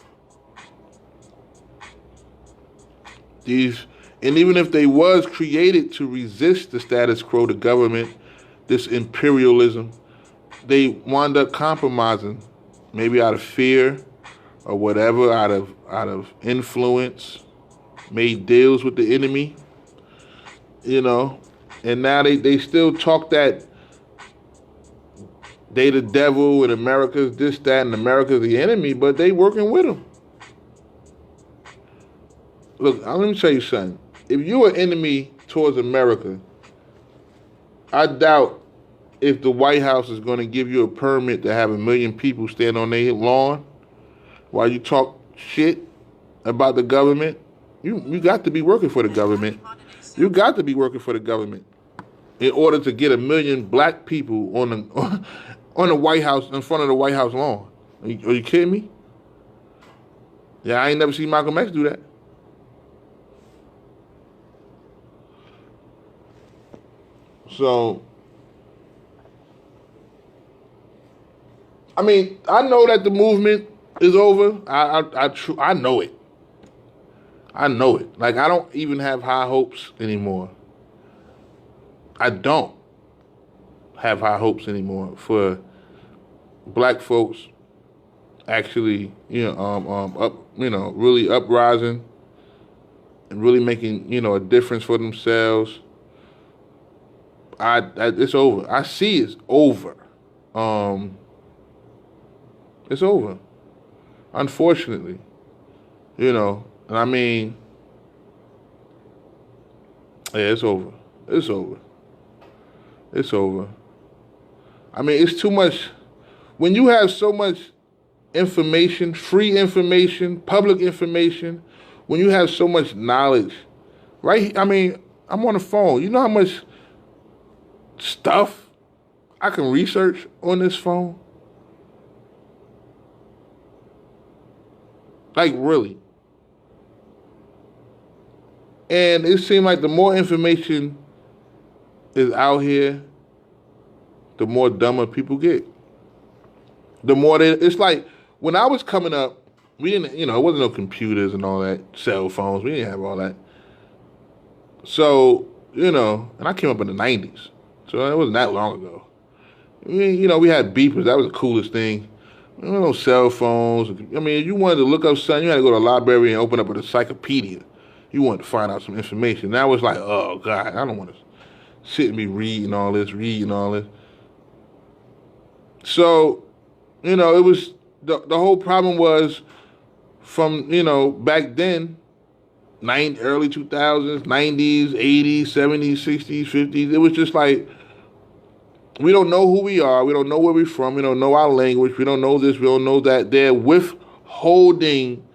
And even if they was created to resist the status quo, the government, this imperialism, they wound up compromising, maybe out of fear or whatever, out of influence, made deals with the enemy, and now they still talk that they the devil and America's this, that, and America's the enemy, but they working with them. Look, let me tell you something. If you're an enemy towards America, I doubt if the White House is going to give you a permit to have 1 million people stand on their lawn while you talk shit about the government. You got to be working for the government. You got to be working for the government in order to get 1 million black people on the White House, in front of the White House lawn. Are you kidding me? Yeah, I ain't never seen Malcolm X do that. So, I mean, I know that the movement is over. I know it. I know it. Like, I don't even have high hopes anymore. I don't have high hopes anymore for black folks actually, really uprising and really making, a difference for themselves. It's over. I see it's over. It's over. Unfortunately, and I mean, yeah, it's over. It's over. It's over. I mean, it's too much. When you have so much information, free information, public information, when you have so much knowledge, right? I mean, I'm on the phone. You know how much stuff I can research on this phone. Like, really. And it seemed like the more information is out here, the more dumber people get. The more it's like, when I was coming up, we didn't, it wasn't no computers and all that, cell phones. We didn't have all that. So, and I came up in the 90s. So it wasn't that long ago. We had beepers. That was the coolest thing. There were no cell phones. I mean, if you wanted to look up something, you had to go to a library and open up an encyclopedia. You wanted to find out some information. Now it's like, oh, God, I don't want to sit and be reading all this. So, it was, the whole problem was from, back then, early 2000s, 90s, 80s, 70s, 60s, 50s. It was just like, we don't know who we are. We don't know where we're from. We don't know our language. We don't know this. We don't know that. They're withholding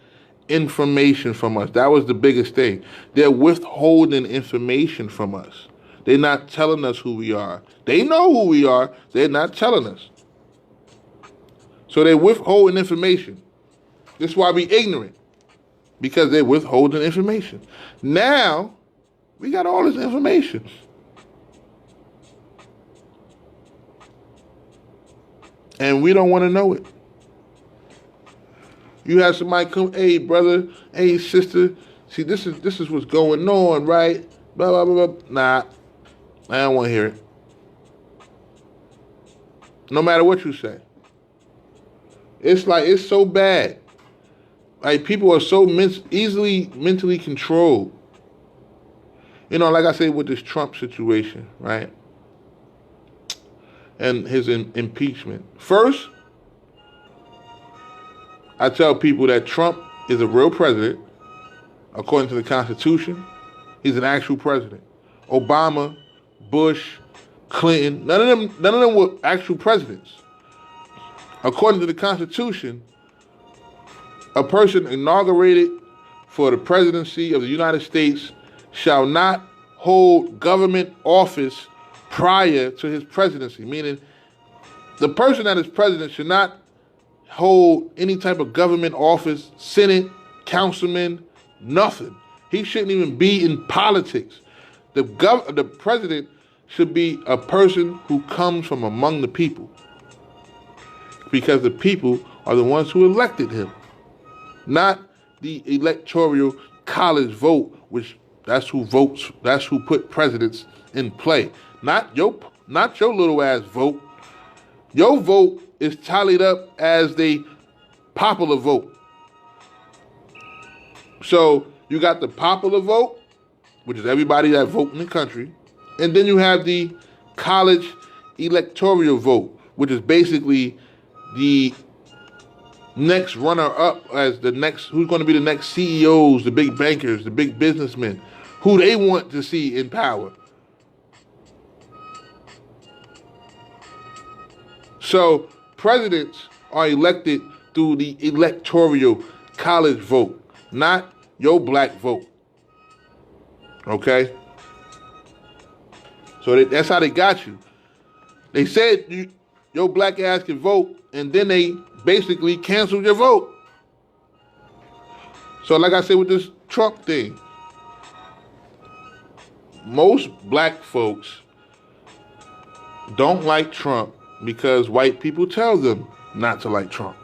information from us. That was the biggest thing. They're withholding information from us. They're not telling us who we are. They know who we are. They're not telling us. So they're withholding information. This is why we're ignorant. Because they're withholding information. Now, we got all this information. And we don't want to know it. You have somebody come, hey brother, hey sister, see this is what's going on, right? Blah blah blah blah. Nah, I don't want to hear it. No matter what you say. It's like, it's so bad. Like, people are so easily mentally controlled. Like I said with this Trump situation, right? And his impeachment. First, I tell people that Trump is a real president, according to the Constitution. He's an actual president. Obama, Bush, Clinton, none of them were actual presidents. According to the Constitution, a person inaugurated for the presidency of the United States shall not hold government office prior to his presidency, meaning the person that is president should not hold any type of government office, Senate, councilman, nothing. He shouldn't even be in politics. The president should be a person who comes from among the people, because the people are the ones who elected him, not the electoral college vote, which that's who votes, that's who put presidents in play. Not your little ass vote. Your vote is tallied up as the popular vote. So you got the popular vote, which is everybody that vote in the country, and then you have the college electoral vote, which is basically the next runner-up as the next, who's going to be the next CEOs, the big bankers, the big businessmen, who they want to see in power. So presidents are elected through the electoral college vote, not your black vote. Okay? So that's how they got you. They said your black ass can vote, and then they basically canceled your vote. So like I said with this Trump thing, most black folks don't like Trump because white people tell them not to like Trump.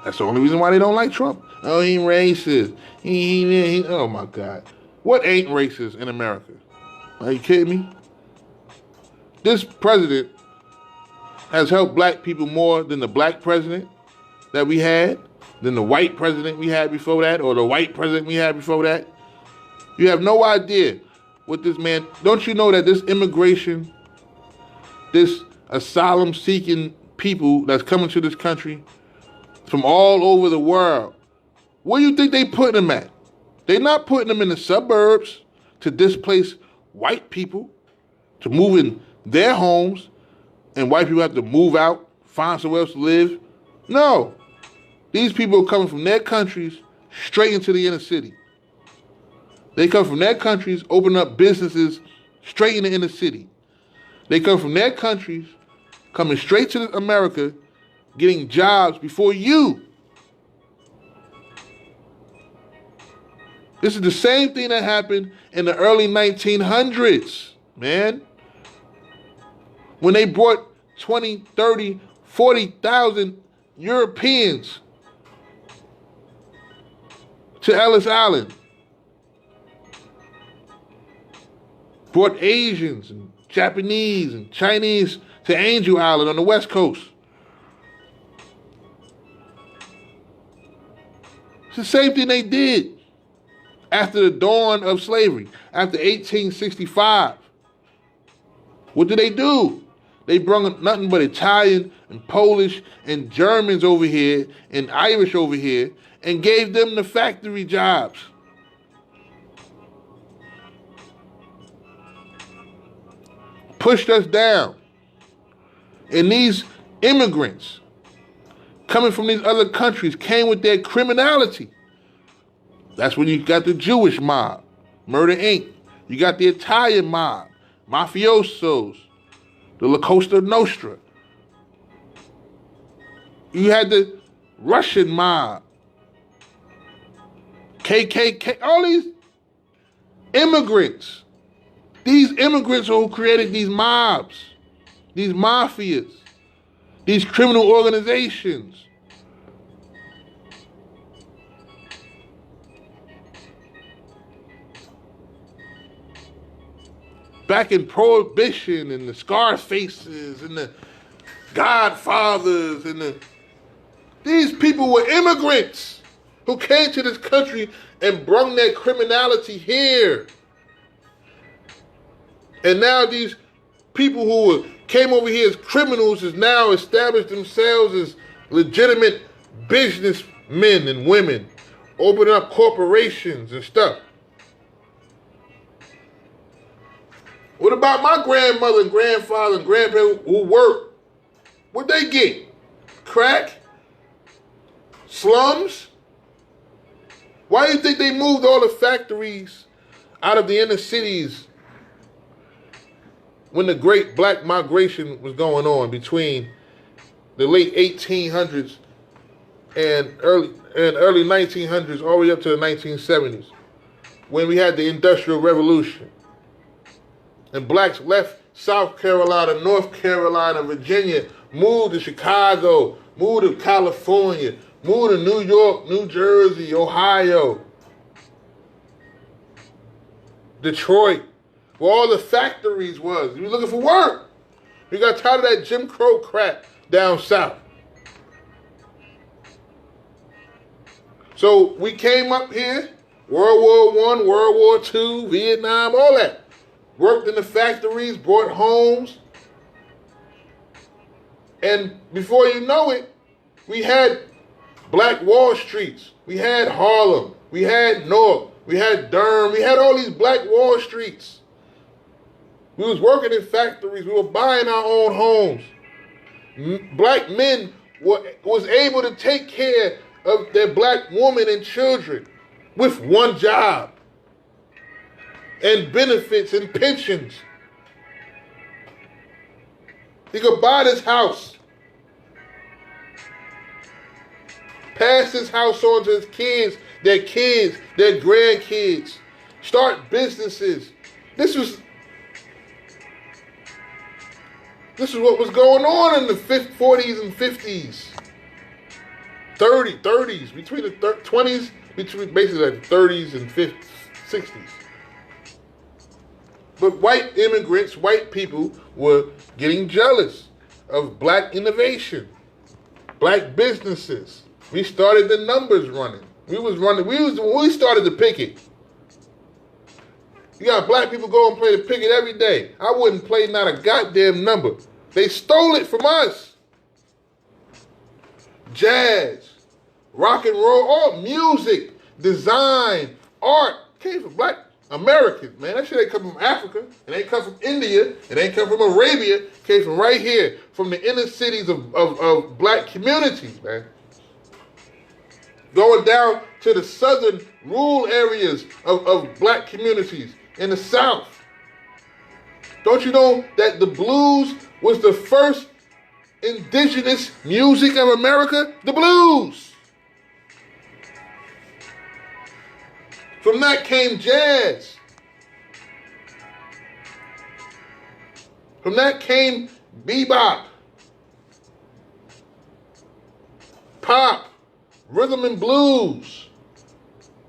That's the only reason why they don't like Trump. Oh, he racist. He oh my God. What ain't racist in America? Are you kidding me? This president has helped black people more than the black president that we had, than the white president we had before that, or the white president we had before that. You have no idea what this man, don't you know that this immigration, this asylum-seeking people that's coming to this country from all over the world, where do you think they putting them at? They're not putting them in the suburbs to displace white people, to move in their homes, and white people have to move out, find somewhere else to live. No. These people are coming from their countries straight into the inner city. They come from their countries, open up businesses straight in the inner city. They come from their countries, coming straight to America, getting jobs before you. This is the same thing that happened in the early 1900s, man. When they brought 20, 30, 40,000 Europeans to Ellis Island. Brought Asians and Japanese and Chinese to Angel Island on the West Coast. It's the same thing they did after the dawn of slavery, after 1865. What did they do? They brought nothing but Italian and Polish and Germans over here and Irish over here and gave them the factory jobs. Pushed us down. And these immigrants coming from these other countries came with their criminality. That's when you got the Jewish mob, Murder Inc. You got the Italian mob, mafiosos, the La Costa Nostra. You had the Russian mob, KKK, all these immigrants. These immigrants are who created these mobs, these mafias, these criminal organizations. Back in Prohibition and the Scarfaces and the Godfathers and these people were immigrants who came to this country and brought their criminality here. And now these people who came over here as criminals has now established themselves as legitimate businessmen and women, opening up corporations and stuff. What about my grandmother and grandfather and grandparents who worked? What'd they get? Crack? Slums? Why do you think they moved all the factories out of the inner cities when the great black migration was going on between the late 1800s and early 1900s all the way up to the 1970s, when we had the Industrial Revolution? And blacks left South Carolina, North Carolina, Virginia, moved to Chicago, moved to California, moved to New York, New Jersey, Ohio, Detroit, where all the factories was. You were looking for work. You got tired of that Jim Crow crap down south. So we came up here, World War I, World War II, Vietnam, all that. Worked in the factories, bought homes. And before you know it, we had Black Wall Streets. We had Harlem. We had North. We had Durham. We had all these Black Wall Streets. We was working in factories. We were buying our own homes. Black men was able to take care of their black women and children with one job. And benefits and pensions. He could buy this house. Pass this house on to his kids, their grandkids. Start businesses. This is what was going on in the 40s and 50s. 30s, between the 20s, between basically like the 30s and 50s, 60s. But white immigrants, white people were getting jealous of black innovation, black businesses. We started the numbers running. We started the picket. You got black people go and play the picket every day. I wouldn't play not a goddamn number. They stole it from us. Jazz, rock and roll, all music, design, art came from black Americans, man. That shit ain't come from Africa. It ain't come from India. It ain't come from Arabia. It came from right here, from the inner cities of black communities, man. Going down to the southern rural areas of black communities in the South. Don't you know that the blues was the first indigenous music of America? The blues. From that came jazz. From that came bebop, pop, rhythm and blues,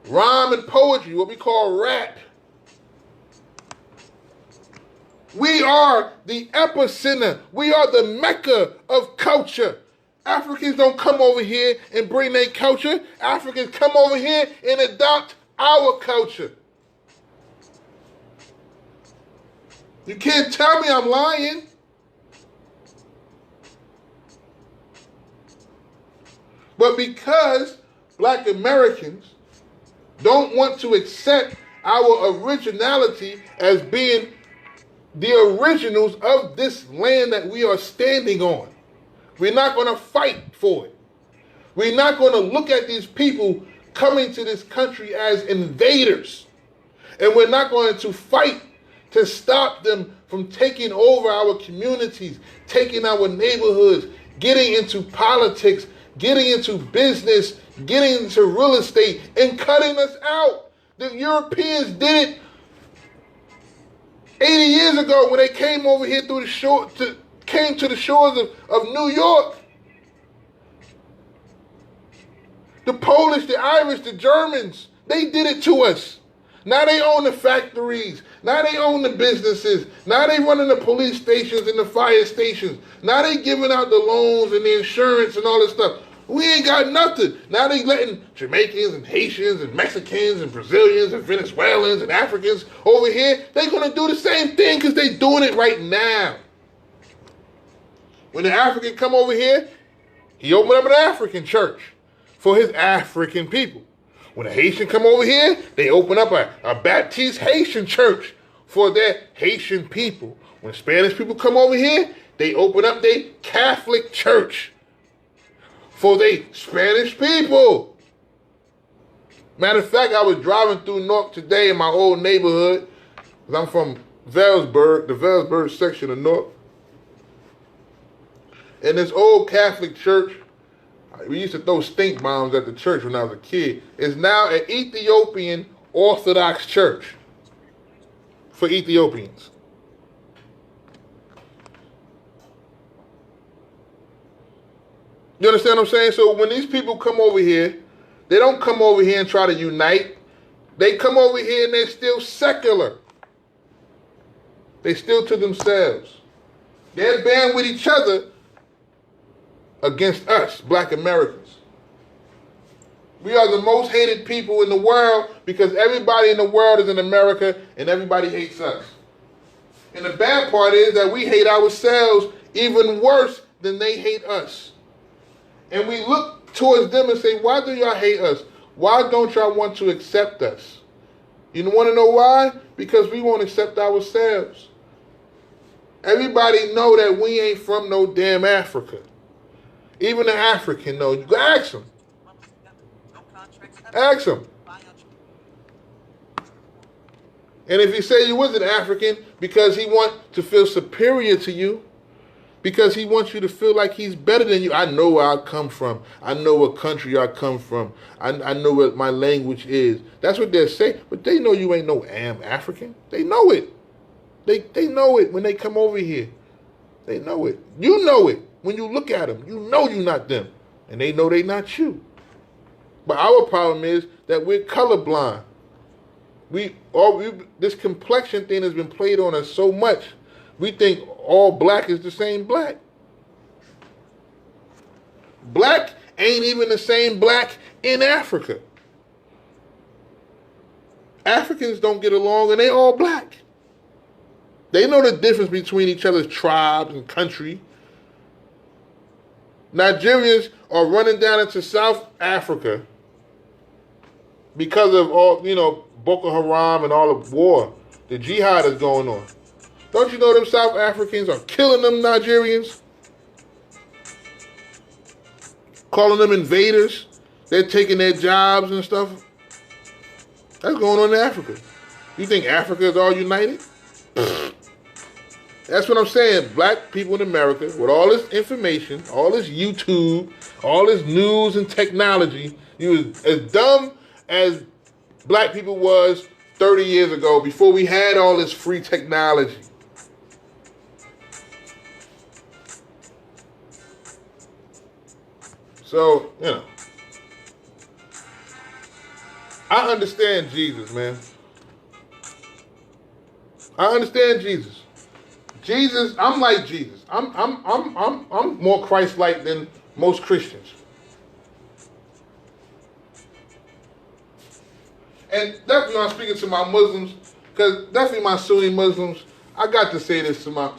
rhyme and poetry, what we call rap. We are the epicenter. We are the mecca of culture. Africans don't come over here and bring their culture. Africans come over here and adopt our culture. You can't tell me I'm lying. But because black Americans don't want to accept our originality as being the originals of this land that we are standing on, we're not going to fight for it. We're not going to look at these people coming to this country as invaders. And we're not going to fight to stop them from taking over our communities, taking our neighborhoods, getting into politics, getting into business, getting into real estate, and cutting us out. The Europeans did it 80 years ago when they came over here through the shore, came to the shores of New York. The Polish, the Irish, the Germans, they did it to us. Now they own the factories. Now they own the businesses. Now they running the police stations and the fire stations. Now they giving out the loans and the insurance and all this stuff. We ain't got nothing. Now they letting Jamaicans and Haitians and Mexicans and Brazilians and Venezuelans and Africans over here. They're going to do the same thing because they doing it right now. When the African come over here, he opened up an African church for his African people. When the Haitian come over here, they open up a Baptist Haitian church for their Haitian people. When Spanish people come over here, they open up their Catholic church for their Spanish people. Matter of fact, I was driving through Newark today in my old neighborhood. I'm from Vailsburg, the Vailsburg section of Newark. And this old Catholic church, we used to throw stink bombs at the church when I was a kid. It's now an Ethiopian Orthodox church for Ethiopians. You understand what I'm saying? So when these people come over here, they don't come over here and try to unite. They come over here and they're still secular. They still to themselves. They're band with each other against us, black Americans. We are the most hated people in the world because everybody in the world is in America and everybody hates us. And the bad part is that we hate ourselves even worse than they hate us. And we look towards them and say, why do y'all hate us? Why don't y'all want to accept us? You want to know why? Because we won't accept ourselves. Everybody know that we ain't from no damn Africa. Even the African know. You ask them. Ask them. And if he say you wasn't African because he want to feel superior to you, because he wants you to feel like he's better than you. I know where I come from. I know what country I come from. I know what my language is. That's what they're saying. But they know you ain't no African. They know it. They know it when they come over here. They know it. You know it. When you look at them, you know you're not them. And they know they not you. But our problem is that we're colorblind. This complexion thing has been played on us so much. We think all black is the same black. Black ain't even the same black in Africa. Africans don't get along and they all black. They know the difference between each other's tribes and country. Nigerians are running down into South Africa because of all, Boko Haram and all the war, the jihad is going on. Don't you know them South Africans are killing them Nigerians? Calling them invaders. They're taking their jobs and stuff. That's going on in Africa. You think Africa is all united? That's what I'm saying. Black people in America, with all this information, all this YouTube, all this news and technology, you was as dumb as black people was 30 years ago before we had all this free technology. So, you know, I understand Jesus, man. I understand Jesus. Jesus, I'm like Jesus. I'm more Christ-like than most Christians. And definitely when I'm speaking to my Muslims, because definitely my Sunni Muslims, I got to say this to my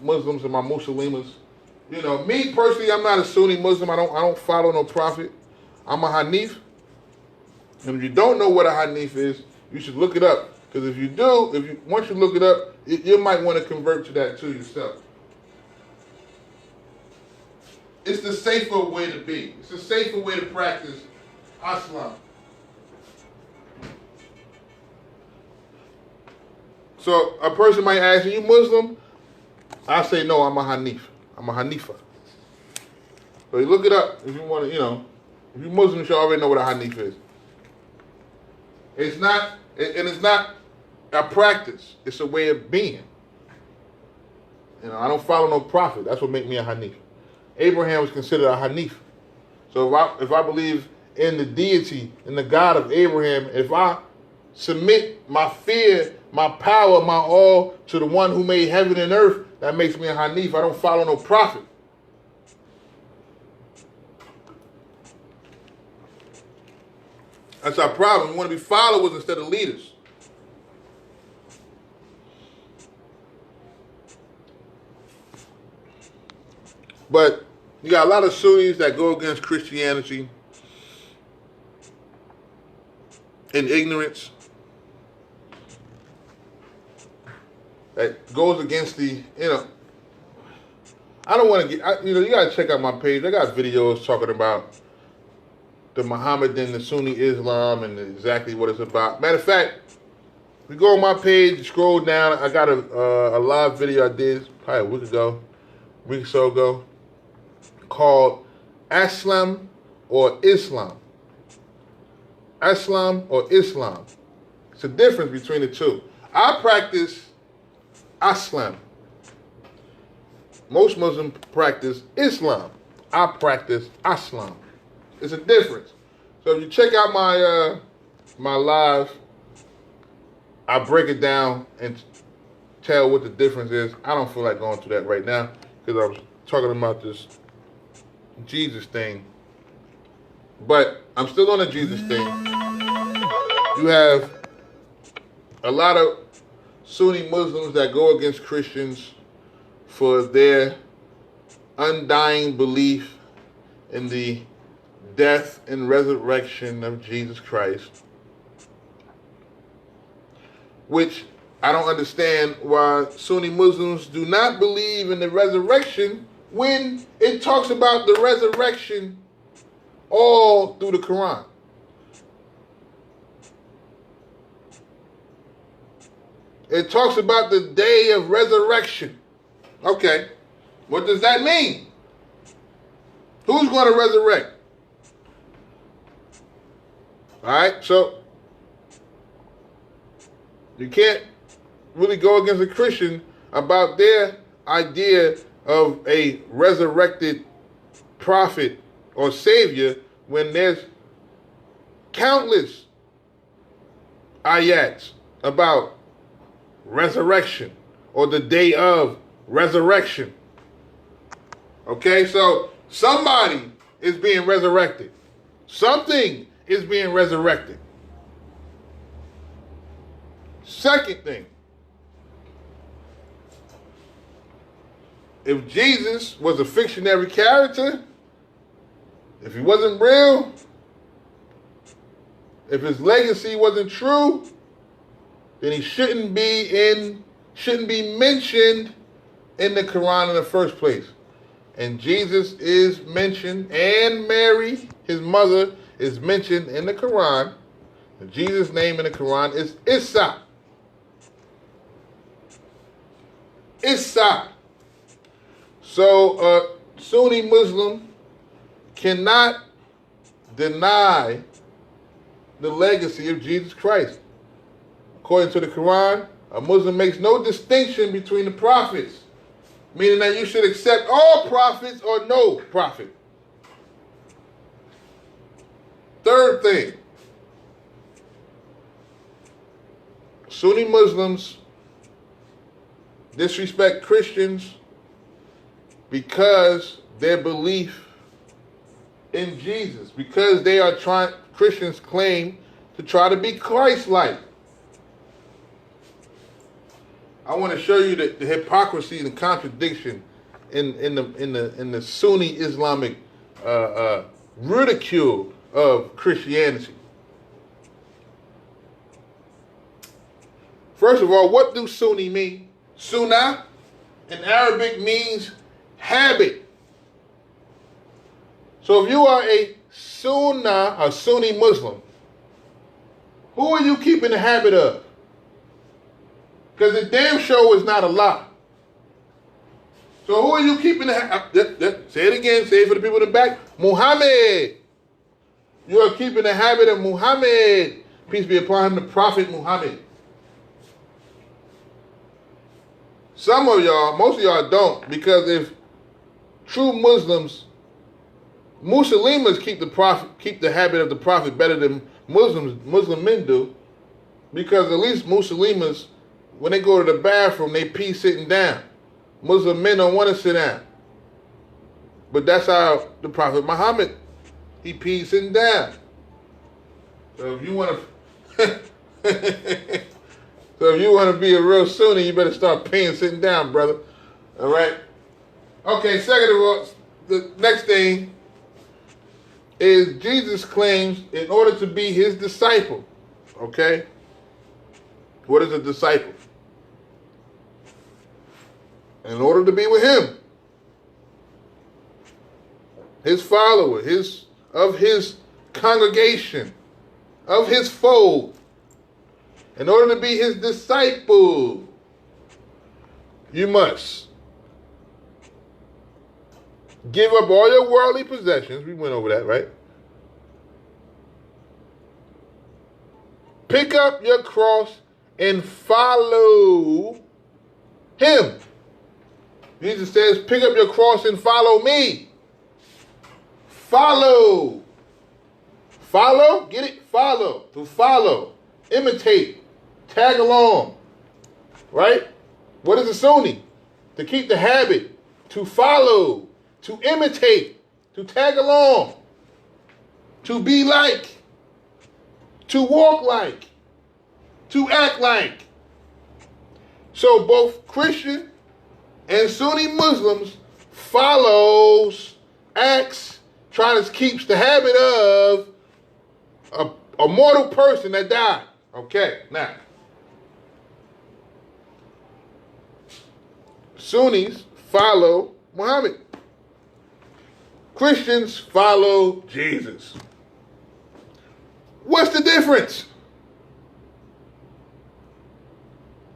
Muslims and my Muslimas. You know, me personally, I'm not a Sunni Muslim. I don't follow no prophet. I'm a Hanif. And if you don't know what a Hanif is, you should look it up. Because if you do, once you look it up, you might want to convert to that too yourself. It's the safer way to be. It's a safer way to practice Islam. So a person might ask, are you Muslim? I say, no, I'm a Hanif. I'm a Hanifa. So you look it up if you want to, you know, if you're Muslim, you should already know what a Hanif is. It's not a practice. It's a way of being. You know, I don't follow no prophet. That's what makes me a Hanif. Abraham was considered a Hanif. So if I believe in the deity, in the God of Abraham, if I submit my fear, my power, my all to the one who made heaven and earth, that makes me a Hanif. I don't follow no prophet. That's our problem. We want to be followers instead of leaders. But you got a lot of Sunnis that go against Christianity in ignorance. That goes against the, you know, I don't want to get, you know, you got to check out my page. I got videos talking about the Mohammedan, the Sunni Islam, and exactly what it's about. Matter of fact, if you go on my page, scroll down, I got a live video I did probably a week or so ago, called Aslam or Islam. Aslam or Islam. It's a difference between the two. I practice Aslam. Most Muslims practice Islam. I practice Aslam. It's a difference. So if you check out my live, I break it down and tell what the difference is. I don't feel like going through that right now because I was talking about this Jesus thing. But I'm still on the Jesus thing. You have a lot of Sunni Muslims that go against Christians for their undying belief in the death and resurrection of Jesus Christ, which I don't understand why Sunni Muslims do not believe in the resurrection when it talks about the resurrection all through the Quran. It talks about the day of resurrection. Okay, what does that mean? Who's going to resurrect? All right, so you can't really go against a Christian about their idea of a resurrected prophet or savior when there's countless ayats about resurrection or the day of resurrection. Okay, so somebody is being resurrected. Something is being resurrected. Second thing, if Jesus was a fictionary character, if he wasn't real, if his legacy wasn't true, then he shouldn't be mentioned in the Quran in the first place. And Jesus is mentioned, and Mary, his mother, is mentioned in the Quran. Jesus' name in the Quran is Isa. Isa. So a Sunni Muslim cannot deny the legacy of Jesus Christ. According to the Quran, a Muslim makes no distinction between the prophets, meaning that you should accept all prophets or no prophet. Third thing, Sunni Muslims disrespect Christians because their belief in Jesus, because they are Christians claim to try to be Christ-like. I want to show you the hypocrisy and contradiction in the Sunni Islamic ridicule of Christianity. First of all, what do Sunni mean? Sunnah in Arabic means habit. So if you are a Sunni Muslim, who are you keeping the habit of? Because the damn show is not a lie. So who are you keeping the habit? Say it again, say it for the people in the back. Muhammad. You are keeping the habit of Muhammad. Peace be upon him, the Prophet Muhammad. Some of y'all, most of y'all don't, because if true Muslims keep the habit of the Prophet better than Muslim men do, because at least Muslims, when they go to the bathroom, they pee sitting down. Muslim men don't want to sit down. But that's how the Prophet Muhammad, he peed sitting down. So if you want to be a real Sunni, you better start peeing sitting down, brother. All right? Okay, second of all, the next thing is Jesus claims in order to be his disciple, okay? What is a disciple? In order to be with him, his follower, of his congregation, of his fold, in order to be his disciple, you must give up all your worldly possessions. We went over that, right? Pick up your cross and follow him. Jesus says, pick up your cross and follow me. Follow. Follow? Get it? Follow. To follow. Imitate. Tag along. Right? What is a Sunni? To keep the habit. To follow. To imitate. To tag along. To be like. To walk like. To act like. So both Christian and Sunni Muslims follows, acts, keeps the habit of a mortal person that died. Okay, now. Sunnis follow Muhammad. Christians follow Jesus. What's the difference?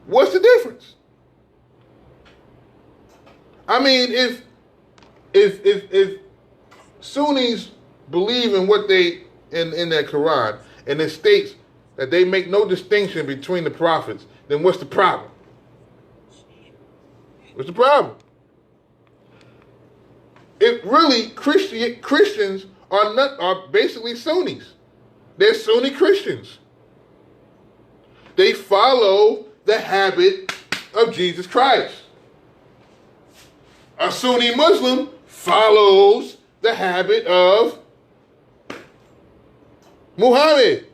What's the difference? I mean, if Sunnis believe in what they in their Quran, and it states that they make no distinction between the prophets, then what's the problem? What's the problem? If really Christians are basically Sunnis. They're Sunni Christians. They follow the habit of Jesus Christ. A Sunni Muslim follows the habit of Muhammad.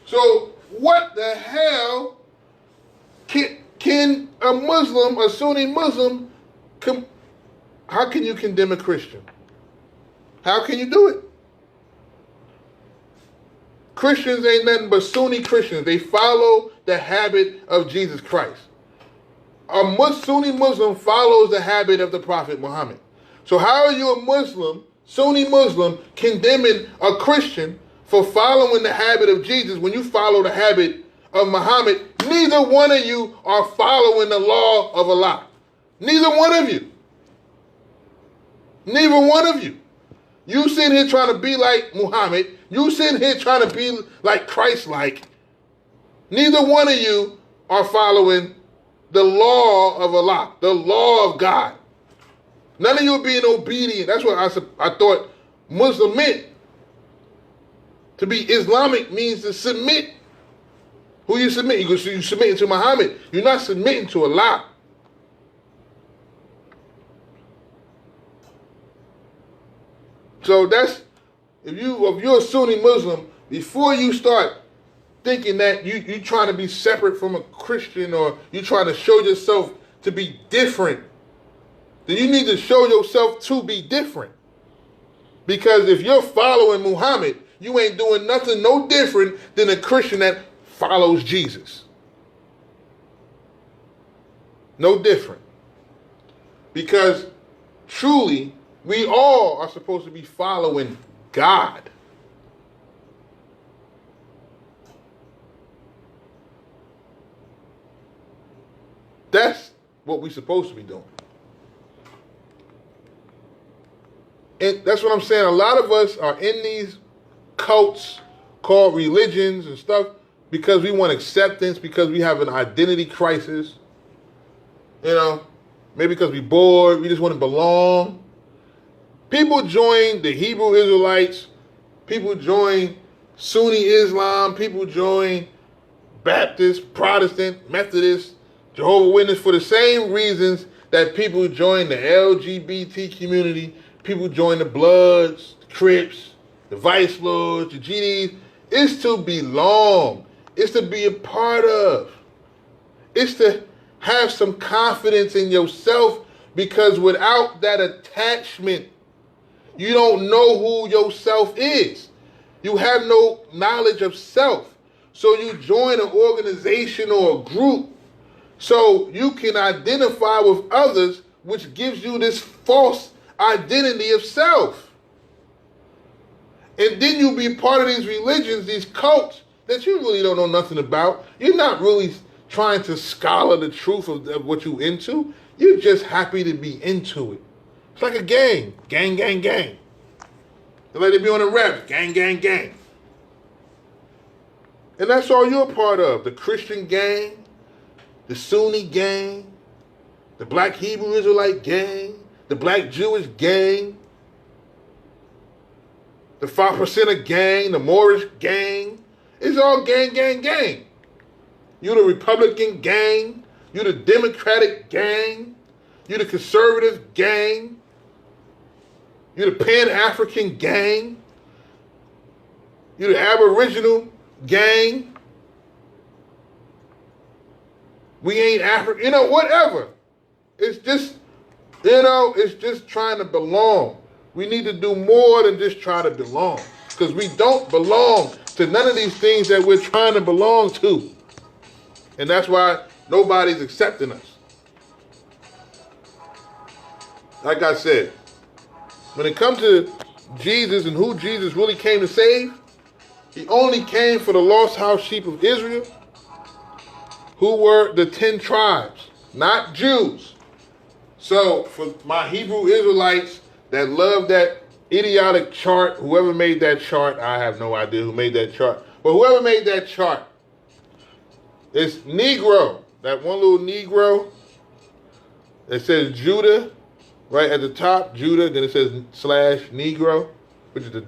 So what the hell can a Muslim, a Sunni Muslim, how can you condemn a Christian? How can you do it? Christians ain't nothing but Sunni Christians. They follow the habit of Jesus Christ. A Sunni Muslim follows the habit of the Prophet Muhammad. So how are you a Muslim, Sunni Muslim, condemning a Christian for following the habit of Jesus when you follow the habit of Muhammad, neither one of you are following the law of Allah. Neither one of you. Neither one of you. You sitting here trying to be like Muhammad. You sitting here trying to be like Christ-like. Neither one of you are following the law of Allah, the law of God. None of you are being obedient. That's what I thought Muslim meant. To be Islamic means to submit. Who you submit? You submitting to Muhammad. You're not submitting to Allah. So that's, if you're a Sunni Muslim, before you start thinking that you trying to be separate from a Christian or you trying to show yourself to be different, then you need to show yourself to be different. Because if you're following Muhammad, you ain't doing nothing no different than a Christian that follows Jesus. No different. Because truly, we all are supposed to be following God. That's what we're supposed to be doing. And that's what I'm saying. A lot of us are in these cults called religions and stuff because we want acceptance, because we have an identity crisis. You know, maybe because we're bored, we just want to belong. People join the Hebrew Israelites. People join Sunni Islam. People join Baptist, Protestant, Methodist, Jehovah's Witness for the same reasons that people join the LGBT community. People join the Bloods, the Crips, the Vice Lords, the GDs. It's to belong. It's to be a part of. It's to have some confidence in yourself, because without that attachment, you don't know who yourself is. You have no knowledge of self. So you join an organization or a group so you can identify with others, which gives you this false identity of self. And then you be part of these religions, these cults that you really don't know nothing about. You're not really trying to scholar the truth of what you're into. You're just happy to be into it. It's like a gang. Gang, gang, gang. It's like they be on a rap. Gang, gang, gang. And that's all you're a part of. The Christian gang, the Sunni gang, the Black Hebrew Israelite gang, the Black Jewish gang, the 5%er gang, the Moorish gang. It's all gang, gang, gang. You're the Republican gang. You're the Democratic gang. You're the conservative gang. You're the Pan-African gang. You're the Aboriginal gang. We ain't African, whatever. It's just, it's just trying to belong. We need to do more than just try to belong, because we don't belong to none of these things that we're trying to belong to. And that's why nobody's accepting us. Like I said, when it comes to Jesus and who Jesus really came to save, he only came for the lost house sheep of Israel, who were the 10 tribes, not Jews. So for my Hebrew Israelites that love that idiotic chart, whoever made that chart, I have no idea who made that chart, but whoever made that chart, it's Negro, that one little Negro. It says Judah right at the top, Judah, then it says / Negro, which is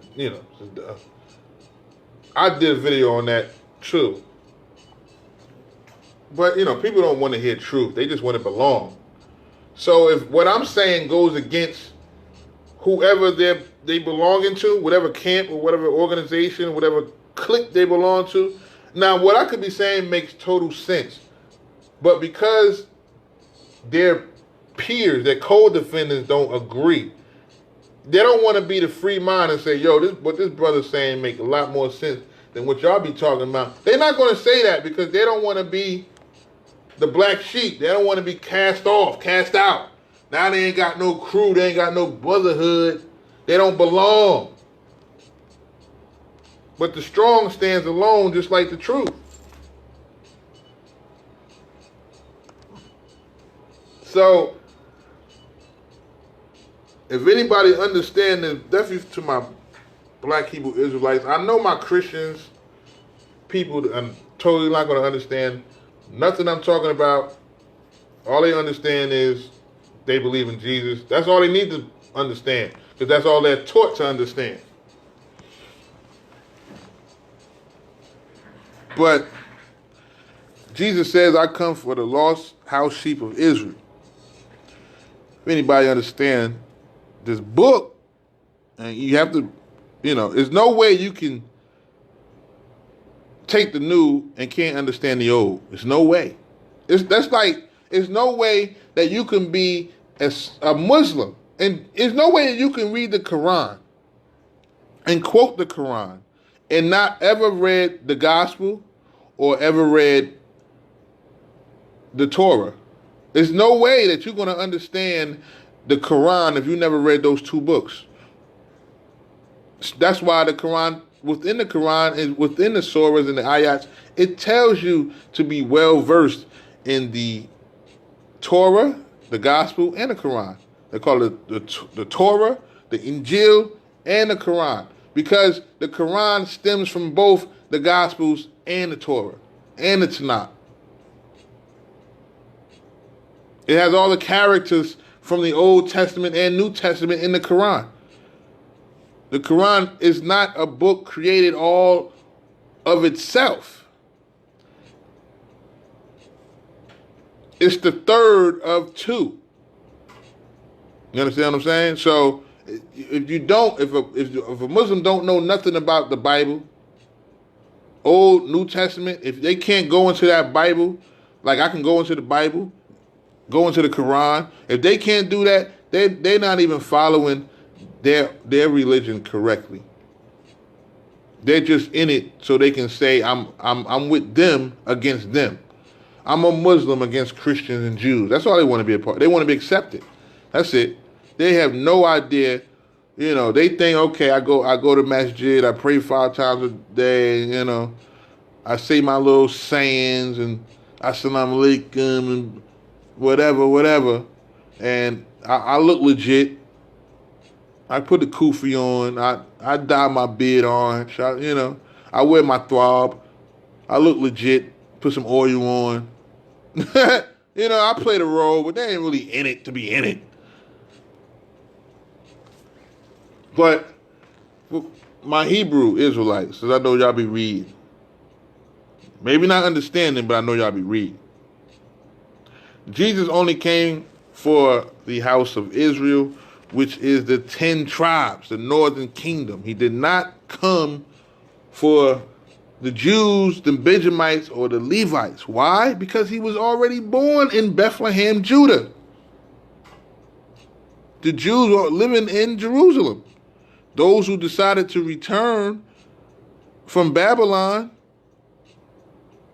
I did a video on that too. But, people don't want to hear truth. They just want to belong. So if what I'm saying goes against whoever they belong into, whatever camp or whatever organization, whatever clique they belong to, now what I could be saying makes total sense. But because their peers, their co-defendants don't agree, they don't want to be the free mind and say, yo, what this brother's saying make a lot more sense than what y'all be talking about. They're not going to say that because they don't want to be the black sheep. They don't want to be cast off, cast out. Now they ain't got no crew. They ain't got no brotherhood. They don't belong. But the strong stands alone just like the truth. So, if anybody understands this, definitely to my Black Hebrew Israelites, I know my Christians, people are totally not going to understand nothing I'm talking about. All they understand is they believe in Jesus. That's all they need to understand, because that's all they're taught to understand. But Jesus says, I come for the lost house sheep of Israel. If anybody understand this book, and you have to, there's no way you can take the new and can't understand the old. There's no way. There's no way that you can be a Muslim, and there's no way that you can read the Quran and quote the Quran and not ever read the gospel or ever read the Torah. There's no way that you're going to understand the Quran if you never read those two books. That's why the Quran, within the Quran, is within the surahs and the ayats, it tells you to be well versed in the Torah, the Gospel, and the Quran. They call it the Torah, the Injil, and the Quran, because the Quran stems from both the Gospels and the Torah and the Tanakh. It has all the characters from the Old Testament and New Testament in the Quran. The Quran is not a book created all of itself. It's the third of two. You understand what I'm saying? So if a Muslim don't know nothing about the Bible, Old, New Testament, if they can't go into that Bible, like I can go into the Bible, go into the Quran, if they can't do that, they're not even following their religion correctly. They're just in it so they can say I'm with them against them. I'm a Muslim against Christians and Jews. That's all they want to be a part. They want to be accepted. That's it. They have no idea. They think, okay, I go to masjid, I pray 5 times a day, I say my little sayings and assalamu alaikum and whatever. And I look legit. I put the kufi on. I dye my beard orange. I wear my thwab. I look legit. Put some oil on. I play the role, but they ain't really in it to be in it. But my Hebrew Israelites, because I know y'all be reading. Maybe not understanding, but I know y'all be reading. Jesus only came for the house of Israel, which is the 10 tribes, the northern kingdom. He did not come for the Jews, the Benjamites, or the Levites. Why? Because he was already born in Bethlehem, Judah. The Jews were living in Jerusalem. Those who decided to return from Babylon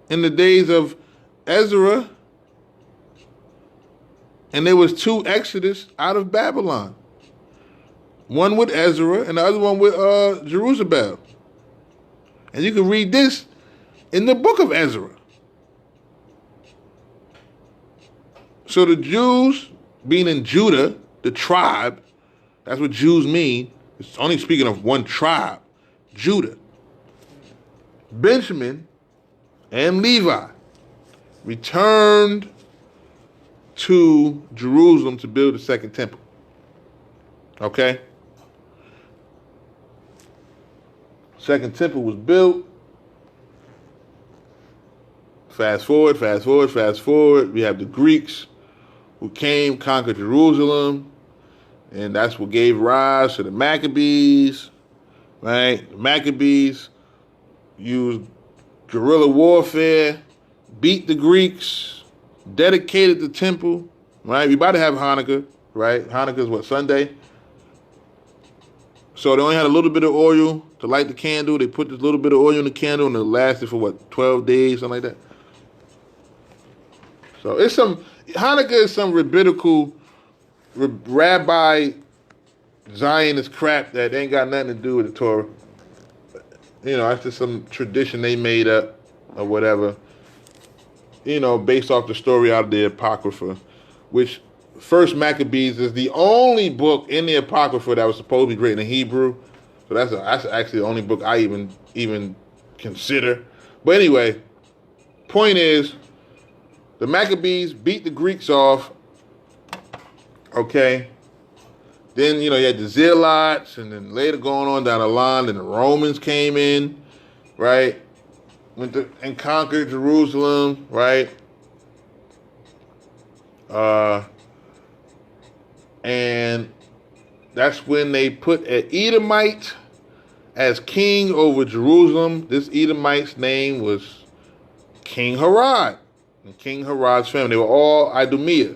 in the days of Ezra, and there was 2 exodus out of Babylon. One with Ezra and the other one with Jerusalem. And you can read this in the book of Ezra. So the Jews, being in Judah, the tribe, that's what Jews mean. It's only speaking of one tribe, Judah. Benjamin and Levi returned to Jerusalem to build the second temple. Okay? Second temple was built. Fast forward. We have the Greeks who came, conquered Jerusalem, and that's what gave rise to the Maccabees, right? The Maccabees used guerrilla warfare, beat the Greeks, dedicated the temple, right? We about to have Hanukkah, right? Hanukkah is what, Sunday? So they only had a little bit of oil to light the candle. They put this little bit of oil in the candle, and it lasted for 12 days, something like that. So Hanukkah is some rabbinical, rabbi Zionist crap that ain't got nothing to do with the Torah. It's just some tradition they made up or whatever, based off the story out of the Apocrypha, which First Maccabees is the only book in the Apocrypha that was supposed to be written in Hebrew. So that's actually the only book I even consider. But anyway, point is, the Maccabees beat the Greeks off. Okay. Then, you had the Zealots, and then later going on down the line, then the Romans came in, right? And conquered Jerusalem, right? And that's when they put an Edomite as king over Jerusalem. This Edomite's name was King Herod. And King Herod's family, they were all Idumea.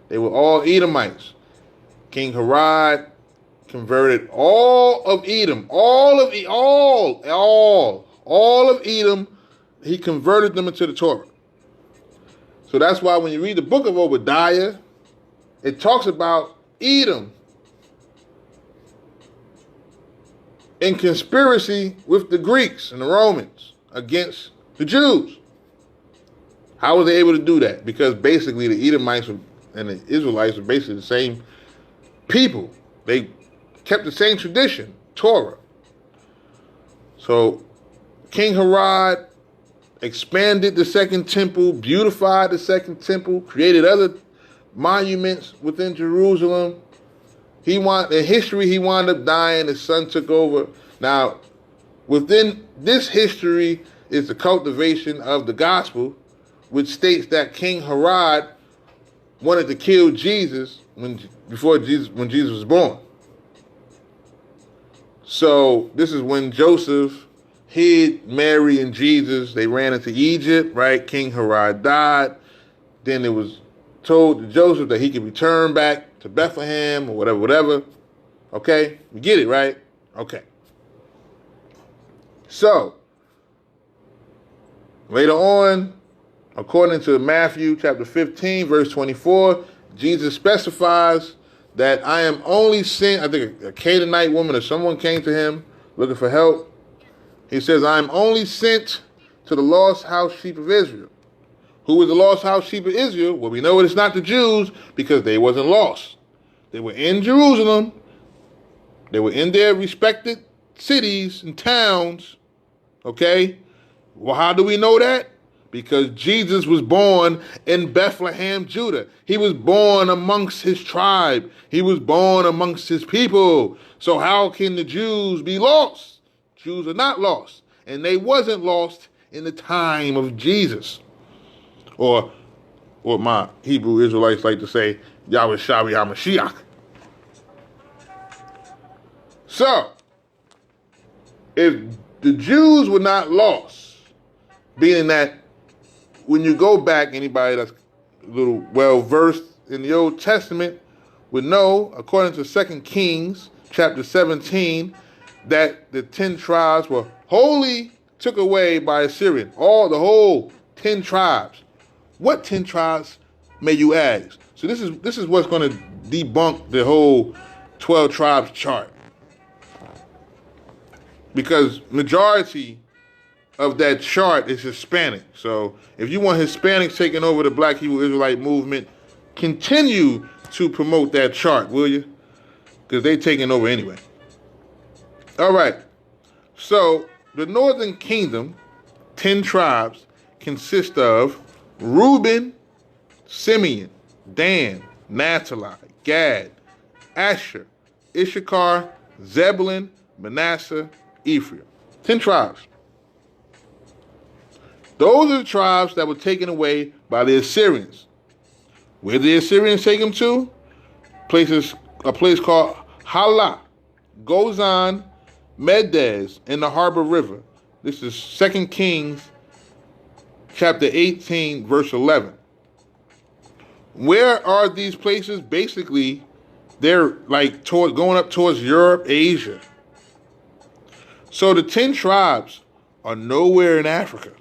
They were all Edomites. King Herod converted all of Edom, all of Edom. He converted them into the Torah. So that's why when you read the book of Obadiah, it talks about Edom in conspiracy with the Greeks and the Romans against the Jews. How were they able to do that? Because basically the Edomites and the Israelites were basically the same people. They kept the same tradition, Torah. So King Herod expanded the second temple, beautified the second temple, created other monuments within Jerusalem. In history, he wound up dying. His son took over. Now, within this history is the cultivation of the gospel, which states that King Herod wanted to kill Jesus when Jesus was born. So this is when Joseph hid Mary and Jesus. They ran into Egypt, right? King Herod died. Then it was told to Joseph that he could return back to Bethlehem or whatever. Okay? You get it, right? Okay. So, later on, according to Matthew chapter 15, verse 24, Jesus specifies that I am only sent. I think a Canaanite woman or someone came to him looking for help. He says, I am only sent to the lost house sheep of Israel. Who was the lost house sheep of Israel? Well, we know it's not the Jews because they wasn't lost. They were in Jerusalem. They were in their respected cities and towns. Okay? Well, how do we know that? Because Jesus was born in Bethlehem, Judah. He was born amongst his tribe. He was born amongst his people. So how can the Jews be lost? Jews are not lost. And they wasn't lost in the time of Jesus. Or what my Hebrew Israelites like to say, Yahweh Shavi HaMashiach. So, if the Jews were not lost, being that when you go back, anybody that's a little well-versed in the Old Testament would know, according to 2 Kings chapter 17, that the 10 tribes were wholly took away by Assyrian. The whole 10 tribes. What 10 tribes, may you ask? So this is what's going to debunk the whole 12 tribes chart. Because majority of that chart is Hispanic. So if you want Hispanics taking over the Black Hebrew Israelite movement, continue to promote that chart, will you? Because they're taking over anyway. All right. So the Northern Kingdom, 10 tribes, consist of Reuben, Simeon, Dan, Naphtali, Gad, Asher, Issachar, Zebulun, Manasseh, Ephraim. 10 tribes. Those are the tribes that were taken away by the Assyrians. Where did the Assyrians take them to? A place called Halah, Gozan, Medes, and the Harbor River. This is 2 Kings chapter 18, verse 11. Where are these places? Basically, they're like going up towards Europe, Asia. So the 10 tribes are nowhere in Africa.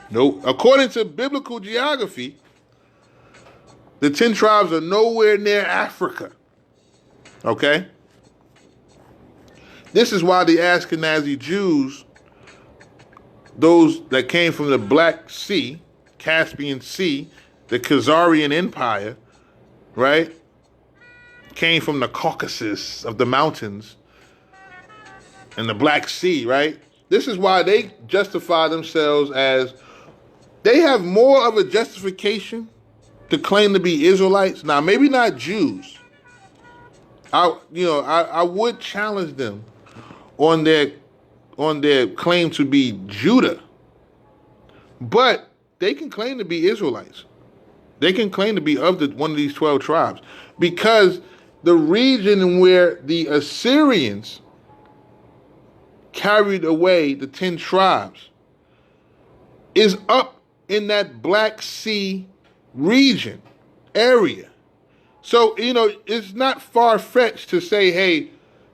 No, according to biblical geography, the 10 tribes are nowhere near Africa. Okay? This is why the Ashkenazi Jews, those that came from the Black Sea, Caspian Sea, the Khazarian Empire, right? Came from the Caucasus of the mountains and the Black Sea, right? This is why they justify themselves as, they have more of a justification to claim to be Israelites. Now, maybe not Jews. I would challenge them on their claim to be Judah. But they can claim to be Israelites. They can claim to be of one of these 12 tribes, because the region where the Assyrians carried away the 10 tribes is up in that Black Sea region area. So, it's not far-fetched to say, hey,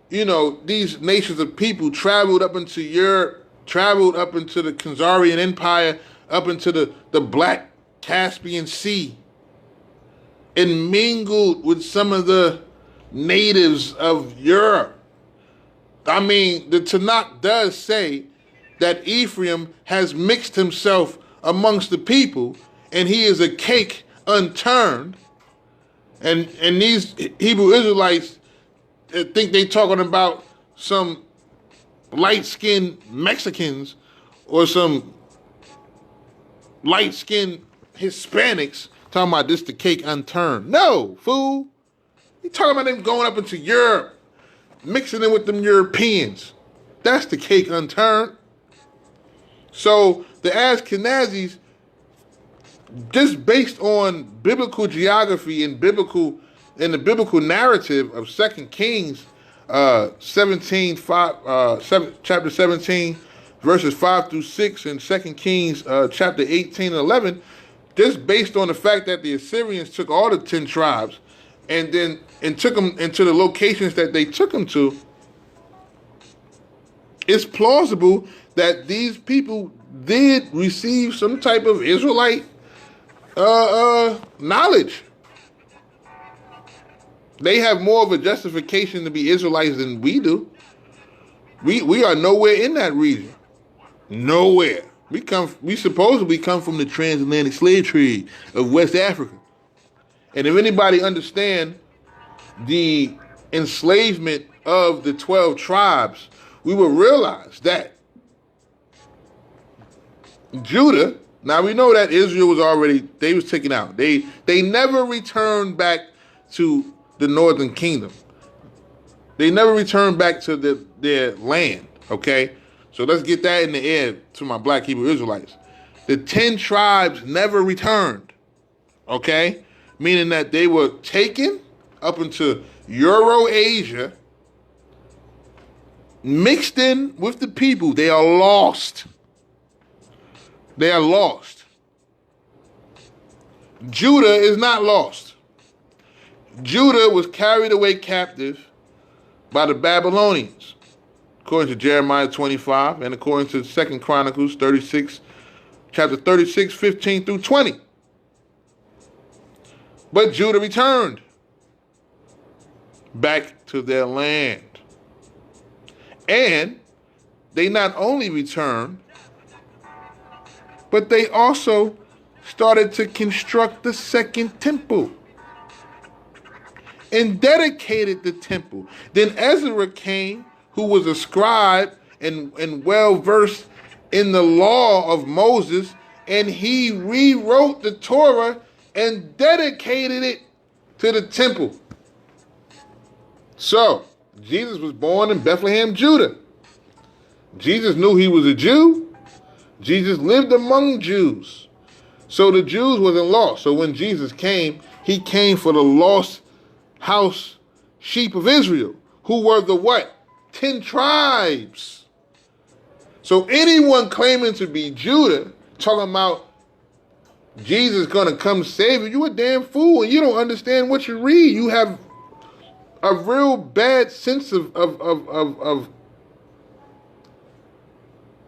these nations of people traveled up into Europe, traveled up into the Khazarian Empire, up into the Black Caspian Sea, and mingled with some of the natives of Europe. I mean, the Tanakh does say that Ephraim has mixed himself amongst the people, and he is a cake unturned. And these Hebrew Israelites think they talking about some light-skinned Mexicans or some light-skinned Hispanics talking about this the cake unturned. No, fool. You talking about them going up into Europe, mixing in with them Europeans. That's the cake unturned. So the Ashkenazis, just based on biblical geography and the biblical narrative of 2 Kings 17, chapter 17, verses 5 through 6, and 2 Kings chapter 18 and 11, just based on the fact that the Assyrians took all the 10 tribes and took them into the locations that they took them to, it's plausible that these people did receive some type of Israelite knowledge. They have more of a justification to be Israelites than we do. We are nowhere in that region. Nowhere. We supposedly come from the transatlantic slave trade of West Africa. And if anybody understand the enslavement of the 12 tribes, we will realize that Judah, now we know that Israel they was taken out. They never returned back to the northern kingdom. They never returned back to their land, okay? So let's get that in the air to my black Hebrew Israelites. The 10 tribes never returned, okay? Meaning that they were taken up into Euro-Asia, mixed in with the people. They are lost. They are lost. Judah is not lost. Judah was carried away captive by the Babylonians, according to Jeremiah 25 and according to 2 Chronicles 36, chapter 36, 15 through 20. But Judah returned back to their land. And they not only returned, but they also started to construct the second temple and dedicated the temple. Then Ezra came, who was a scribe and well-versed in the law of Moses, and he rewrote the Torah and dedicated it to the temple. So, Jesus was born in Bethlehem, Judah. Jesus knew he was a Jew. Jesus lived among Jews. So the Jews wasn't lost. So when Jesus came, he came for the lost house sheep of Israel, who were the what? 10 tribes. So anyone claiming to be Judah, talking about Jesus gonna come save you, you a damn fool, and you don't understand what you read. You have a real bad sense of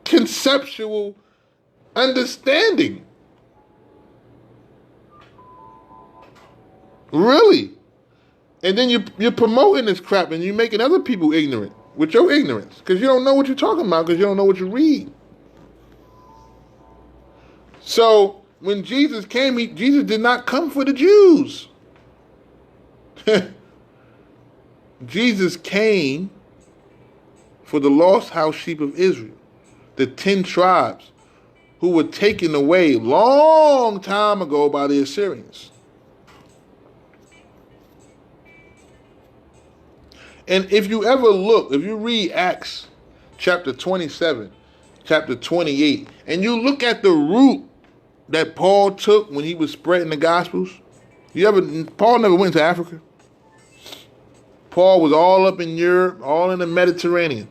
conceptual understanding. Really. And then you're promoting this crap and you're making other people ignorant with your ignorance because you don't know what you're talking about because you don't know what you read. So when Jesus came, Jesus did not come for the Jews. Jesus came for the lost house sheep of Israel, the 10 tribes who were taken away long time ago by the Assyrians. And if you ever look, if you read Acts chapter 27, chapter 28, and you look at the route that Paul took when he was spreading the Gospels, Paul never went to Africa. Paul was all up in Europe, all in the Mediterranean.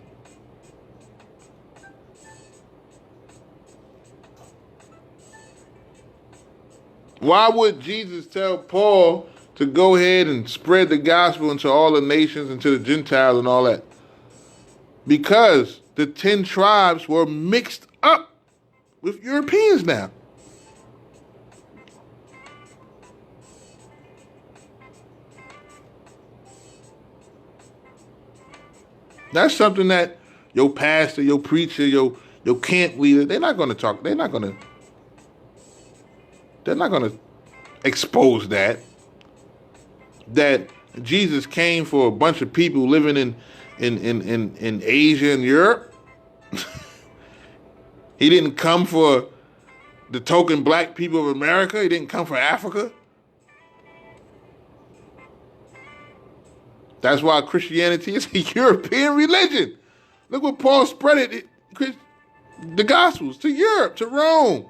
Why would Jesus tell Paul to go ahead and spread the gospel into all the nations and to the Gentiles and all that? Because the 10 tribes were mixed up with Europeans now. That's something that your pastor, your preacher, your camp leader, they're not going to talk. They're not going to expose that Jesus came for a bunch of people living in Asia and Europe. He didn't come for the token black people of America. He didn't come for Africa. That's why Christianity is a European religion. Look what Paul spread the Gospels to Europe, to Rome.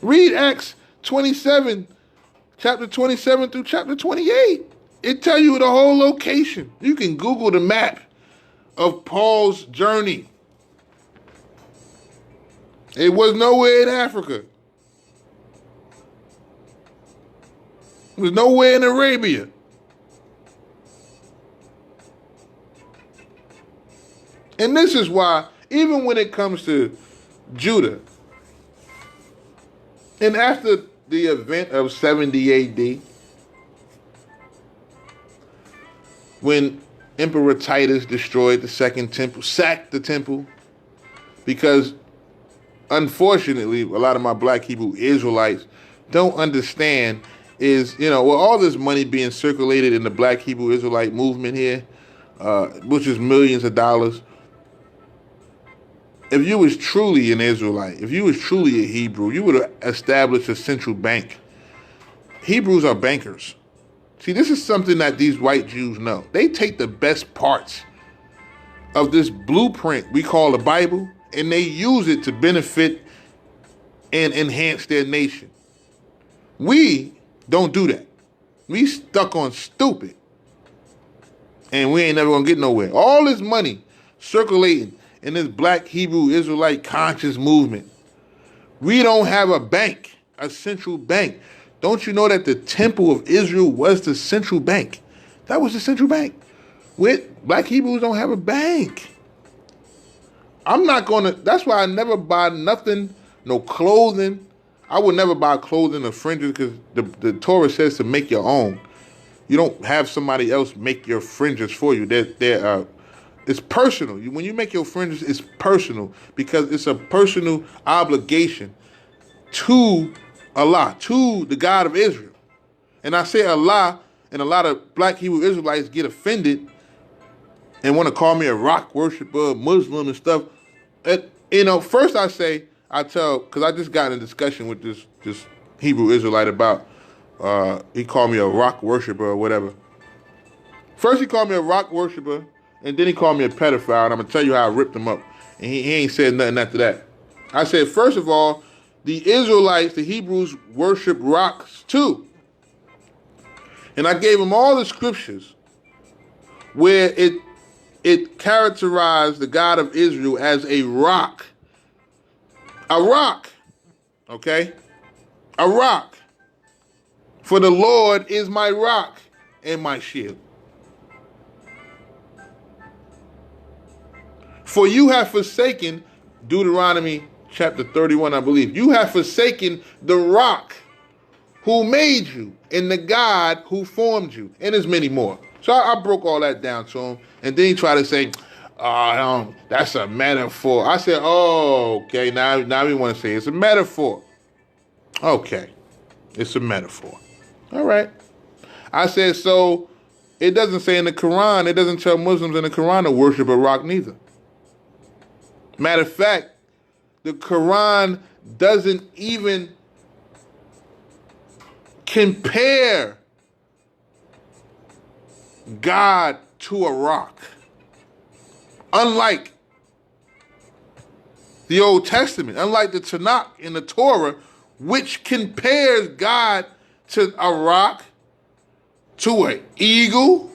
Read Acts 27, chapter 27 through chapter 28. It tells you the whole location. You can Google the map of Paul's journey. It was nowhere in Africa. It was nowhere in Arabia. And this is why, even when it comes to Judah, and after the event of 70 AD, when Emperor Titus destroyed the second temple, sacked the temple, because unfortunately, a lot of my black Hebrew Israelites don't understand is, with all this money being circulated in the black Hebrew Israelite movement here, which is millions of dollars, if you was truly an Israelite, if you was truly a Hebrew, you would have established a central bank. Hebrews are bankers. See, this is something that these white Jews know. They take the best parts of this blueprint we call the Bible, and they use it to benefit and enhance their nation. We don't do that. We stuck on stupid. And we ain't never gonna get nowhere. All this money circulating in this black Hebrew Israelite conscious movement. We don't have a bank, a central bank. Don't you know that the temple of Israel was the central bank? That was the central bank. Black Hebrews don't have a bank. That's why I never buy nothing, no clothing. I would never buy clothing or fringes because the Torah says to make your own. You don't have somebody else make your fringes for you. It's personal. When you make your fringes, it's personal because it's a personal obligation to Allah, to the God of Israel. And I say Allah, and a lot of black Hebrew Israelites get offended and want to call me a rock worshiper, Muslim and stuff. First I tell, because I just got in a discussion with this Hebrew Israelite about, he called me a rock worshiper or whatever. First he called me a rock worshiper, and then he called me a pedophile, and I'm going to tell you how I ripped him up. And he ain't said nothing after that. I said, first of all, the Israelites, the Hebrews, worship rocks too. And I gave him all the scriptures where it characterized the God of Israel as a rock. A rock. Okay? A rock. For the Lord is my rock and my shield. For you have forsaken, Deuteronomy chapter 31, I believe. You have forsaken the rock who made you and the God who formed you. And there's many more. So I broke all that down to him. And then he tried to say, that's a metaphor. I said, okay, now we want to say it's a metaphor. Okay, it's a metaphor. All right. I said, so it doesn't say in the Quran, it doesn't tell Muslims in the Quran to worship a rock neither. Matter of fact, the Quran doesn't even compare God to a rock. Unlike the Old Testament, unlike the Tanakh in the Torah, which compares God to a rock, to an eagle.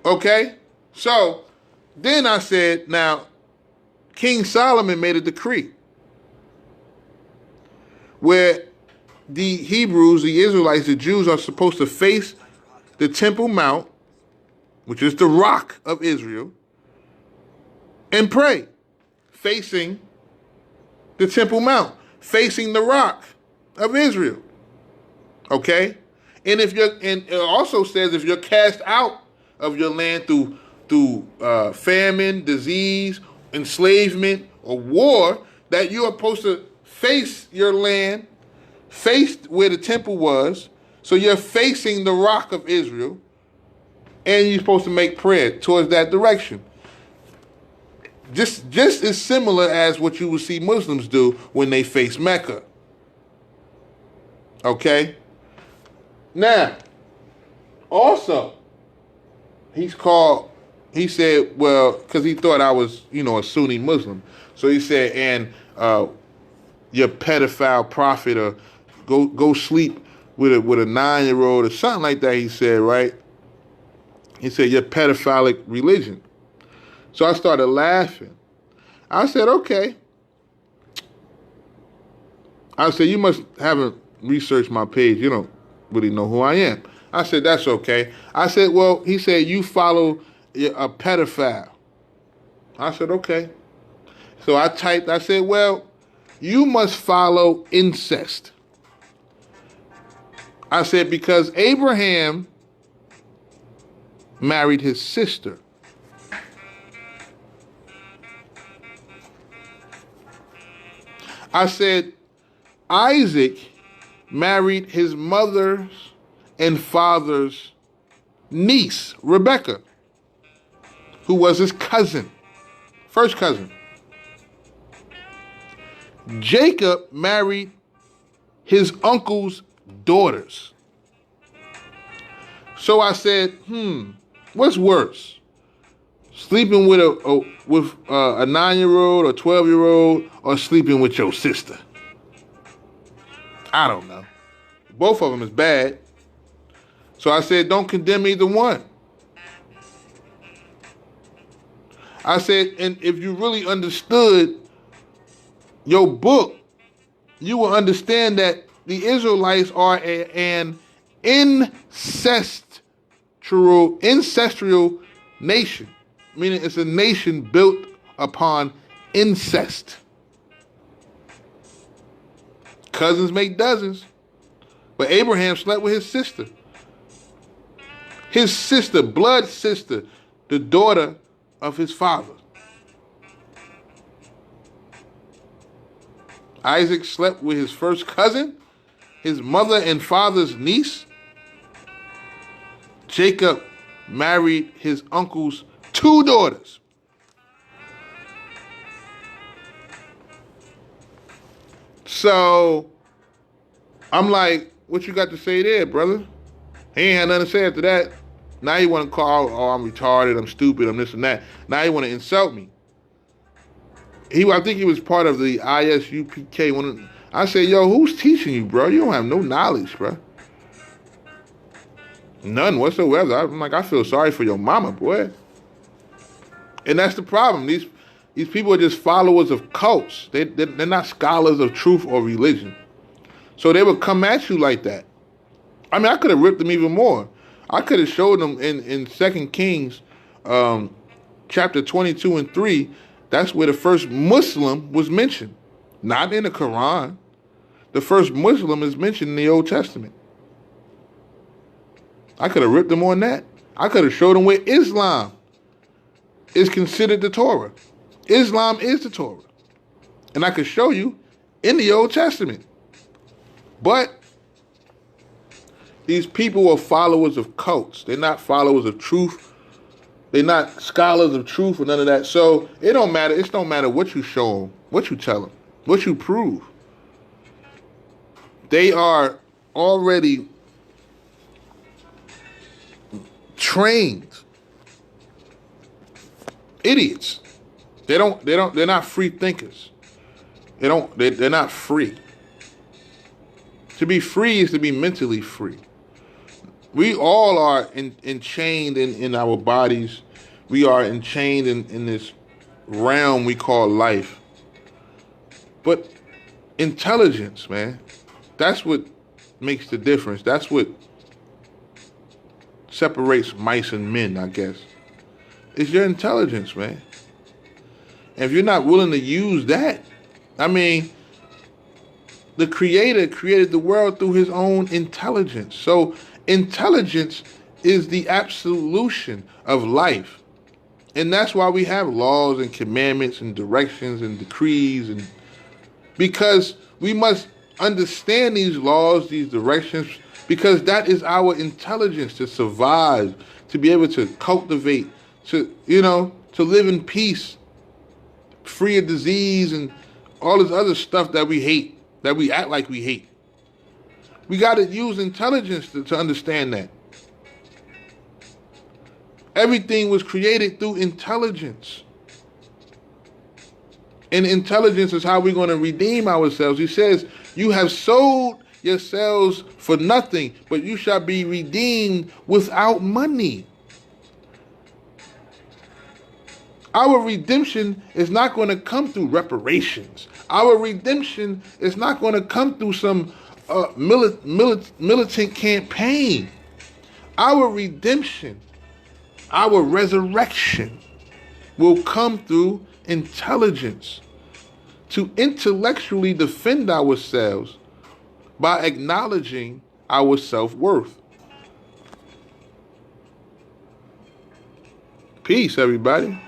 Okay? So, then I said, now, King Solomon made a decree where the Hebrews, the Israelites, the Jews are supposed to face the Temple Mount, which is the rock of Israel, and pray, facing the Temple Mount, facing the rock of Israel. Okay? And it also says if you're cast out of your land through famine, disease, enslavement, or war, that you are supposed to face your land, face where the temple was, so you're facing the rock of Israel, and you're supposed to make prayer towards that direction. Just as similar as what you would see Muslims do when they face Mecca. Okay? Now, also, he said, well, because he thought I was, a Sunni Muslim. So he said, and your pedophile prophet, or go sleep with a 9-year-old or something like that, he said, right? He said, your pedophilic religion. So I started laughing. I said, okay. I said, you must haven't researched my page. You don't really know who I am. I said, that's okay. I said, well, he said, you follow a pedophile. I said, okay. So I said, well, you must follow incest. I said, because Abraham married his sister. I said, Isaac married his mother's and father's niece, Rebecca, who was his cousin, first cousin. Jacob married his uncle's daughters. So I said, what's worse? Sleeping with a 9-year-old or 12-year-old, or sleeping with your sister? I don't know. Both of them is bad. So I said, don't condemn either one. I said, and if you really understood your book, you will understand that the Israelites are an ancestral nation, meaning it's a nation built upon incest. Cousins make dozens, but Abraham slept with his sister. His sister, blood sister, the daughter of his father. Isaac slept with his first cousin, his mother and father's niece. Jacob married his uncle's 2 daughters. So I'm like, what you got to say there, brother? He ain't had nothing to say after that. Now you want to call, I'm retarded, I'm stupid, I'm this and that. Now you want to insult me. I think he was part of the ISUPK. I said, yo, who's teaching you, bro? You don't have no knowledge, bro. None whatsoever. I'm like, I feel sorry for your mama, boy. And that's the problem. These people are just followers of cults. They're not scholars of truth or religion. So they would come at you like that. I mean, I could have ripped them even more. I could have showed them in 2 Kings chapter 22 and 3. That's where the first Muslim was mentioned. Not in the Quran. The first Muslim is mentioned in the Old Testament. I could have ripped them on that. I could have showed them where Islam is considered the Torah. Islam is the Torah. And I could show you in the Old Testament. But These people are followers of cults. They're not followers of truth. They're not scholars of truth or none of that. So it don't matter. It don't matter what you show them, what you tell them, what you prove. They are already trained idiots. They're not free thinkers. They're not free. To be free is to be mentally free. We all are enchained in our bodies. We are enchained in this realm we call life. But intelligence, man, that's what makes the difference. That's what separates mice and men, I guess. It's your intelligence, man. And if you're not willing to use that, I mean, the Creator created the world through his own intelligence. So intelligence is the absolution of life. And that's why we have laws and commandments and directions and decrees, and because we must understand these laws, these directions, because that is our intelligence to survive, to be able to cultivate, to live in peace, free of disease and all this other stuff that we hate, that we act like we hate. We got to use intelligence to understand that. Everything was created through intelligence. And intelligence is how we're going to redeem ourselves. He says, you have sold yourselves for nothing, but you shall be redeemed without money. Our redemption is not going to come through reparations. Our redemption is not going to come through some militant campaign. Our redemption, our resurrection will come through intelligence, to intellectually defend ourselves by acknowledging our self-worth. Peace, everybody.